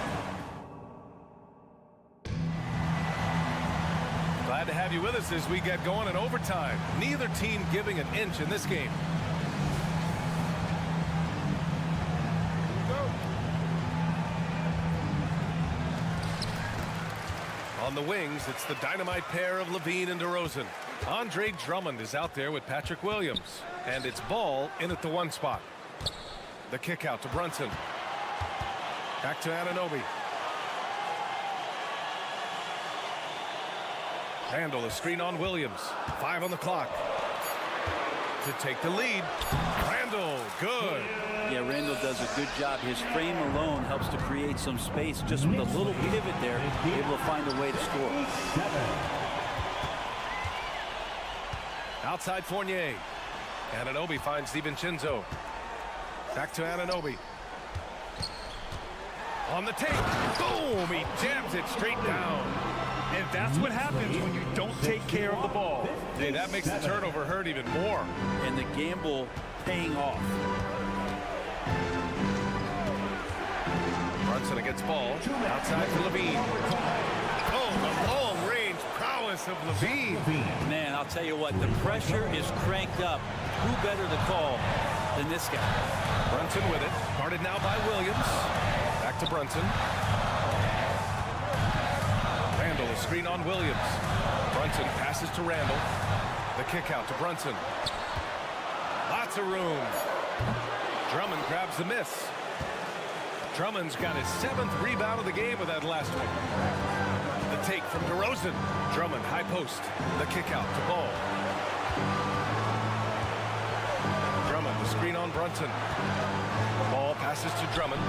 Glad to have you with us as we get going in overtime. Neither team giving an inch in this game. On the wings, it's the dynamite pair of Levine and DeRozan. Andre Drummond is out there with Patrick Williams. And it's Ball in at the 1 spot. The kick out to Brunson. Back to Anunoby. Randall, a screen on Williams. 5 on the clock. To take the lead. Randall, good. Yeah, Randall does a good job. His frame alone helps to create some space. Just with a little pivot there, able to find a way to score. Outside Fournier. Anunoby finds DiVincenzo. Back to Anunoby. On the take. Boom! He jams it straight down. And that's what happens when you don't take care of the ball. Hey, that makes the turnover hurt even more. And the gamble paying off. Brunson against ball. Outside for Levine. Oh, the long-range prowess of Levine. Man, I'll tell you what, the pressure is cranked up. Who better to call than this guy? Brunson with it. Guarded now by Williams. Back to Brunson. Randall, a screen on Williams. Brunson passes to Randall. The kick out to Brunson. Lots of room. Drummond grabs the miss. Drummond's got his 7th rebound of the game with that last one. The take from DeRozan. Drummond, high post. The kick out to Ball. Drummond, the screen on Brunson. Ball passes to Drummond.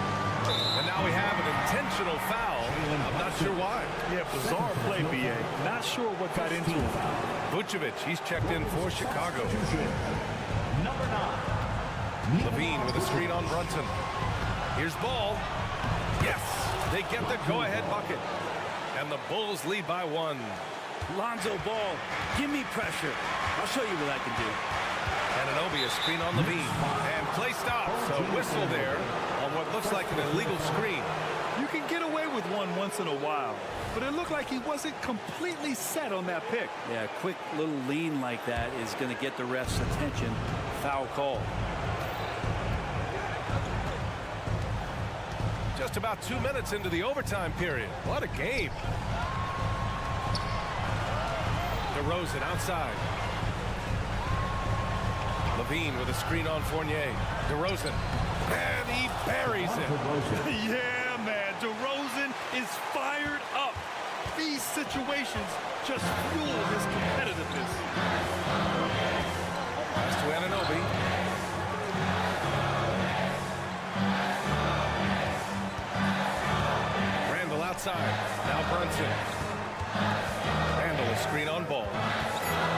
And now we have an intentional foul. I'm not sure why. Yeah, bizarre play, B.A. Not sure what got into him. Vucevic, he's checked in for Chicago. Number 9. Levine with a screen on Brunson. Here's Ball. Yes, they get the go-ahead bucket. And the Bulls lead by 1. Lonzo Ball, give me pressure. I'll show you what I can do. Anunoby, a screen on Levine. And play stops. A whistle there on what looks like an illegal screen. You can get away with one once in a while, but it looked like he wasn't completely set on that pick. Yeah, a quick little lean like that is going to get the ref's attention. Foul call. Just about 2 minutes into the overtime period. What a game. DeRozan outside. Levine with a screen on Fournier. DeRozan. And he buries it. Yeah, man. DeRozan is fired up. These situations just fuel his competitiveness. Pass to Anunoby. Randall outside. Now Brunson. Randall, a screen on Ball.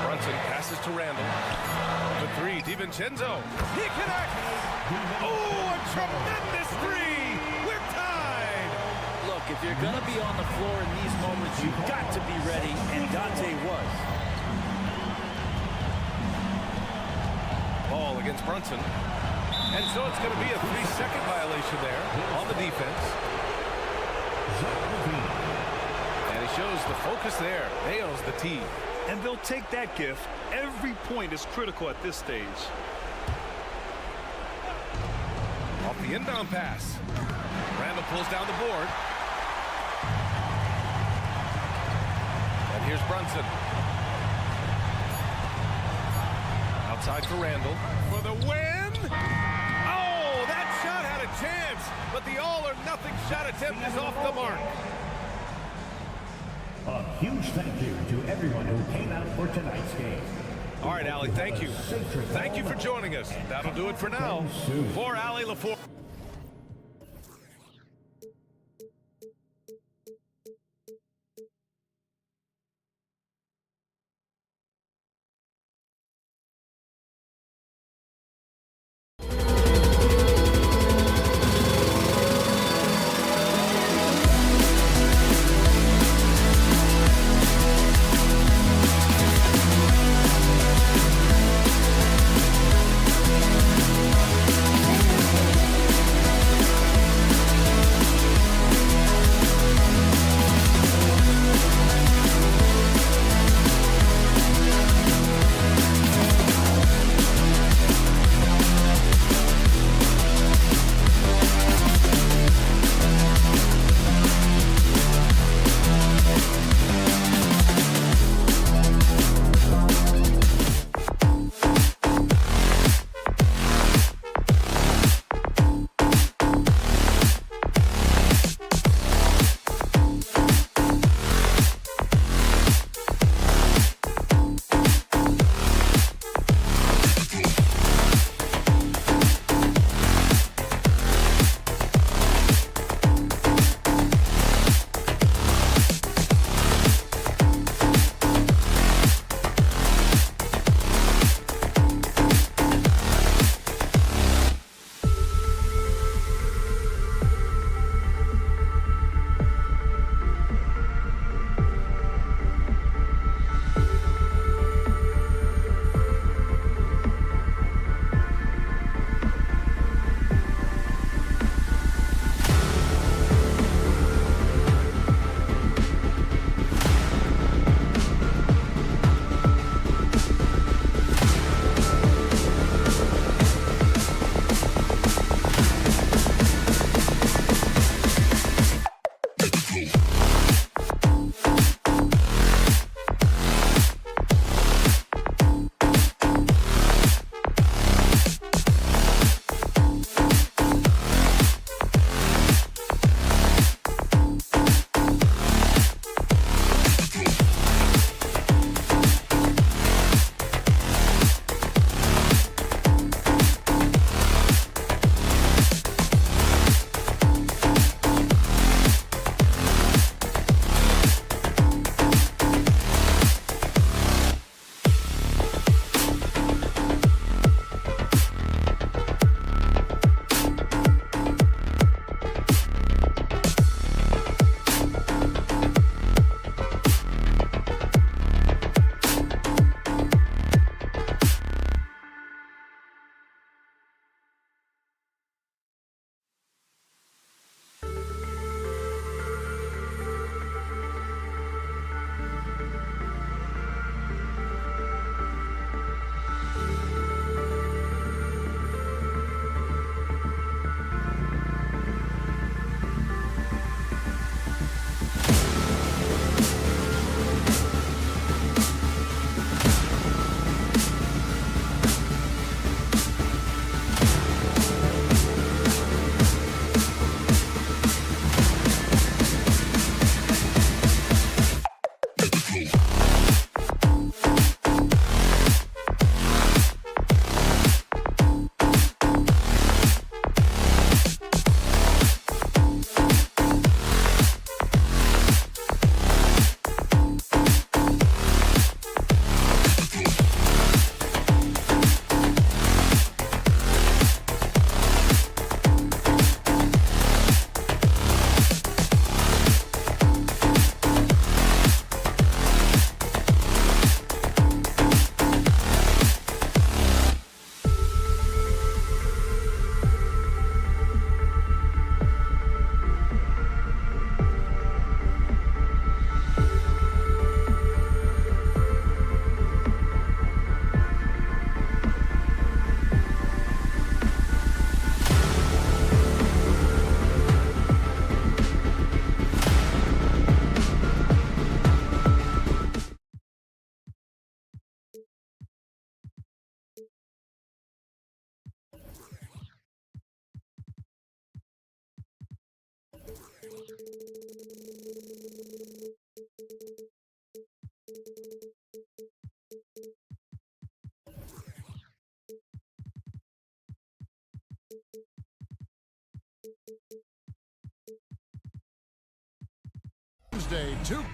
Brunson passes to Randall. The 3, DiVincenzo. He connects. Oh, a tremendous 3. We're tied. Look, if you're going to be on the floor in these moments, you've got to be ready, and Dante was. Ball against Brunson. And so it's going to be a 3-second violation there on the defense. And he shows the focus there. Nails the tee. And they'll take that gift. Every point is critical at this stage. Off the inbound pass. Randall pulls down the board. And here's Brunson. Outside for Randall. For the win! Oh, that shot had a chance, but the all-or-nothing shot attempt is off the mark. A huge thank you to everyone who came out for tonight's game. All right, Allie, thank you. Thank you for joining us. That'll do it for now. For Allie LaForge. Tuesday, 2.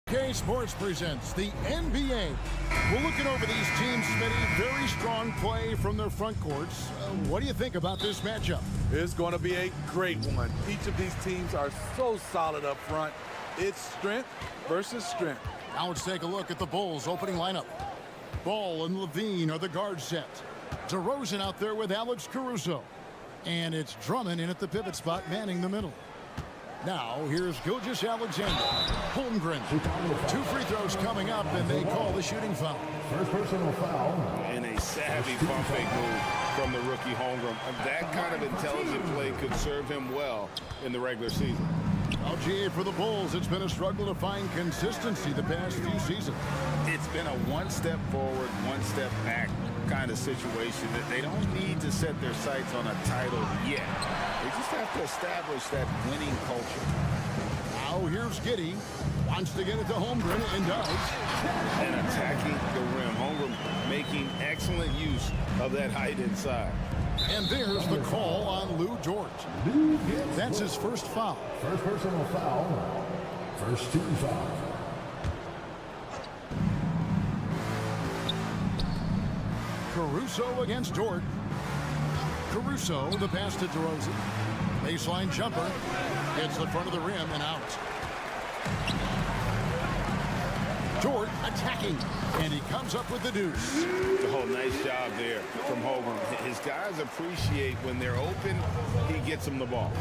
K Sports presents the NBA. We're looking over these teams, Smitty. Very strong play from their front courts. What do you think about this matchup? It's going to be a great one. Each of these teams are so solid up front. It's strength versus strength. Now let's take a look at the Bulls' opening lineup. Ball and Levine are the guard set. DeRozan out there with Alex Caruso. And it's Drummond in at the pivot spot, manning the middle. Now, here's Gilgeous-Alexander. Holmgren. 2 free throws coming up, and they call the shooting foul. First personal foul. And a savvy pump fake move from the rookie Holmgren. That kind of intelligent play could serve him well in the regular season. LGA for the Bulls. It's been a struggle to find consistency the past few seasons. It's been a one-step forward, one-step back kind of situation that they don't need to set their sights on a title yet. They just have to establish that winning culture. Now here's Giddey. Wants to get it to Holmgren and does. And attacking the rim. Holmgren making excellent use of that height inside. And there's the call on Lou Dort. That's his first foul. First personal foul. First team foul. Caruso against Dort. Caruso, the pass to DeRozan. Baseline jumper. Hits the front of the rim and out. Dort attacking, and he comes up with the deuce. Oh, nice job there from Holmgren. His guys appreciate when they're open, he gets them the ball.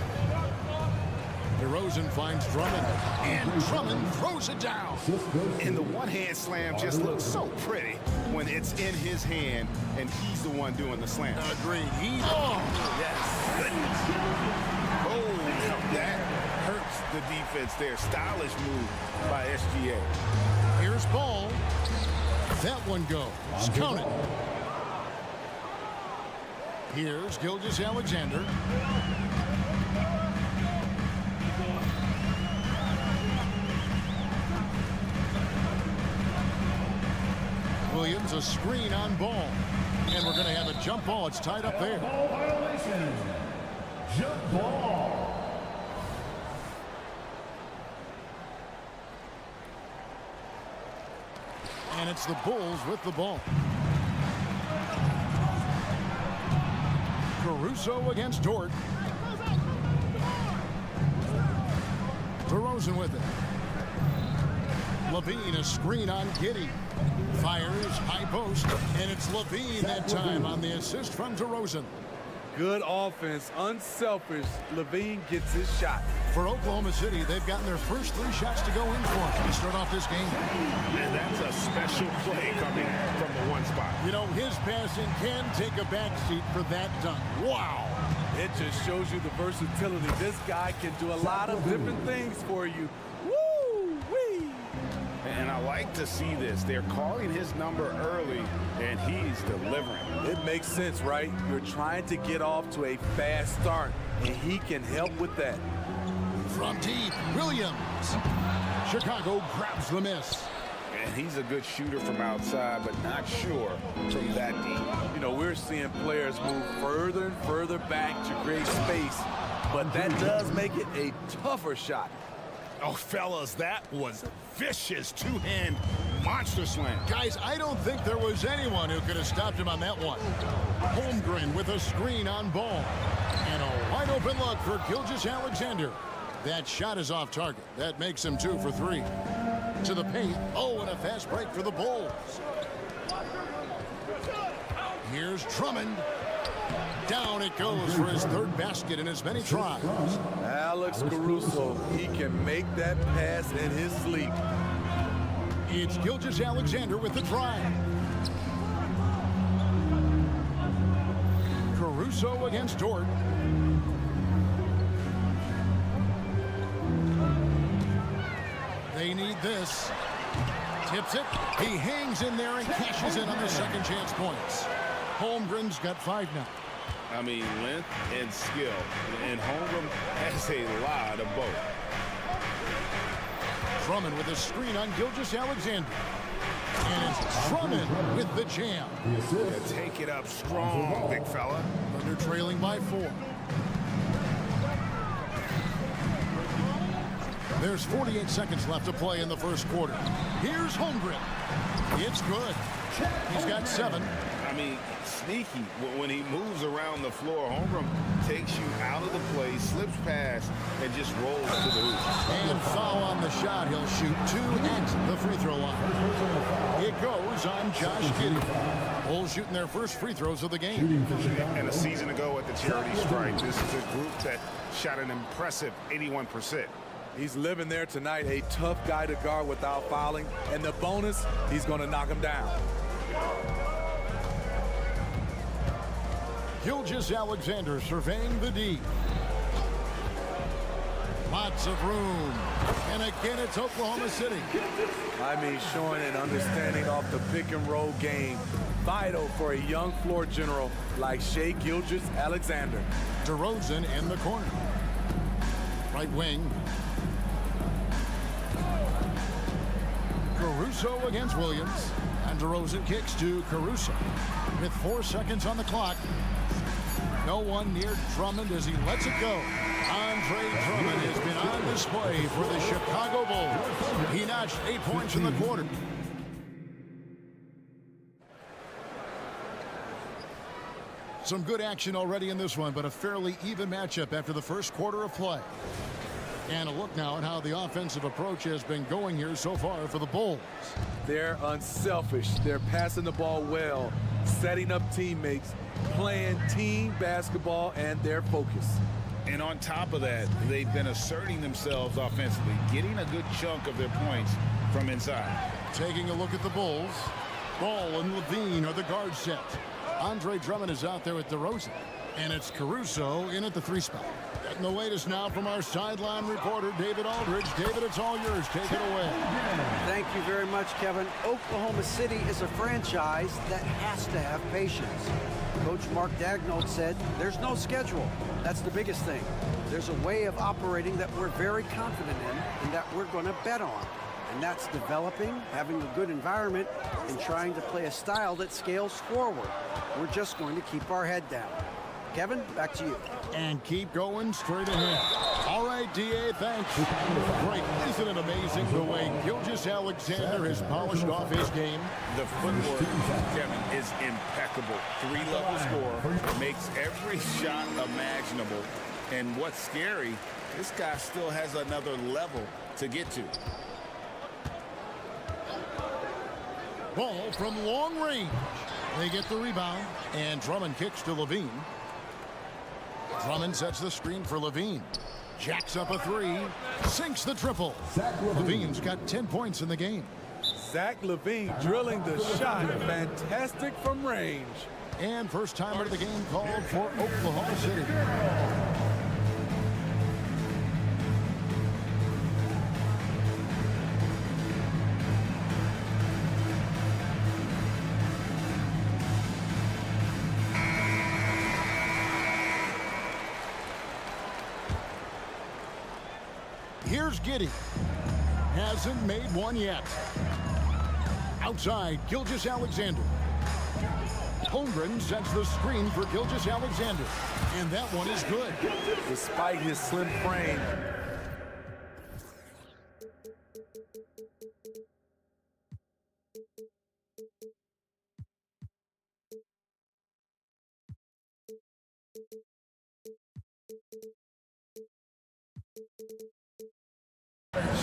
DeRozan finds Drummond, and Drummond throws it down. And the one-hand slam just looks so pretty when it's in his hand, and he's the one doing the slam. Agreed. Yes. Oh, that hurts the defense there. Stylish move by SGA. Here's Ball. That one goes. Count it. Here's Gilgeous-Alexander. Williams, a screen on Ball. And we're going to have a jump ball. It's tied up there. Ball violation. Jump ball. And it's the Bulls with the ball. Caruso against Dort. DeRozan with it. Levine, a screen on Giddey. Fires, high post, and it's Levine that time on the assist from DeRozan. Good offense, unselfish. Levine gets his shot. For Oklahoma City, they've gotten their first 3 shots to go in for to start off this game. And that's a special play coming from the one spot. You know, his passing can take a backseat for that dunk. Wow. It just shows you the versatility. This guy can do a lot of different things for you. Woo-wee! And I like to see this. They're calling his number early, and he's delivering. It makes sense, right? You're trying to get off to a fast start, and he can help with that. From deep, Williams. Chicago grabs the miss. And he's a good shooter from outside, but not sure from that deep. You know, we're seeing players move further and further back to create space, but that does make it a tougher shot. Oh, fellas, that was vicious two-hand monster slam. Guys, I don't think there was anyone who could have stopped him on that one. Holmgren with a screen on Ball. And a wide open look for Gilgeous-Alexander. That shot is off target. That makes him 2 for 3. To the paint. Oh, and a fast break for the Bulls. Here's Drummond. Down it goes for his 3rd basket in as many tries. Alex Caruso, he can make that pass in his sleep. It's Gilgeous-Alexander with the drive. Caruso against Dort. They need this. Tips it. He hangs in there and cashes in on the second chance points. Holmgren's got 5 now. I mean, length and skill. And Holmgren has a lot of both. Drummond with a screen on Gilgeous-Alexander. And it's Drummond with the jam. Take it up strong, big fella. Thunder trailing by 4. There's 48 seconds left to play in the first quarter. Here's Holmgren. It's good. He's got 7. I mean, sneaky. When he moves around the floor, Holmgren takes you out of the play, slips past, and just rolls to the hoop. And foul on the shot. He'll shoot 2 at the free throw line. It goes on Josh Giddey. Bulls shooting their first free throws of the game. And a season ago at the charity strike, this is a group that shot an impressive 81%. He's living there tonight, a tough guy to guard without fouling. And the bonus, he's going to knock him down. Gilgeous-Alexander surveying the D. Lots of room. And again, it's Oklahoma City. I mean, showing an understanding off the pick-and-roll game. Vital for a young floor general like Shai Gilgeous-Alexander. DeRozan in the corner. Right wing. Caruso against Williams. And DeRozan kicks to Caruso. With 4 seconds on the clock. No one near Drummond as he lets it go. Andre Drummond has been on display for the Chicago Bulls. He notched 8 points in the quarter. Some good action already in this one, but a fairly even matchup after the first quarter of play. And a look now at how the offensive approach has been going here so far for the Bulls. They're unselfish. They're passing the ball well, setting up teammates, playing team basketball, and their focus. And on top of that, they've been asserting themselves offensively, getting a good chunk of their points from inside. Taking a look at the Bulls. Ball and Levine are the guard set. Andre Drummond is out there with DeRozan. And it's Caruso in at the 3 spot. Getting the latest now from our sideline reporter, David Aldridge. David, it's all yours. Take it away. Thank you very much, Kevin. Oklahoma City is a franchise that has to have patience. Coach Mark Daigneault said there's no schedule. That's the biggest thing. There's a way of operating that we're very confident in and that we're going to bet on. And that's developing, having a good environment, and trying to play a style that scales forward. We're just going to keep our head down. Kevin, back to you. And keep going straight ahead. All right, D.A., thanks. Great. Isn't it amazing the way Gilgeous-Alexander has polished off his game? The footwork, Kevin, is impeccable. 3-level score, makes every shot imaginable. And what's scary, this guy still has another level to get to. Ball from long range. They get the rebound, and Drummond kicks to Levine. Drummond sets the screen for Levine. Jacks up a 3. Sinks the triple. Levine's got 10 points in the game. Zach LaVine drilling the shot. Fantastic from range. And first timer of the game called for Oklahoma City. Here's Giddey. Hasn't made one yet. Outside, Gilgeous-Alexander. Holmgren sets the screen for Gilgeous-Alexander. And that one is good. Despite his slim frame.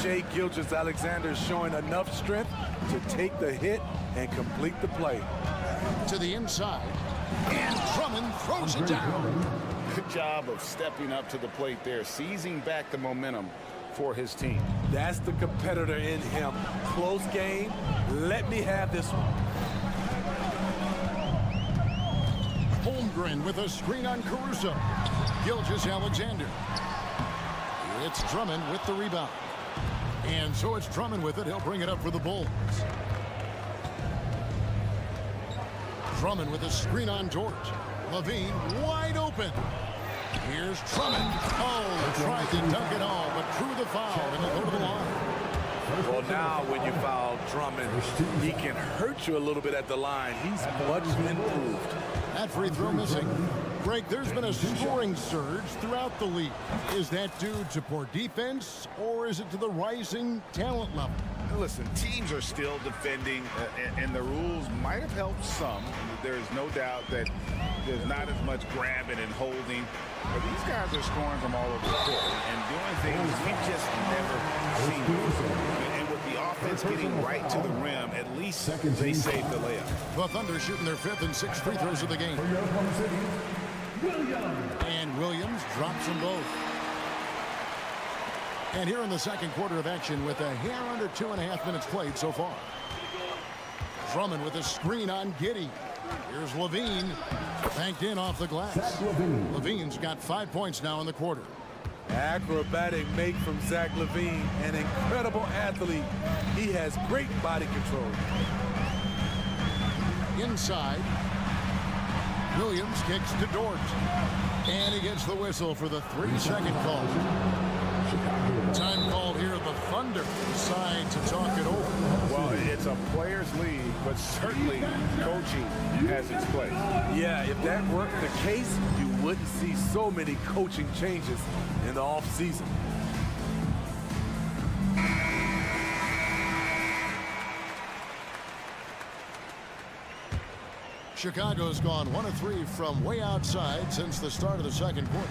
Shai Gilgeous-Alexander showing enough strength to take the hit and complete the play. To the inside, and Drummond throws it down. Good job of stepping up to the plate there, seizing back the momentum for his team. That's the competitor in him. Close game. Let me have this one. Holmgren with a screen on Caruso. Gilgeous-Alexander. It's Drummond with the rebound. And so it's Drummond with it. He'll bring it up for the Bulls. Drummond with a screen on George. Levine wide open. Here's Drummond. Oh, tried to dunk it all, but drew the foul, and he'll go to the line. Well, now when you foul Drummond, he can hurt you a little bit at the line. He's much improved. That free throw missing. Greg, there's been a scoring surge throughout the league. Is that due to poor defense, or is it to the rising talent level? Listen, teams are still defending, and the rules might have helped some. There's no doubt that there's not as much grabbing and holding. But these guys are scoring from all over the court and doing things we've just never seen before. And with the offense getting right to the rim, at least they saved the layup. The Thunder shooting their 5th and 6th free throws of the game. And Williams drops them both. And here in the second quarter of action with a hair under 2.5 minutes played so far. Drummond with a screen on Giddey. Here's Levine, banked in off the glass. Levine's got 5 points now in the quarter. Acrobatic make from Zach Levine, an incredible athlete. He has great body control. Inside, Williams kicks to Dort. And he gets the whistle for the 3-second call. Time called here. The Thunder decide to talk it over. Well, it's a players' league, but certainly coaching has its place. Yeah, if that weren't the case, you wouldn't see so many coaching changes in the offseason. Chicago's gone 1 of 3 from way outside since the start of the second quarter.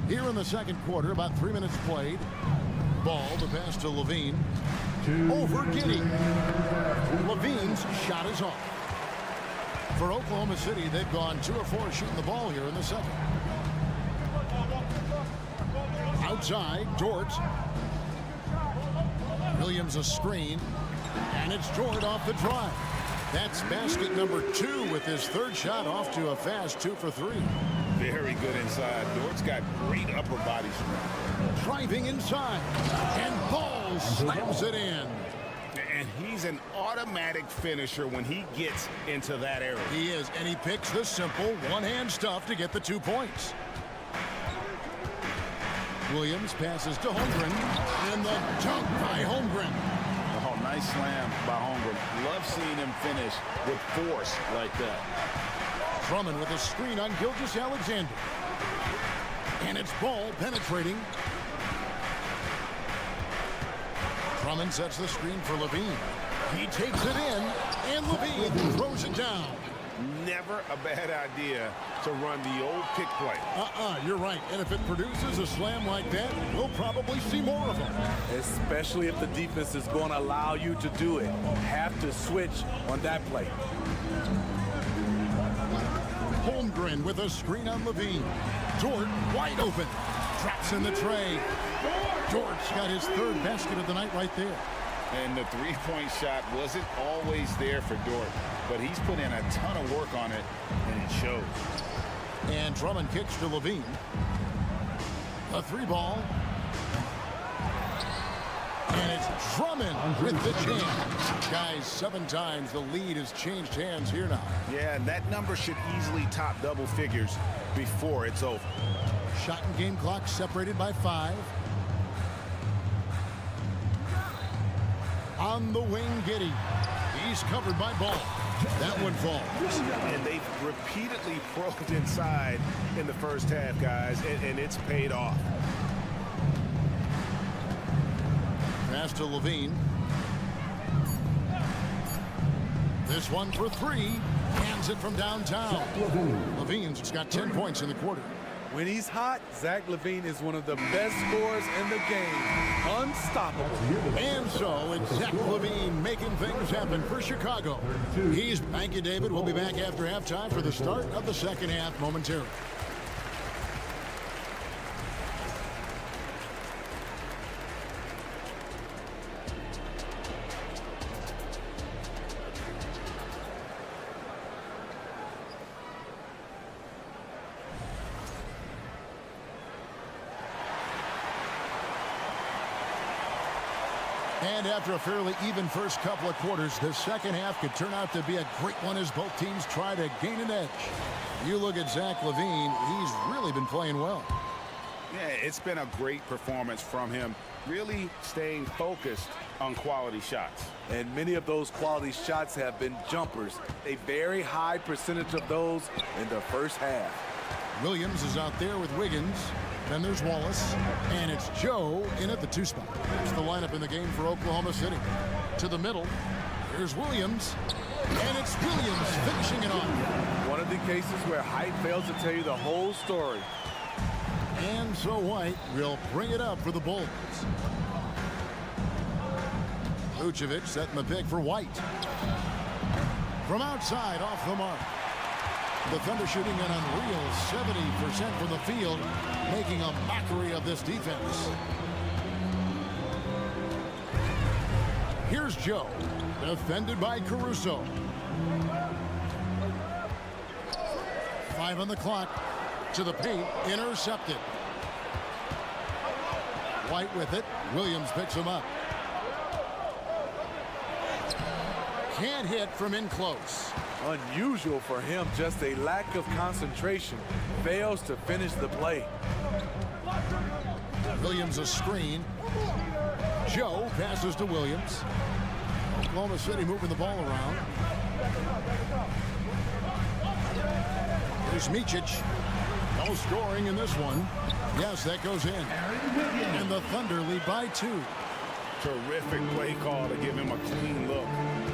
Here in the second quarter, about 3 minutes played. Ball, the pass to Levine. Over Giddey. Levine's shot is off. For Oklahoma City, they've gone 2 of 4 shooting the ball here in the second. Outside, Dort. Williams a screen. And it's Dort off the drive. That's basket number 2 with his 3rd shot off to a fast 2 for 3. Very good inside. Dort's got great upper body strength. Driving inside. And Ball slams it in. And he's an automatic finisher when he gets into that area. He is, and he picks the simple one-hand stuff to get the 2 points. Williams passes to Holmgren. And the dunk by Holmgren. Oh, nice slam by Holmgren. Love seeing him finish with force like that. Drummond with a screen on Gilgeous-Alexander. And it's Ball penetrating. Drummond sets the screen for Levine. He takes it in, and Levine throws it down. Never a bad idea to run the old pick play. You're right. And if it produces a slam like that, we'll probably see more of them. Especially if the defense is going to allow you to do it. Have to switch on that play. Holmgren with a screen on Levine. Dort wide open. Traps in the tray. Dort's got his 3rd basket of the night right there. And the 3-point shot wasn't always there for Dort, but he's put in a ton of work on it, and it shows. And Drummond kicks to Levine. A 3-ball. And it's Drummond with the jam. Guys, 7 times the lead has changed hands here now. Yeah, and that number should easily top double figures before it's over. Shot and game clock separated by 5. On the wing, Giddey. He's covered by Ball. That one falls. And they've repeatedly probed inside in the first half, guys, and it's paid off. Pass to Levine. This one for 3. Hands it from downtown. Levine's got 10 points in the quarter. When he's hot, Zach Levine is one of the best scorers in the game. Unstoppable. And so it's Zach Levine making things happen for Chicago. Thank you, David. We'll be back after halftime for the start of the second half momentarily. And after a fairly even first couple of quarters, the second half could turn out to be a great one as both teams try to gain an edge. You look at Zach LaVine, he's really been playing well. Yeah, it's been a great performance from him, really staying focused on quality shots. And many of those quality shots have been jumpers. A very high percentage of those in the first half. Williams is out there with Wiggins. Then there's Wallace. And it's Joe in at the 2 spot. Here's the lineup in the game for Oklahoma City. To the middle. Here's Williams. And it's Williams finishing it off. One of the cases where height fails to tell you the whole story. And so White will bring it up for the Bulls. Vucevic setting the pick for White. From outside, off the mark. The Thunder shooting an unreal 70% from the field, making a mockery of this defense. Here's Joe, defended by Caruso. 5 on the clock. To the paint, intercepted. White with it. Williams picks him up. Can't hit from in close. Unusual for him, just a lack of concentration. Fails to finish the play. Williams a screen. Joe passes to Williams. Oklahoma City moving the ball around. Here's Micic. No scoring in this one. Yes, that goes in. And the Thunder lead by 2. Terrific play call to give him a clean look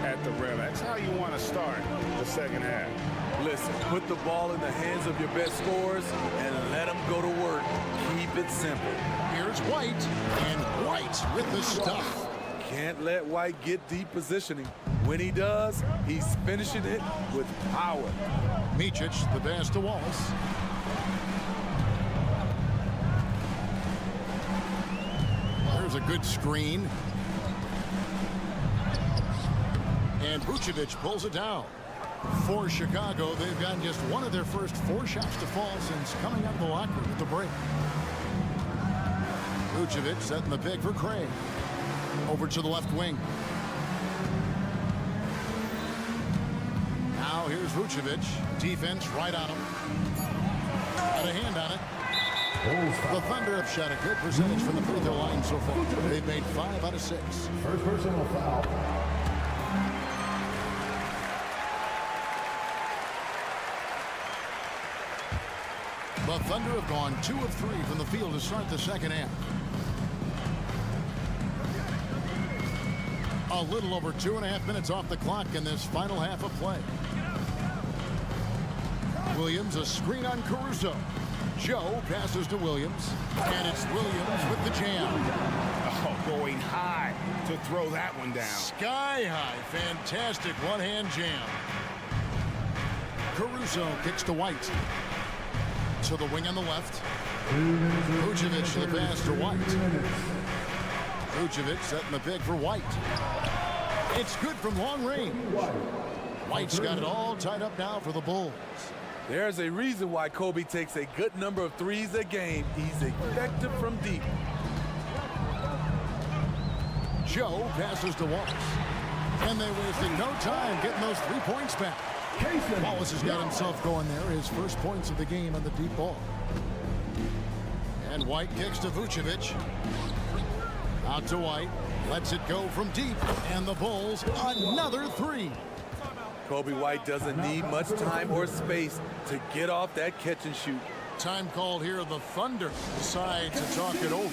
at the rim. That's how you want to start the second half. Listen, put the ball in the hands of your best scorers and let them go to work. Keep it simple. Here's White, and White with the stuff. Can't let White get deep positioning. When he does, he's finishing it with power. Micic, the pass to Wallace. There's a good screen. And Vucevic pulls it down. For Chicago, they've gotten just one of their first 4 shots to fall since coming out of the locker room at the break. Vucevic setting the pick for Craig. Over to the left wing. Now here's Vucevic. Defense right on him. Got a hand on it. The Thunder have shot a good percentage from the free throw line so far. They've made 5 out of 6. First personal foul. The Thunder have gone 2 of 3 from the field to start the second half. A little over 2.5 minutes off the clock in this final half of play. Williams a screen on Caruso. Joe passes to Williams, and it's Williams with the jam. Oh, going high to throw that one down. Sky high, fantastic one-hand jam. Caruso kicks to White. To the wing on the left. Vucevic the pass to White. Vucevic setting the pick for White. It's good from long range. White's got it all tied up now for the Bulls. There's a reason why Kobe takes a good number of threes a game. He's effective from deep. Joe passes to Wallace. And they wasted no time getting those 3 points back. Wallace has got himself going there. His first points of the game on the deep ball. And White kicks to Vucevic. Out to White. Lets it go from deep. And the Bulls, another 3. Kobe White doesn't need much time or space to get off that catch and shoot. Time called here. The Thunder decide to talk it over.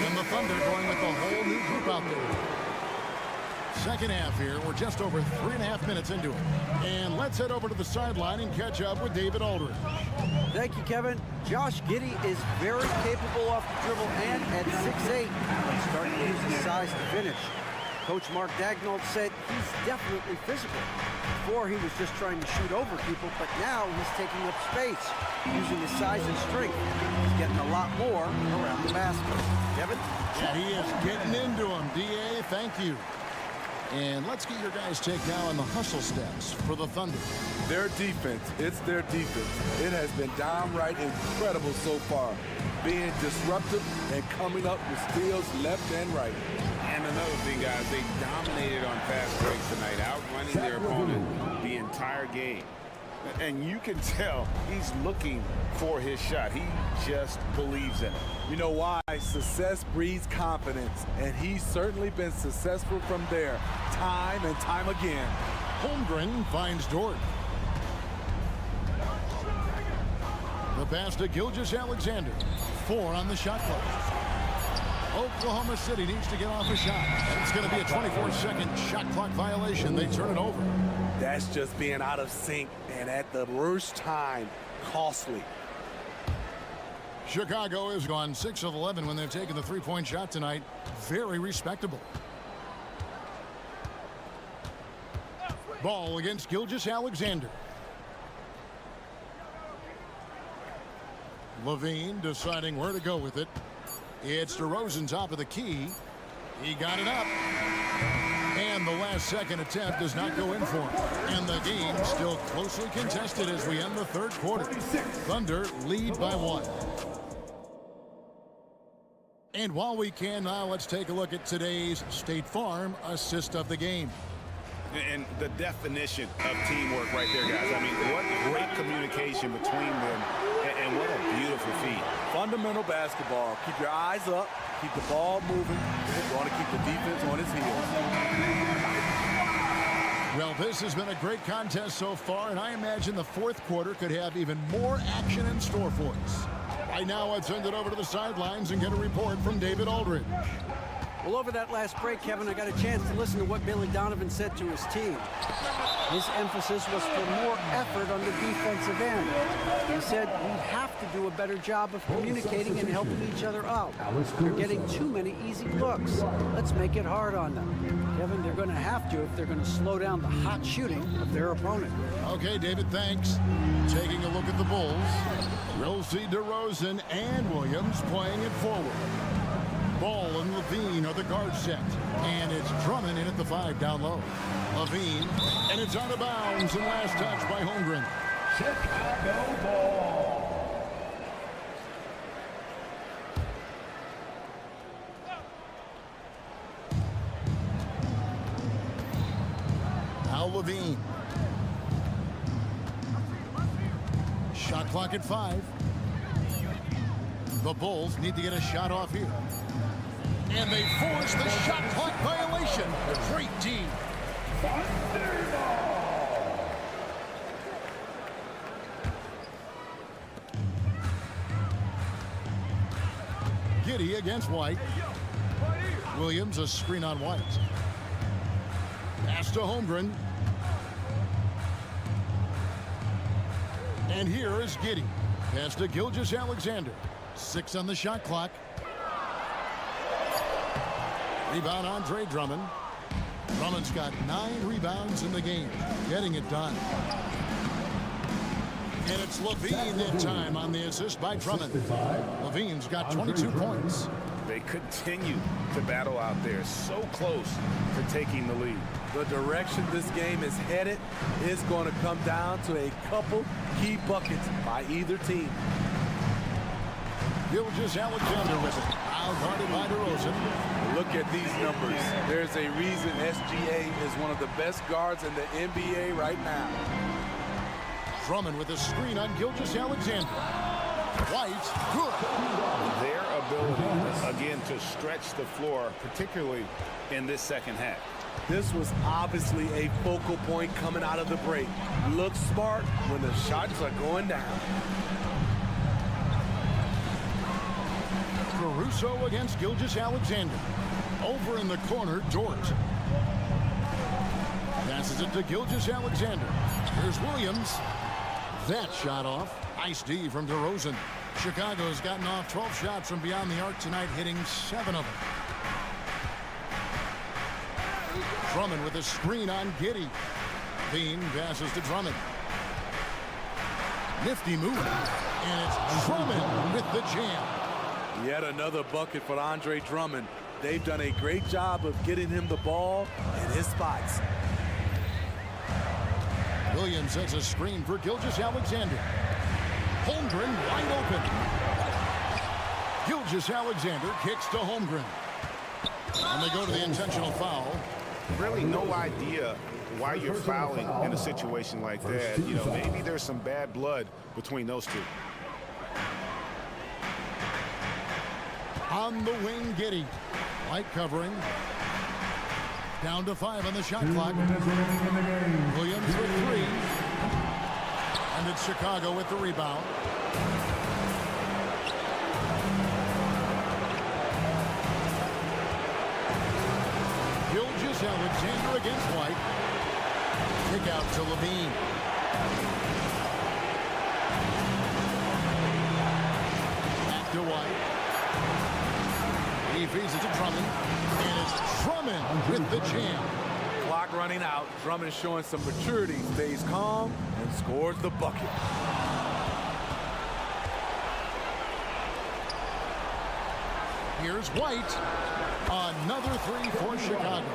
And the Thunder going with a whole new group out there. Second half here. We're just over 3.5 minutes into it. And let's head over to the sideline and catch up with David Aldridge. Thank you, Kevin. Josh Giddey is very capable off the dribble and at 6'8", he's starting to use his size to finish. Coach Mark Daignault said he's definitely physical. Before, he was just trying to shoot over people, but now he's taking up space, using his size and strength. He's getting a lot more around the basket. Kevin? Yeah, he is getting into him. D.A., thank you. And let's get your guys' take now on the hustle stats for the Thunder. Their defense, it's their defense. It has been downright incredible so far, being disruptive and coming up with steals left and right. And another thing, guys, they dominated on fast breaks tonight, outrunning their opponent the entire game. And you can tell he's looking for his shot. He just believes in it. You know why? Success breeds confidence, and he's certainly been successful from there, time and time again. Holmgren finds Dort. The pass to Gilgeous-Alexander. 4 on the shot clock. Oklahoma City needs to get off a shot. And it's going to be a 24-second shot clock violation. They turn it over. That's just being out of sync, and at the worst time, costly. Chicago has gone 6 of 11 when they've taken the three-point shot tonight. Very respectable. Ball against Gilgeous-Alexander. Levine deciding where to go with it. It's DeRozan top of the key. He got it up. And the last second attempt does not go in for him. And the game still closely contested as we end the third quarter. Thunder lead by 1. And while we can now, let's take a look at today's State Farm assist of the game. And the definition of teamwork right there, guys. I mean, what great communication between them, and what a beautiful feed. Fundamental basketball. Keep your eyes up, keep the ball moving. You want to keep the defense on its heels. Well, this has been a great contest so far, and I imagine the fourth quarter could have even more action in store for us. Right now, let's send it over to the sidelines and get a report from David Aldridge. Well, over that last break, Kevin, I got a chance to listen to what Billy Donovan said to his team. His emphasis was for more effort on the defensive end. He said we have to do a better job of communicating and helping each other out. They're getting too many easy looks. Let's make it hard on them. Kevin, they're going to have to if they're going to slow down the hot shooting of their opponent. Okay, David, thanks. Taking a look at the Bulls. We'll see DeRozan and Williams playing it forward. Ball and Levine are the guard set. And it's Drummond in at the 5 down low. Levine, and it's out of bounds and last touch by Holmgren. Chicago ball. Now Levine. Shot clock at 5. The Bulls need to get a shot off here. And they force the shot clock violation. Great D. Giddey against White. Williams a screen on White. Pass to Holmgren. And here is Giddey. Pass to Gilgeous-Alexander. 6 on the shot clock. Rebound Andre Drummond. Drummond's got 9 rebounds in the game. Getting it done. And it's Levine that time on the assist by Drummond. Levine's got 22 points. They continue to battle out there, so close to taking the lead. The direction this game is headed is going to come down to a couple key buckets by either team. Gilgeous-Alexander with it. Now guarded by DeRozan. Look at these numbers. There's a reason SGA is one of the best guards in the NBA right now. Drummond with a screen on Gilgeous-Alexander. White, good. Their ability, again, to stretch the floor, particularly in this second half. This was obviously a focal point coming out of the break. Look smart when the shots are going down. Caruso against Gilgeous-Alexander. Over in the corner, Dort. Passes it to Gilgeous-Alexander. Here's Williams. That shot off. Nice D from DeRozan. Chicago's gotten off 12 shots from beyond the arc tonight, hitting 7 of them. Drummond with a screen on Giddey. Bean passes to Drummond. Nifty move. And it's Drummond with the jam. Yet another bucket for Andre Drummond. They've done a great job of getting him the ball in his spots. Williams sets a screen for Gilgeous-Alexander. Holmgren wide open. Gilgeous-Alexander kicks to Holmgren. And they go to the intentional foul. Really no idea why you're fouling in a situation like that. You know, maybe there's some bad blood between those two. On the wing, Giddey. Light covering. Down to 5 on the shot clock. Williams with 3. And it's Chicago with the rebound. Gilgeous-Alexander against White. Kick out to Levine. Back to White. He feeds it to Drummond. And it's Drummond with the jam. Clock running out. Drummond showing some maturity. Stays calm and scores the bucket. Here's White. Another 3 for Chicago.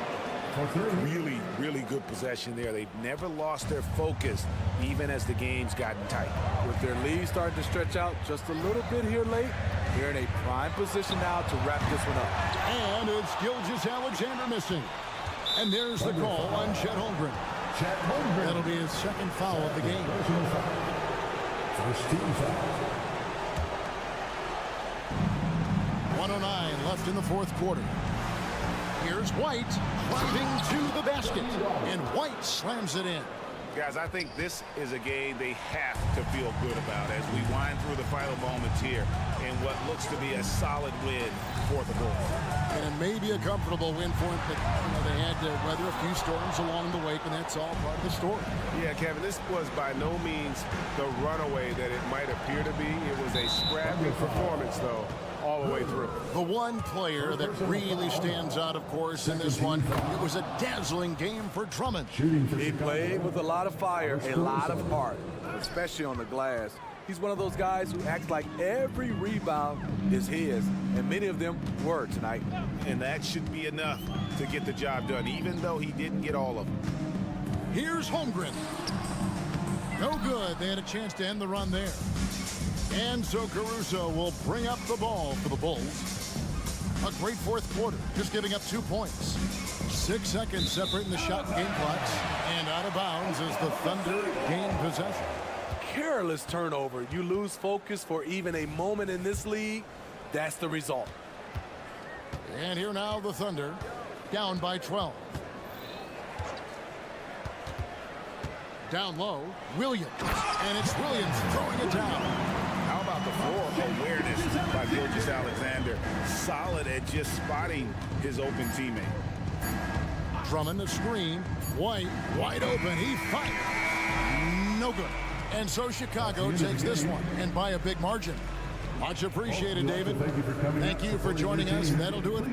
Really, really good possession there. They've never lost their focus, even as the game's gotten tight. With their lead starting to stretch out just a little bit here late, they're in a prime position now to wrap this one up. And it's Gilgeous-Alexander missing. And there's the call on Chet Holmgren. That'll be his second foul of the game. First team foul. 1:09 left in the fourth quarter. Here's White driving to the basket. And White slams it in. Guys, I think this is a game they have to feel good about as we wind through the final moments here in what looks to be a solid win for the Bulls. And it may be a comfortable win for them, but they had to weather a few storms along the way, and that's all part of the story. Yeah, Kevin, this was by no means the runaway that it might appear to be. It was a scrappy performance, though, all the way through. The one player that really stands out, of course, in this one, it was a dazzling game for Drummond. He played with a lot of fire, a lot of heart, especially on the glass. He's one of those guys who acts like every rebound is his, and many of them were tonight. And that should be enough to get the job done, even though he didn't get all of them. Here's Holmgren. No good. They had a chance to end the run there. And so Caruso will bring up the ball for the Bulls. A great fourth quarter, just giving up 2 points. 6 seconds separating the shot and game clocks. And out of bounds as the Thunder gain possession. Careless turnover. You lose focus for even a moment in this league. That's the result. And here now the Thunder, down by 12. Down low, Williams. And it's Williams throwing it down. How about the floor awareness by Gilgeous-Alexander? Solid at just spotting his open teammate. Drummond, the screen. White, wide open. He fired. No good. And so Chicago takes this one, and by a big margin. Much appreciated, David. Thank you for joining us. That'll do it.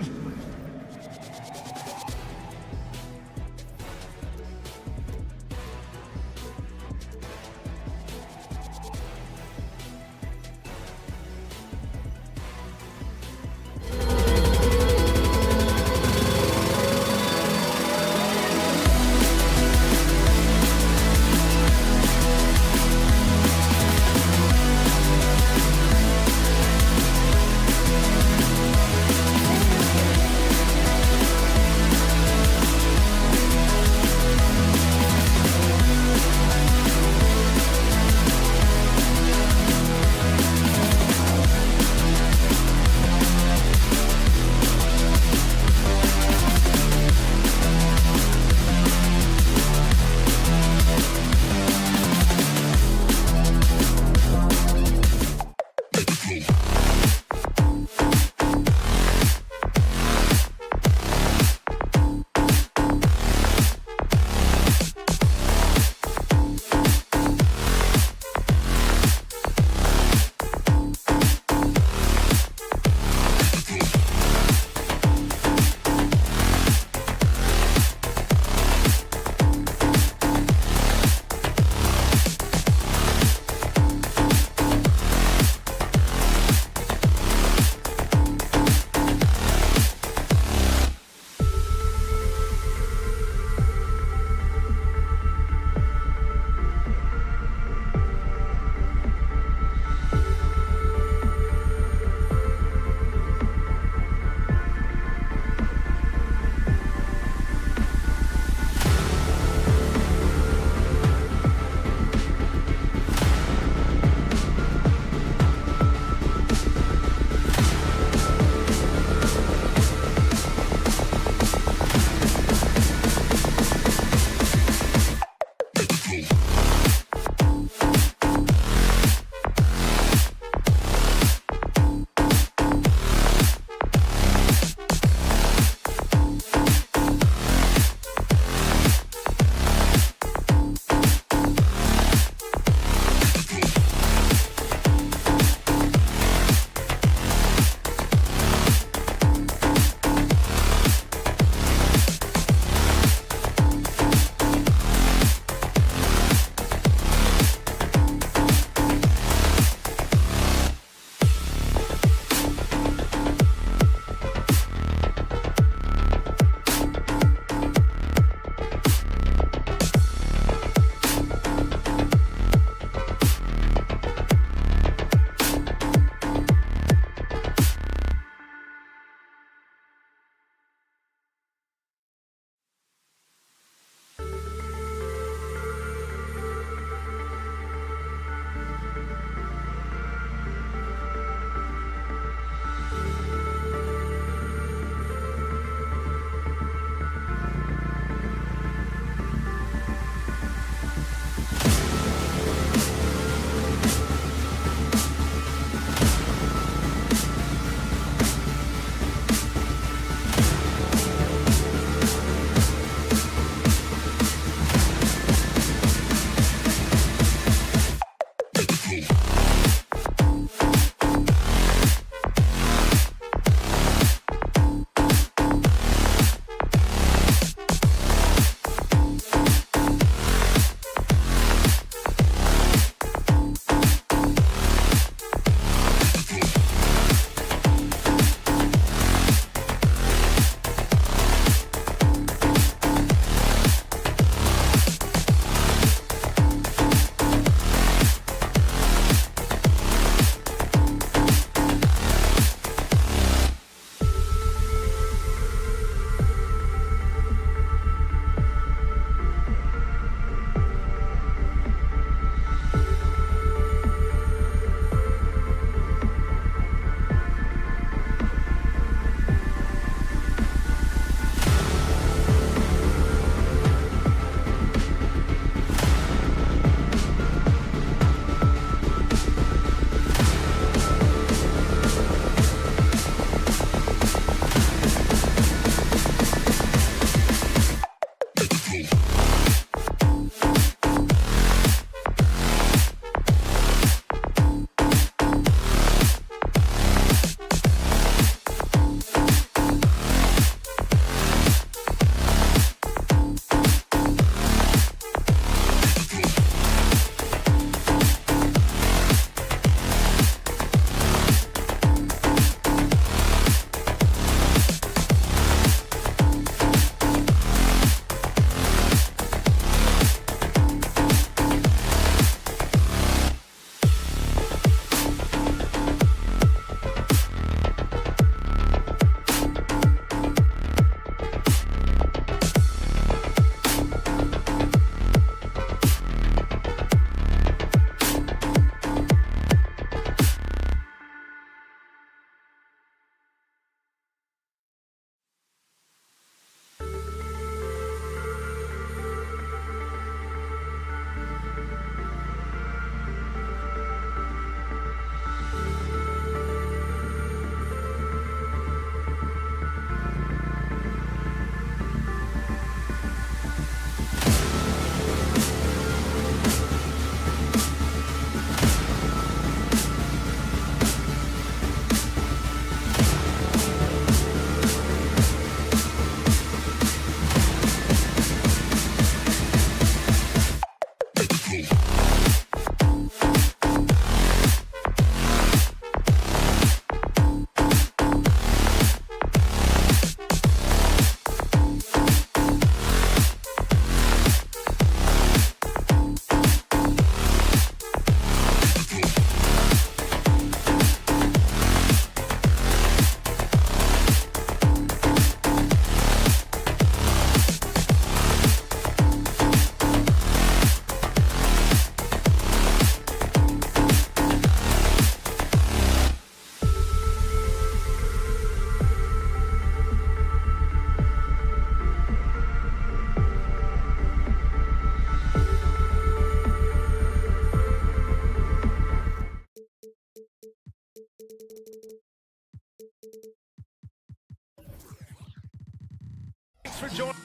Thanks for joining.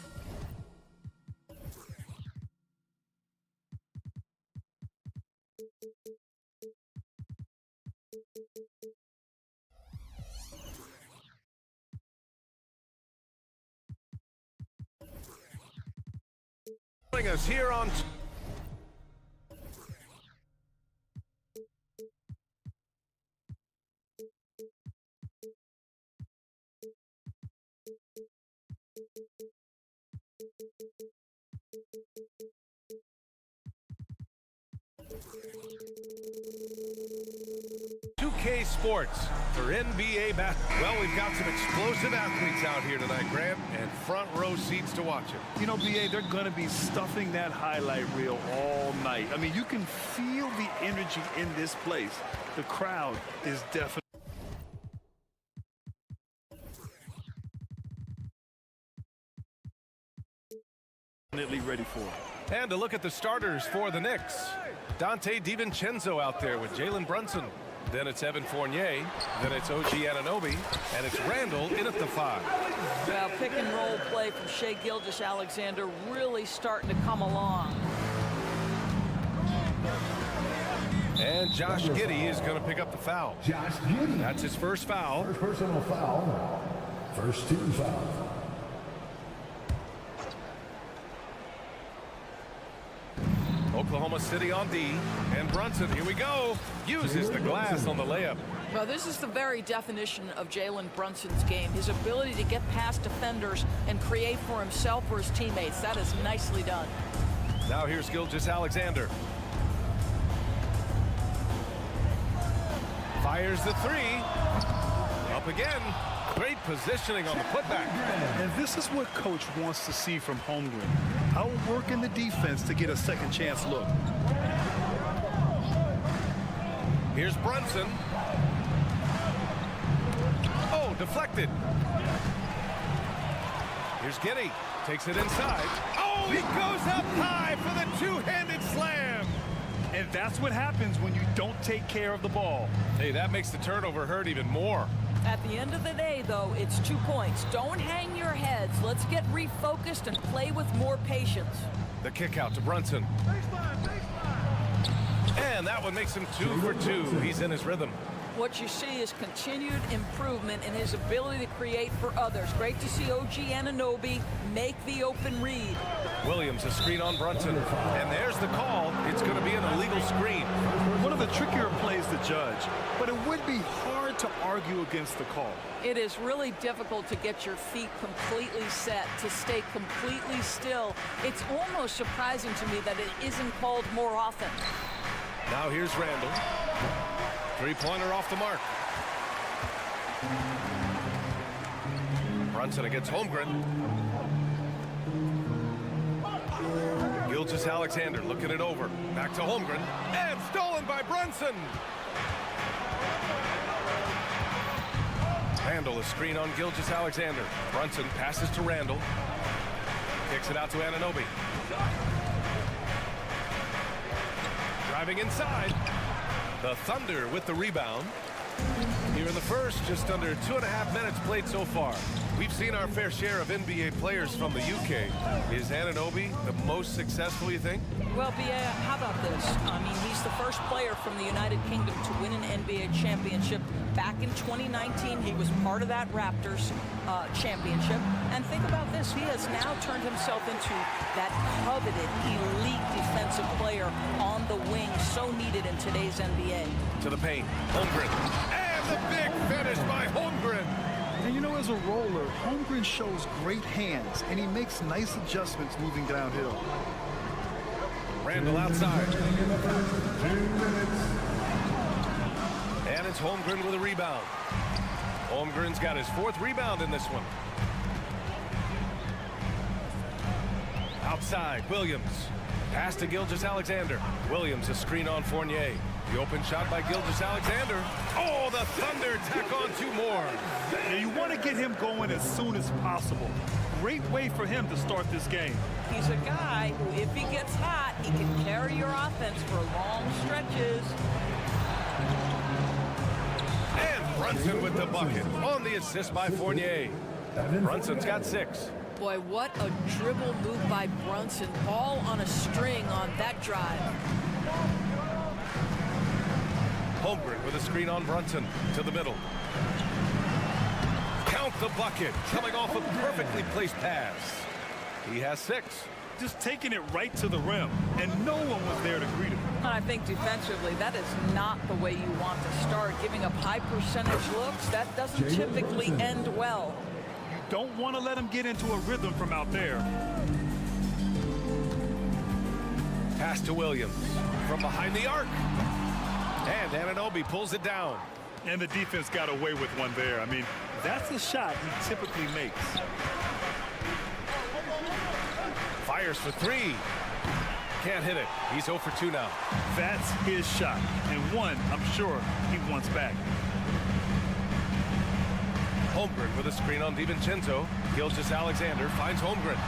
Us here on K Sports for NBA basketball. Well, we've got some explosive athletes out here tonight, Grant, and front row seats to watch it. You know, BA, they're going to be stuffing that highlight reel all night. I mean, you can feel the energy in this place. The crowd is definitely ready for it. And to look at the starters for the Knicks. Dante DiVincenzo out there with Jalen Brunson. Then it's Evan Fournier. Then it's OG Anunoby. And it's Randall in at the 5. Well, pick and roll play from Shai Gilgeous-Alexander really starting to come along. And Josh Giddey is going to pick up the foul. Josh Giddey. That's his first foul. First personal foul. First team foul. Oklahoma City on D, and Brunson, here we go, uses the glass on the layup. Well, this is the very definition of Jalen Brunson's game, his ability to get past defenders and create for himself or his teammates. That is nicely done. Now here's Gilgeous-Alexander. Fires the 3. Up again. Great positioning on the putback. And this is what coach wants to see from Holmgren. Outworking the defense to get a second chance look. Here's Brunson. Oh, deflected. Here's Giddey. Takes it inside. Oh, he goes up high for the two-handed slam. And that's what happens when you don't take care of the ball. Hey, that makes the turnover hurt even more. At the end of the day, though, it's 2 points. Don't hang your heads. Let's get refocused and play with more patience. The kick out to Brunson. And that one makes him 2 for 2. He's in his rhythm. What you see is continued improvement in his ability to create for others. Great to see OG Anunoby make the open read. Williams, a screen on Brunson. And there's the call. It's going to be an illegal screen. One of the trickier plays to judge, but it would be hard to argue against the call. It is really difficult to get your feet completely set, to stay completely still. It's almost surprising to me that it isn't called more often. Now here's Randall. Three-pointer off the mark. Brunson against Holmgren. Gilgeous-Alexander looking it over. Back to Holmgren. And stolen by Brunson. Randall, a screen on Gilgeous-Alexander. Brunson passes to Randall. Kicks it out to Anunoby. Driving inside. The Thunder with the rebound. Here in the first, just under 2.5 minutes played so far. We've seen our fair share of NBA players from the UK. Is Anunoby the most successful, you think? Well, BA, how about this? I mean, he's the first player from the United Kingdom to win an NBA championship. Back in 2019, he was part of that Raptors championship. And think about this. He has now turned himself into that coveted, elite defensive player on the wing, so needed in today's NBA. To the paint. Holmgren. And the big finish by Holmgren. And you know, as a roller, Holmgren shows great hands, and he makes nice adjustments moving downhill. Randall outside. And it's Holmgren with a rebound. Holmgren's got his 4th rebound in this one. Outside, Williams. Pass to Gilgeous-Alexander. Williams, a screen on Fournier. The open shot by Gilgeous-Alexander. Oh, the Thunder tack on 2 more. Now, you want to get him going as soon as possible. Great way for him to start this game. He's a guy who, if he gets hot, he can carry your offense for long stretches. And Brunson with the bucket on the assist by Fournier. Brunson's got 6. Boy, what a dribble move by Brunson. Ball on a string on that drive. Holmgren with a screen on Brunson to the middle. Count the bucket, coming off a perfectly placed pass. He has 6. Just taking it right to the rim, and no one was there to greet him. And I think defensively, that is not the way you want to start. Giving up high percentage looks, that doesn't typically end well. You don't want to let him get into a rhythm from out there. Pass to Williams from behind the arc. And Anunoby pulls it down. And the defense got away with one there. I mean, that's a shot he typically makes. Fires for 3. Can't hit it. He's 0 for 2 now. That's his shot. And one, I'm sure, he wants back. Holmgren with a screen on DiVincenzo. Gilgeous-Alexander finds Holmgren.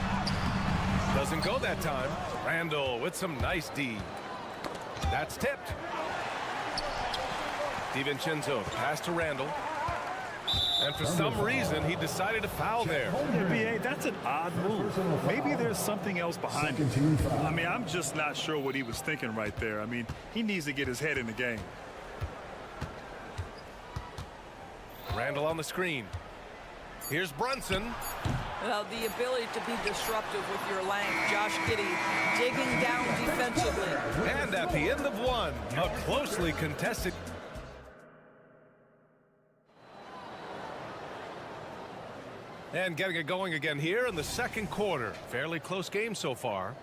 Doesn't go that time. Randall with some nice D. That's tipped. DiVincenzo pass to Randall. And for some reason, he decided to foul there. Yeah, B.A., that's an odd move. Maybe there's something else behind it. I mean, I'm just not sure what he was thinking right there. I mean, he needs to get his head in the game. Randall on the screen. Here's Brunson. Well, the ability to be disruptive with your length. Josh Giddey digging down defensively. And at the end of 1, a closely contested. And getting it going again here in the second quarter. Fairly close game so far.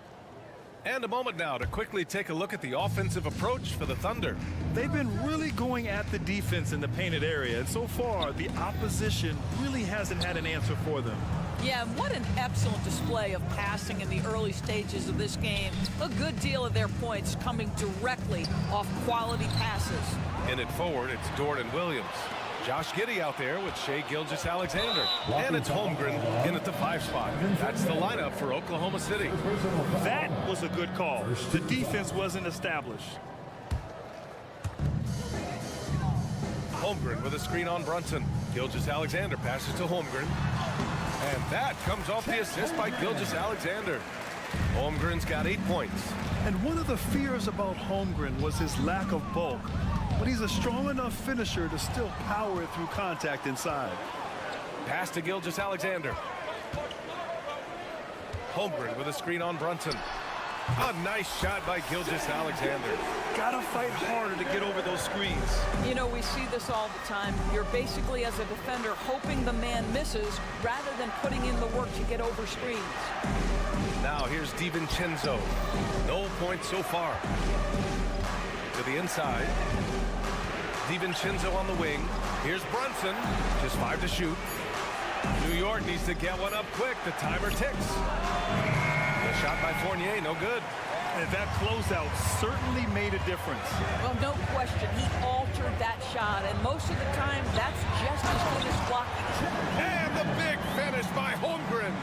And a moment now to quickly take a look at the offensive approach for the Thunder. They've been really going at the defense in the painted area, and so far the opposition really hasn't had an answer for them. Yeah, what an excellent display of passing in the early stages of this game. A good deal of their points coming directly off quality passes. In it forward, it's Dort and Williams. Josh Giddey out there with Shai Gilgeous-Alexander. And it's Holmgren in at the 5 spot. That's the lineup for Oklahoma City. That was a good call. The defense wasn't established. Holmgren with a screen on Brunson. Gilgeous-Alexander passes to Holmgren. And that comes off the assist by Gilgeous-Alexander. Holmgren's got 8 points. And one of the fears about Holmgren was his lack of bulk. But he's a strong enough finisher to still power it through contact inside. Pass to Gilgeous-Alexander. Holmgren with a screen on Brunson. A nice shot by Gilgeous-Alexander. Gotta fight harder to get over those screens. You know, we see this all the time. You're basically, as a defender, hoping the man misses rather than putting in the work to get over screens. Now here's DiVincenzo. No points so far. To the inside. DiVincenzo on the wing. Here's Brunson. Just 5 to shoot. New York needs to get one up quick. The timer ticks. The shot by Fournier, no good. And that closeout certainly made a difference. Well, no question. He altered that shot, and most of the time, that's just as good as blocking. And the big finish by Holmgren.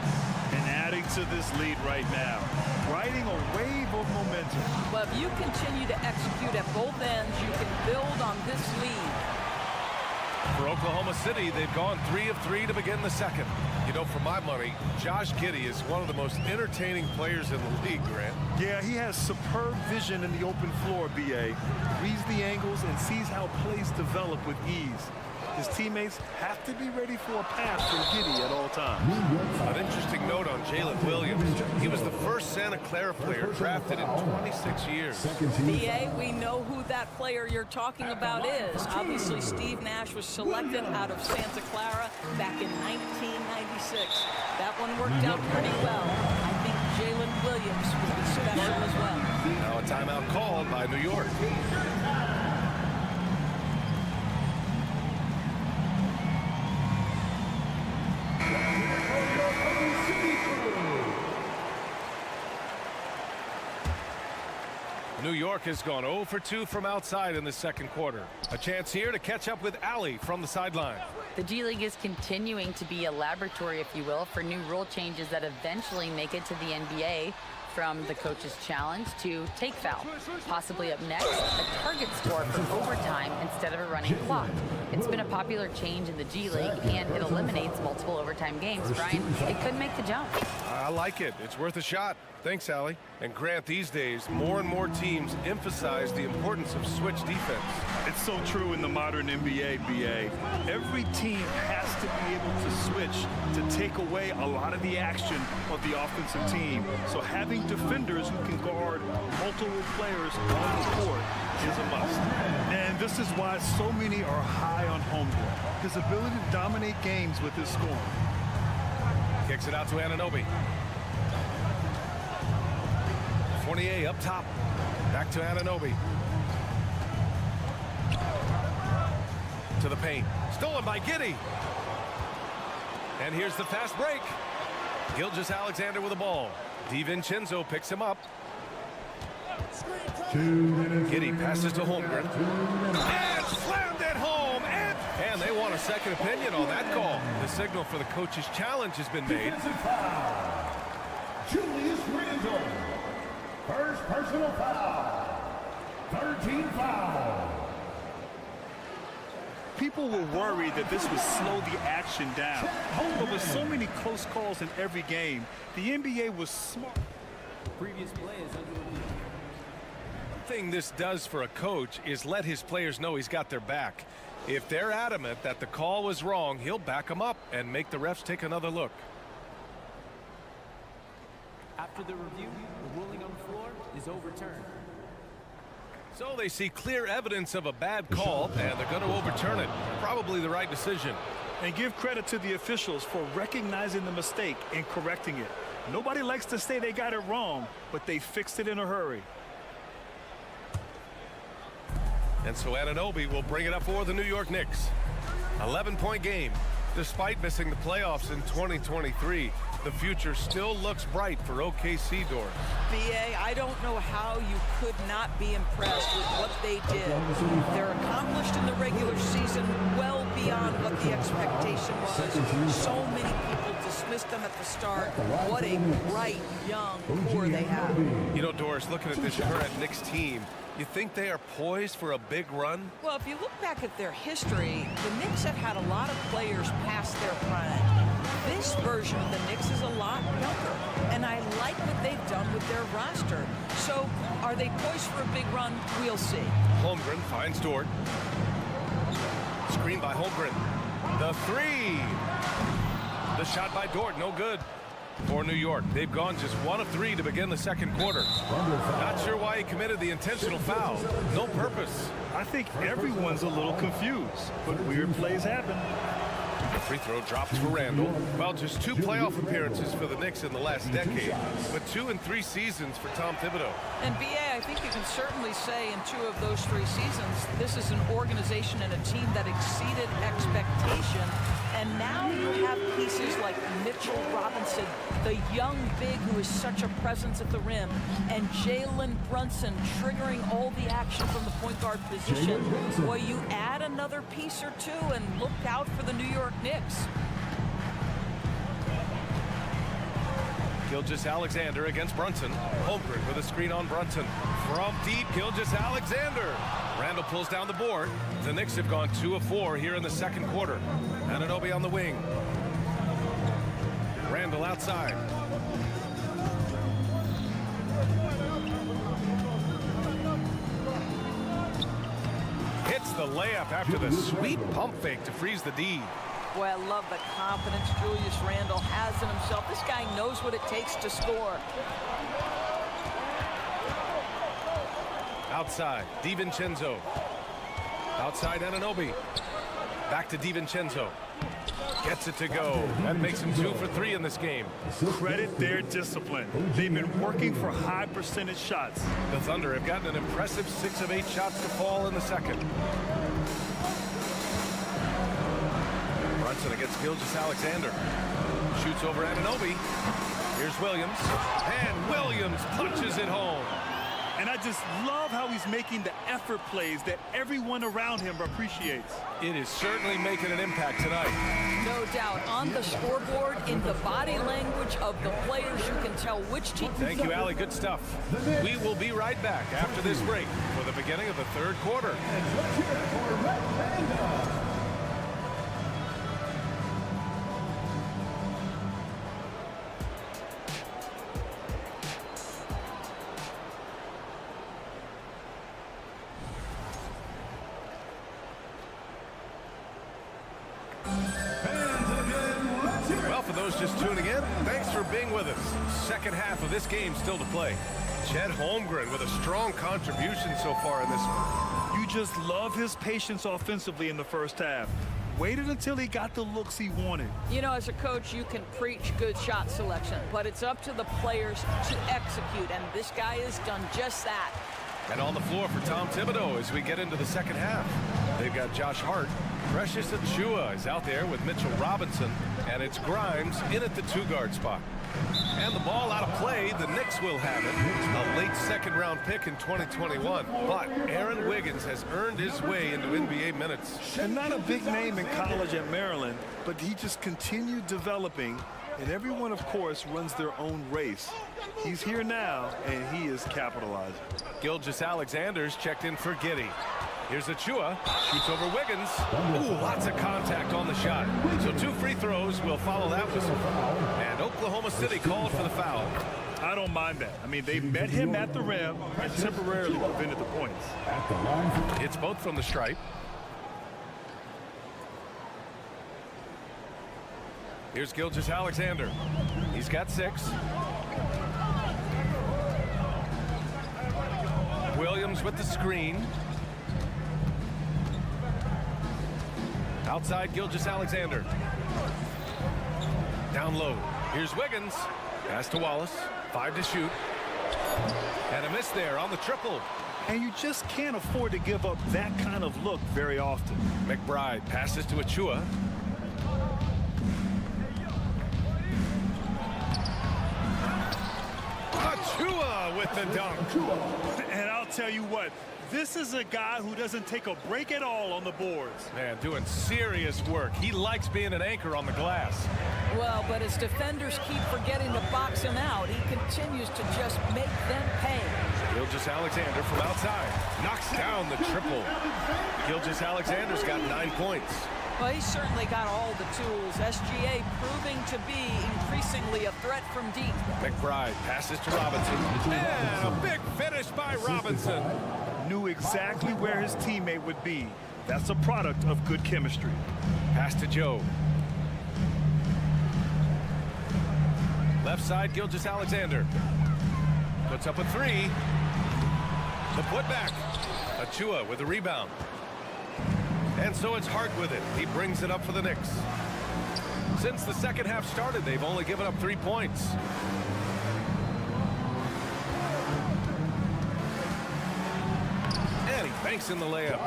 And adding to this lead right now. Riding a wave of momentum. But if you continue to execute at both ends, you can build on this lead. For Oklahoma City, they've gone 3 of 3 to begin the second. You know, for my money, Josh Giddey is one of the most entertaining players in the league, Grant. Yeah, he has superb vision in the open floor, B.A. Reads the angles and sees how plays develop with ease. His teammates have to be ready for a pass from Giddey at all times. An interesting note on Jalen Williams. He was the first Santa Clara player drafted in 26 years. B.A., we know who that player you're talking about is. Obviously, Steve Nash was selected out of Santa Clara back in 1996. That one worked out pretty well. I think Jalen Williams will be special as well. Now a timeout called by New York. New York has gone 0 for 2 from outside in the second quarter. A chance here to catch up with Alley from the sideline. The G League is continuing to be a laboratory, if you will, for new rule changes that eventually make it to the NBA, from the coach's challenge to take foul. Possibly up next, a target score for overtime instead of a running clock. It's been a popular change in the G League, and it eliminates multiple overtime games. Brian, it could make the jump. I like it. It's worth a shot. Thanks, Allie. And Grant, these days, more and more teams emphasize the importance of switch defense. It's so true in the modern NBA, BA. Every team has to be able to switch to take away a lot of the action of the offensive team. So having defenders who can guard multiple players on the court is a must. And this is why so many are high on Holmgren. His ability to dominate games with his scoring. Kicks it out to Anunoby. Fournier up top. Back to Anunoby. To the paint. Stolen by Giddey. And here's the fast break. Gilgeous-Alexander with the ball. DiVincenzo picks him up. Giddey passes to Holmgren. And slammed it home. And they want a second opinion on that call. The signal for the coach's challenge has been made. Julius Randle. First personal foul. 13 foul. People were worried that this would slow the action down. But with so many close calls in every game, the NBA was smart. Previous play is under review. One thing this does for a coach is let his players know he's got their back. If they're adamant that the call was wrong, he'll back them up and make the refs take another look. After the review, the ruling on the floor is overturned. So they see clear evidence of a bad call, and they're going to overturn it. Probably the right decision. And give credit to the officials for recognizing the mistake and correcting it. Nobody likes to say they got it wrong, but they fixed it in a hurry. And so Anunoby will bring it up for the New York Knicks. 11-point game. Despite missing the playoffs in 2023, the future still looks bright for OKC, Doris. BA, I don't know how you could not be impressed with what they did. They're accomplished in the regular season well beyond what the expectation was. So many people dismissed them at the start. What a bright, young core they have. You know, Doris, looking at this current Knicks team, you think they are poised for a big run? Well, if you look back at their history, the Knicks have had a lot of players past their prime. This version of the Knicks is a lot younger, and I like what they've done with their roster. So, are they poised for a big run? We'll see. Holmgren finds Dort. Screen by Holmgren. The three. The shot by Dort, no good. For New York, they've gone just 1 of 3 to begin the second quarter. Not sure why he committed the intentional foul. No purpose. I think everyone's a little confused, but weird plays happen. The free throw drops for Randle. Well, just 2 playoff appearances for the Knicks in the last decade, but 2 in 3 seasons for Tom Thibodeau. And BA, I think you can certainly say in 2 of those 3 seasons, this is an organization and a team that exceeded expectation. And now you have pieces like Mitchell Robinson, the young big who is such a presence at the rim, and Jalen Brunson triggering all the action from the point guard position. Boy, you add another piece or 2 and look out for the New York Knicks. Gilgeous-Alexander against Brunson. Holmgren with a screen on Brunson. From deep, Gilgeous-Alexander. Randle pulls down the board. The Knicks have gone 2 of 4 here in the second quarter. Anunoby on the wing. Randle outside. Hits the layup after the sweet pump fake to freeze the D. Boy, I love the confidence Julius Randle has in himself. This guy knows what it takes to score. Outside, DiVincenzo. Outside, Anunoby. Back to DiVincenzo. Gets it to go. That makes him 2 for 3 in this game. Credit their discipline. They've been working for high percentage shots. The Thunder have gotten an impressive 6 of 8 shots to fall in the second. Brunson against Gilgeous-Alexander. Shoots over Anunoby. Here's Williams. And Williams punches it home. And I just love how he's making the effort plays that everyone around him appreciates. It is certainly making an impact tonight. No doubt. On the scoreboard, in the body language of the players, you can tell which team. Thank you, Allie. Good stuff. We will be right back after this break for the beginning of the third quarter. Well, for those just tuning in, thanks for being with us. Second half of this game still to play. Chet Holmgren with a strong contribution so far in this one. You just love his patience offensively in the first half. Waited until he got the looks he wanted. You know, as a coach, you can preach good shot selection, but it's up to the players to execute, and this guy has done just that. And on the floor for Tom Thibodeau as we get into the second half. They've got Josh Hart. Precious Achiuwa is out there with Mitchell Robinson, and it's Grimes in at the two-guard spot. And the ball out of play, the Knicks will have it. A late second-round pick in 2021. But Aaron Wiggins has earned his way into NBA minutes. And not a big name in college at Maryland, but he just continued developing, and everyone, of course, runs their own race. He's here now, and he is capitalizing. Gilgeous-Alexander's checked in for Giddey. Here's Achiuwa, shoots over Wiggins. Ooh, lots of contact on the shot. So 2 free throws will follow that whistle. And Oklahoma City called for the foul. I don't mind that. I mean, they met him at the rim and temporarily prevented the points. It's both from the stripe. Here's Gilgeous-Alexander. He's got 6. Williams with the screen. Outside Gilgeous-Alexander. Down low. Here's Wiggins. Pass to Wallace. 5 to shoot. And a miss there on the triple. And you just can't afford to give up that kind of look very often. McBride passes to Achiuwa. Achiuwa with the dunk. And I'll tell you what, this is a guy who doesn't take a break at all on the boards. Man, doing serious work. He likes being an anchor on the glass. Well, but as defenders keep forgetting to box him out, he continues to just make them pay. Gilgeous-Alexander from outside. Knocks down the triple. Gilgeous-Alexander's got 9 points. Well, he's certainly got all the tools. SGA proving to be increasingly a threat from deep. McBride passes to Robinson. And a big finish by Robinson. Knew exactly where his teammate would be. That's a product of good chemistry. Pass to Joe. Left side, Gilgeous-Alexander. Puts up a 3. The putback. Achiuwa with the rebound. And so it's Hart with it. He brings it up for the Knicks. Since the second half started, they've only given up 3 points. And he banks in the layup.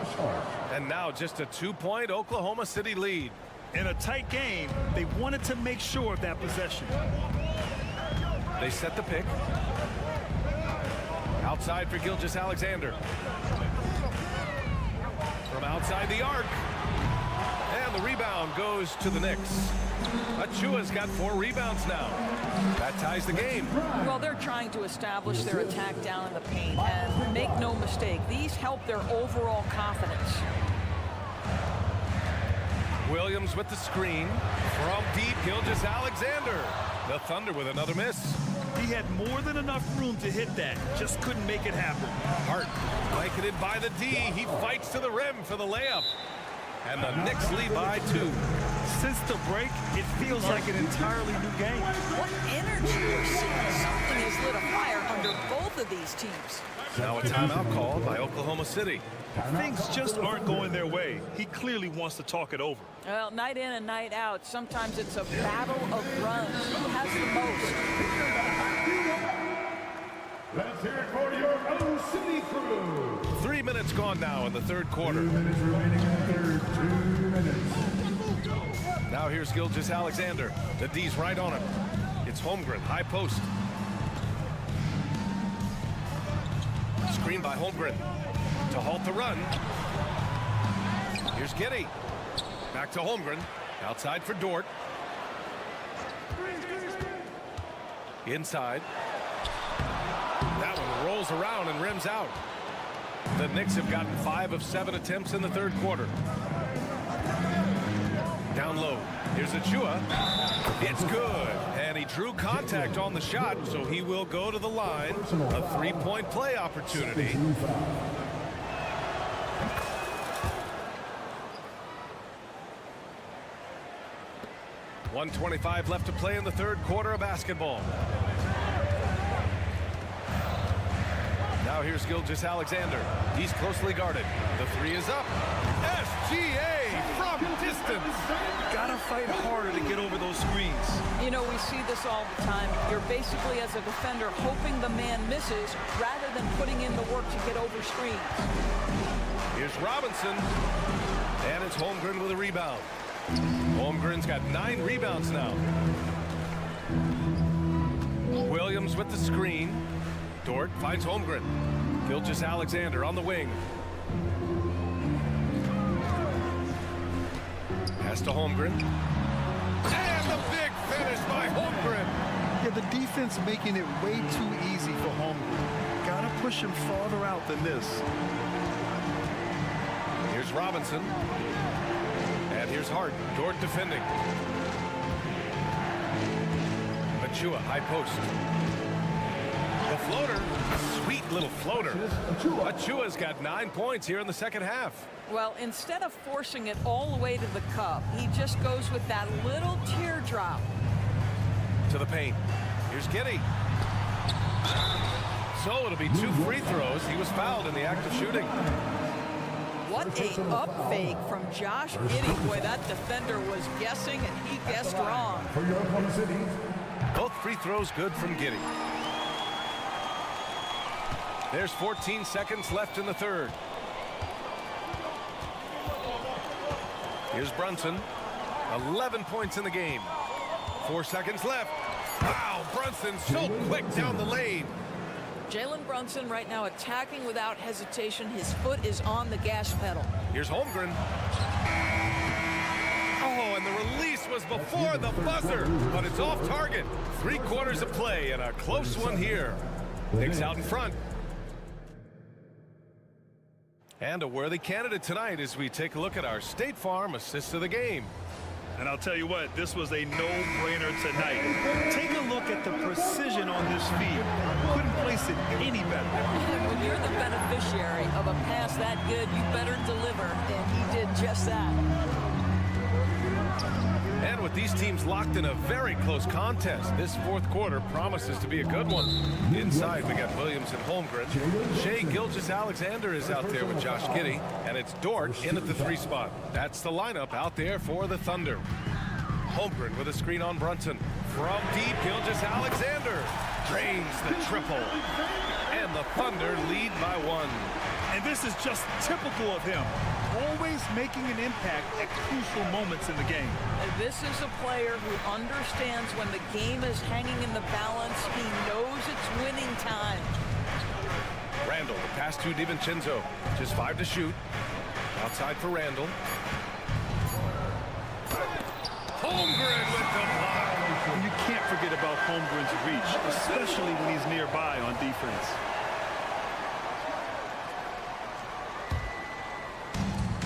And now just a 2-point Oklahoma City lead. In a tight game, they wanted to make sure of that possession. They set the pick. Outside for Gilgeous-Alexander. From outside the arc. And the rebound goes to the Knicks. Achiuwa's got 4 rebounds now. That ties the game. Well, they're trying to establish their attack down in the paint. And make no mistake, these help their overall confidence. Williams with the screen. From deep, Gilgeous-Alexander. The Thunder with another miss. He had more than enough room to hit that. Just couldn't make it happen. Hart blanketed by the D. He fights to the rim for the layup. And the Knicks lead by 2. Since the break, it feels like an entirely new game. What energy we're seeing. Something has lit a fire under both of these teams. Now a timeout called by Oklahoma City. Things just aren't going their way. He clearly wants to talk it over. Well, night in and night out, sometimes it's a battle of runs. Who has the most? Let's hear it for your O-City crew. 3 minutes gone now in the third quarter. 2 minutes remaining in the third. 2 minutes. Now here's Gilgeous-Alexander. The D's right on him. It's Holmgren, high post. Screen by Holmgren to halt the run. Here's Giddey. Back to Holmgren. Outside for Dort. Inside. That one rolls around and rims out. The Knicks have gotten 5 of 7 attempts in the third quarter. Down low. Here's Achua. It's good. And he drew contact on the shot, so he will go to the line. A 3-point play opportunity. .125 left to play in the third quarter of basketball. Now here's Gilgeous-Alexander. He's closely guarded. The three is up. SGA from distance. Gotta fight harder to get over those screens. You know, we see this all the time. You're basically, as a defender, hoping the man misses rather than putting in the work to get over screens. Here's Robinson. And it's Holmgren with a rebound. Holmgren's got 9 rebounds now. Williams with the screen. Dort finds Holmgren. Gilgeous-Alexander on the wing. Pass to Holmgren. And the big finish by Holmgren. Yeah, the defense making it way too easy for Holmgren. Gotta push him farther out than this. Here's Robinson. And here's Hart. Dort defending. Achua, high post. The floater. Sweet little floater. Achua's got 9 points here in the second half. Well, instead of forcing it all the way to the cup, he just goes with that little teardrop. To the paint. Here's Giddey. So it'll be 2 free throws. He was fouled in the act of shooting. What a up fake from Josh Giddey. Boy, that defender was guessing, and he guessed wrong. Both free throws good from Giddey. There's 14 seconds left in the third. Here's Brunson. 11 points in the game. 4 seconds left. Wow, Brunson so quick down the lane. Jalen Brunson right now attacking without hesitation. His foot is on the gas pedal. Here's Holmgren. Oh, and the release was before the buzzer, but it's off target. 3 quarters of play and a close one here. Knicks out in front. And a worthy candidate tonight as we take a look at our State Farm assist of the game. And I'll tell you what, this was a no-brainer tonight. Take a look at the precision on this feed. Couldn't place it any better. When you're the beneficiary of a pass that good, you better deliver, and he did just that. And with these teams locked in a very close contest, this fourth quarter promises to be a good one. Inside, we got Williams and Holmgren. Shai Gilgeous-Alexander is out there with Josh Giddey, and it's Dort in at the 3 spot. That's the lineup out there for the Thunder. Holmgren with a screen on Brunson. From deep, Gilgeous-Alexander drains the triple. And the Thunder lead by 1. And this is just typical of him. Always making an impact at crucial moments in the game. This is a player who understands when the game is hanging in the balance. He knows it's winning time. Randall, the pass to DiVincenzo. Just 5 to shoot. Outside for Randall. Holmgren with the block. And you can't forget about Holmgren's reach, especially when he's nearby on defense.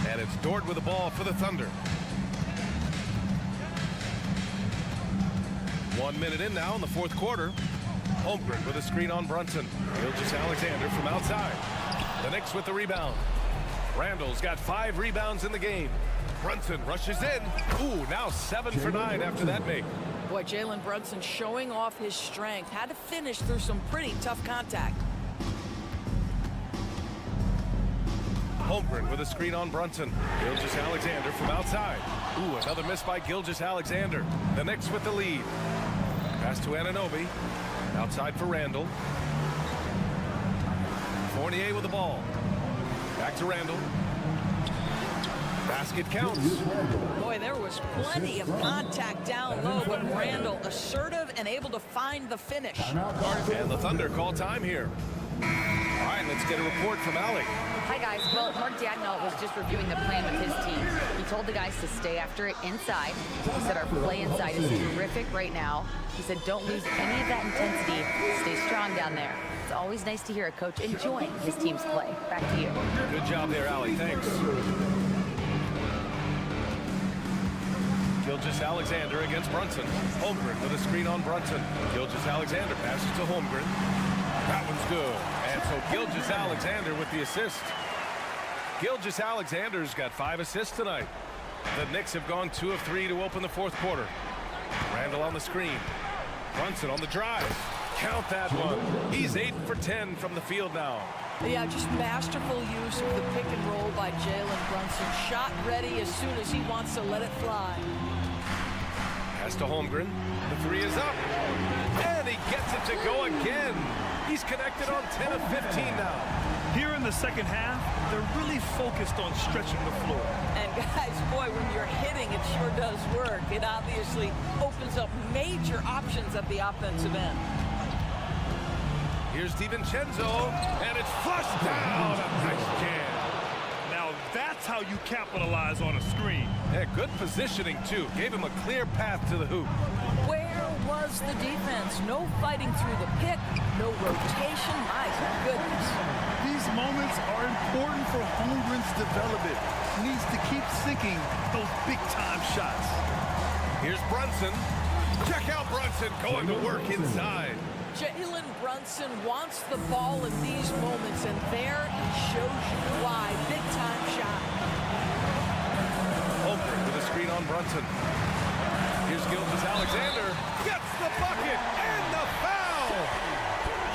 And it's Dort with the ball for the Thunder. 1 minute in now in the fourth quarter. Holmgren with a screen on Brunson. Gilgeous-Alexander from outside. The Knicks with the rebound. Randall's got 5 rebounds in the game. Brunson rushes in. Ooh, now 7 for 9 after that make. Boy, Jalen Brunson showing off his strength. Had to finish through some pretty tough contact. Holmgren with a screen on Brunson. Gilgeous-Alexander from outside. Ooh, another miss by Gilgeous-Alexander. The Knicks with the lead. Pass to Anunoby. Outside for Randall. Fournier with the ball. Back to Randall. Basket counts. Boy, there was plenty of contact down low, but Randall assertive and able to find the finish. And the Thunder call time here. All right, let's get a report from Allie. Hi, guys. Well, Mark Dagnall was just reviewing the plan with his team. He told the guys to stay after it inside. He said our play inside is terrific right now. He said don't lose any of that intensity. Stay strong down there. It's always nice to hear a coach enjoying his team's play. Back to you. Good job there, Allie. Thanks. Gilgeous-Alexander against Brunson. Holmgren with a screen on Brunson. Gilgeous-Alexander passes to Holmgren. That one's good. And so Gilgeous-Alexander with the assist. Gilgeous-Alexander's got 5 assists tonight. The Knicks have gone 2 of 3 to open the 4th quarter. Randall on the screen. Brunson on the drive. Count that one. He's 8 for 10 from the field now. Yeah, just masterful use of the pick and roll by Jalen Brunson. Shot ready as soon as he wants to let it fly. Pass to Holmgren. The 3 is up. And he gets it to go again. He's connected on 10 of 15 now. Here in the second half, they're really focused on stretching the floor. And guys, boy, when you're hitting, it sure does work. It obviously opens up major options at the offensive end. Here's DiVincenzo, and it's flushed down. A nice jam. Now that's how you capitalize on a screen. Yeah, good positioning, too. Gave him a clear path to the hoop. Where was the defense? No fighting through the pick, no rotation. My goodness. These moments are important for Holmgren's development. He needs to keep sinking those big-time shots. Here's Brunson. Check out Brunson going to work inside. Jalen Brunson wants the ball in these moments, and there he shows you why. Big-time shot. Holmgren with a screen on Brunson. Here's Gilgeous-Alexander. Gets the bucket and the foul.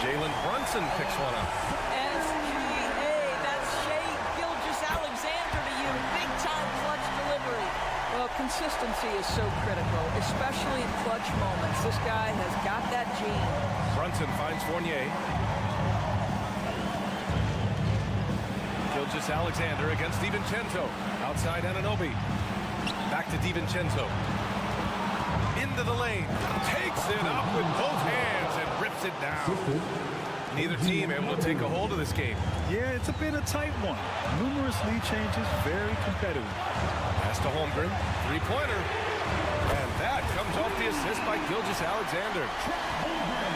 Jalen Brunson picks one up. SGA, that's Shai Gilgeous-Alexander to you. Big-time clutch delivery. Well, consistency is so critical, especially in clutch moments. This guy has got that gene. Brunson finds Fournier. Gilgeous-Alexander against DiVincenzo. Outside Anunoby. Back to DiVincenzo. Into the lane. Takes it up with both hands and rips it down. Neither team able to take a hold of this game. Yeah, it's been a tight one. Numerous lead changes, very competitive. Pass to Holmgren. 3-pointer. And that comes off the assist by Gilgeous-Alexander.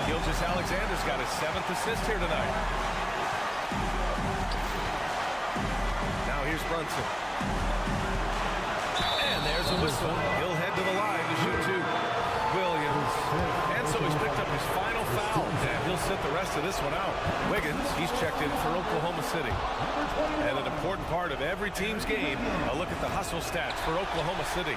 Gilgeous-Alexander's got his 7th assist here tonight. Now here's Brunson. And there's a whistle. He'll head to the line to shoot 2. Williams. And so he's picked up his final foul. And he'll sit the rest of this one out. Wiggins, he's checked in for Oklahoma City. And an important part of every team's game, a look at the hustle stats for Oklahoma City.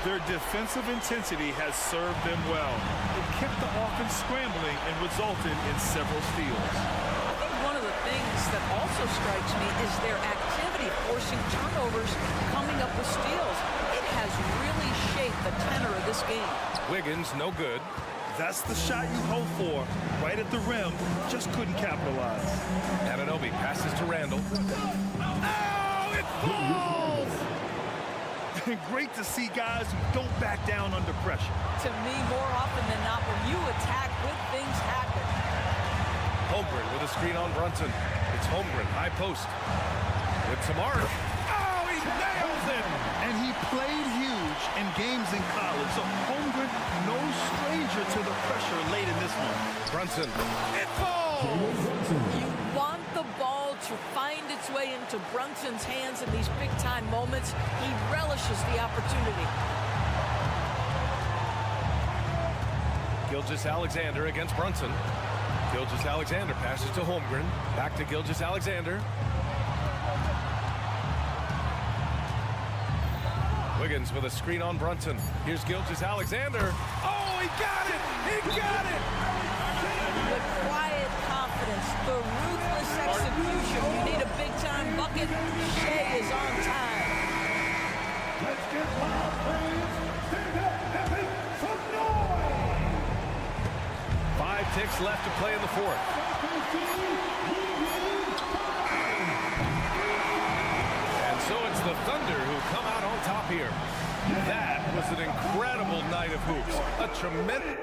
Their defensive intensity has served them well. It kept the offense scrambling and resulted in several steals. I think one of the things that also strikes me is their activity forcing turnovers, coming up with steals. It has really shaped the tenor of this game. Wiggins, no good. That's the shot you hope for. Right at the rim, just couldn't capitalize. Anunoby passes to Randall. Oh, it falls! Great to see guys who don't back down under pressure. To me, more often than not, when you attack, good things happen. Holmgren with a screen on Brunson. It's Holmgren, high post. With Tamar. Oh, he nails it! And he played huge in games in college. So Holmgren, no stranger to the pressure late in this one. Brunson. It falls! You want the ball to find its way into Brunson's hands in these big-time moments. He relishes the opportunity. Gilgeous-Alexander against Brunson. Gilgeous-Alexander passes to Holmgren. Back to Gilgeous-Alexander. Wiggins with a screen on Brunson. Here's Gilgeous-Alexander. Oh, he got it! He got it! The quiet confidence, the ruthless execution. You need a big-time bucket. Shai is on time. Let's get loud, please. From Norway. 5 ticks left to play in the 4th. And so it's the Thunder who come out on top here. That was an incredible night of hoops. A tremendous...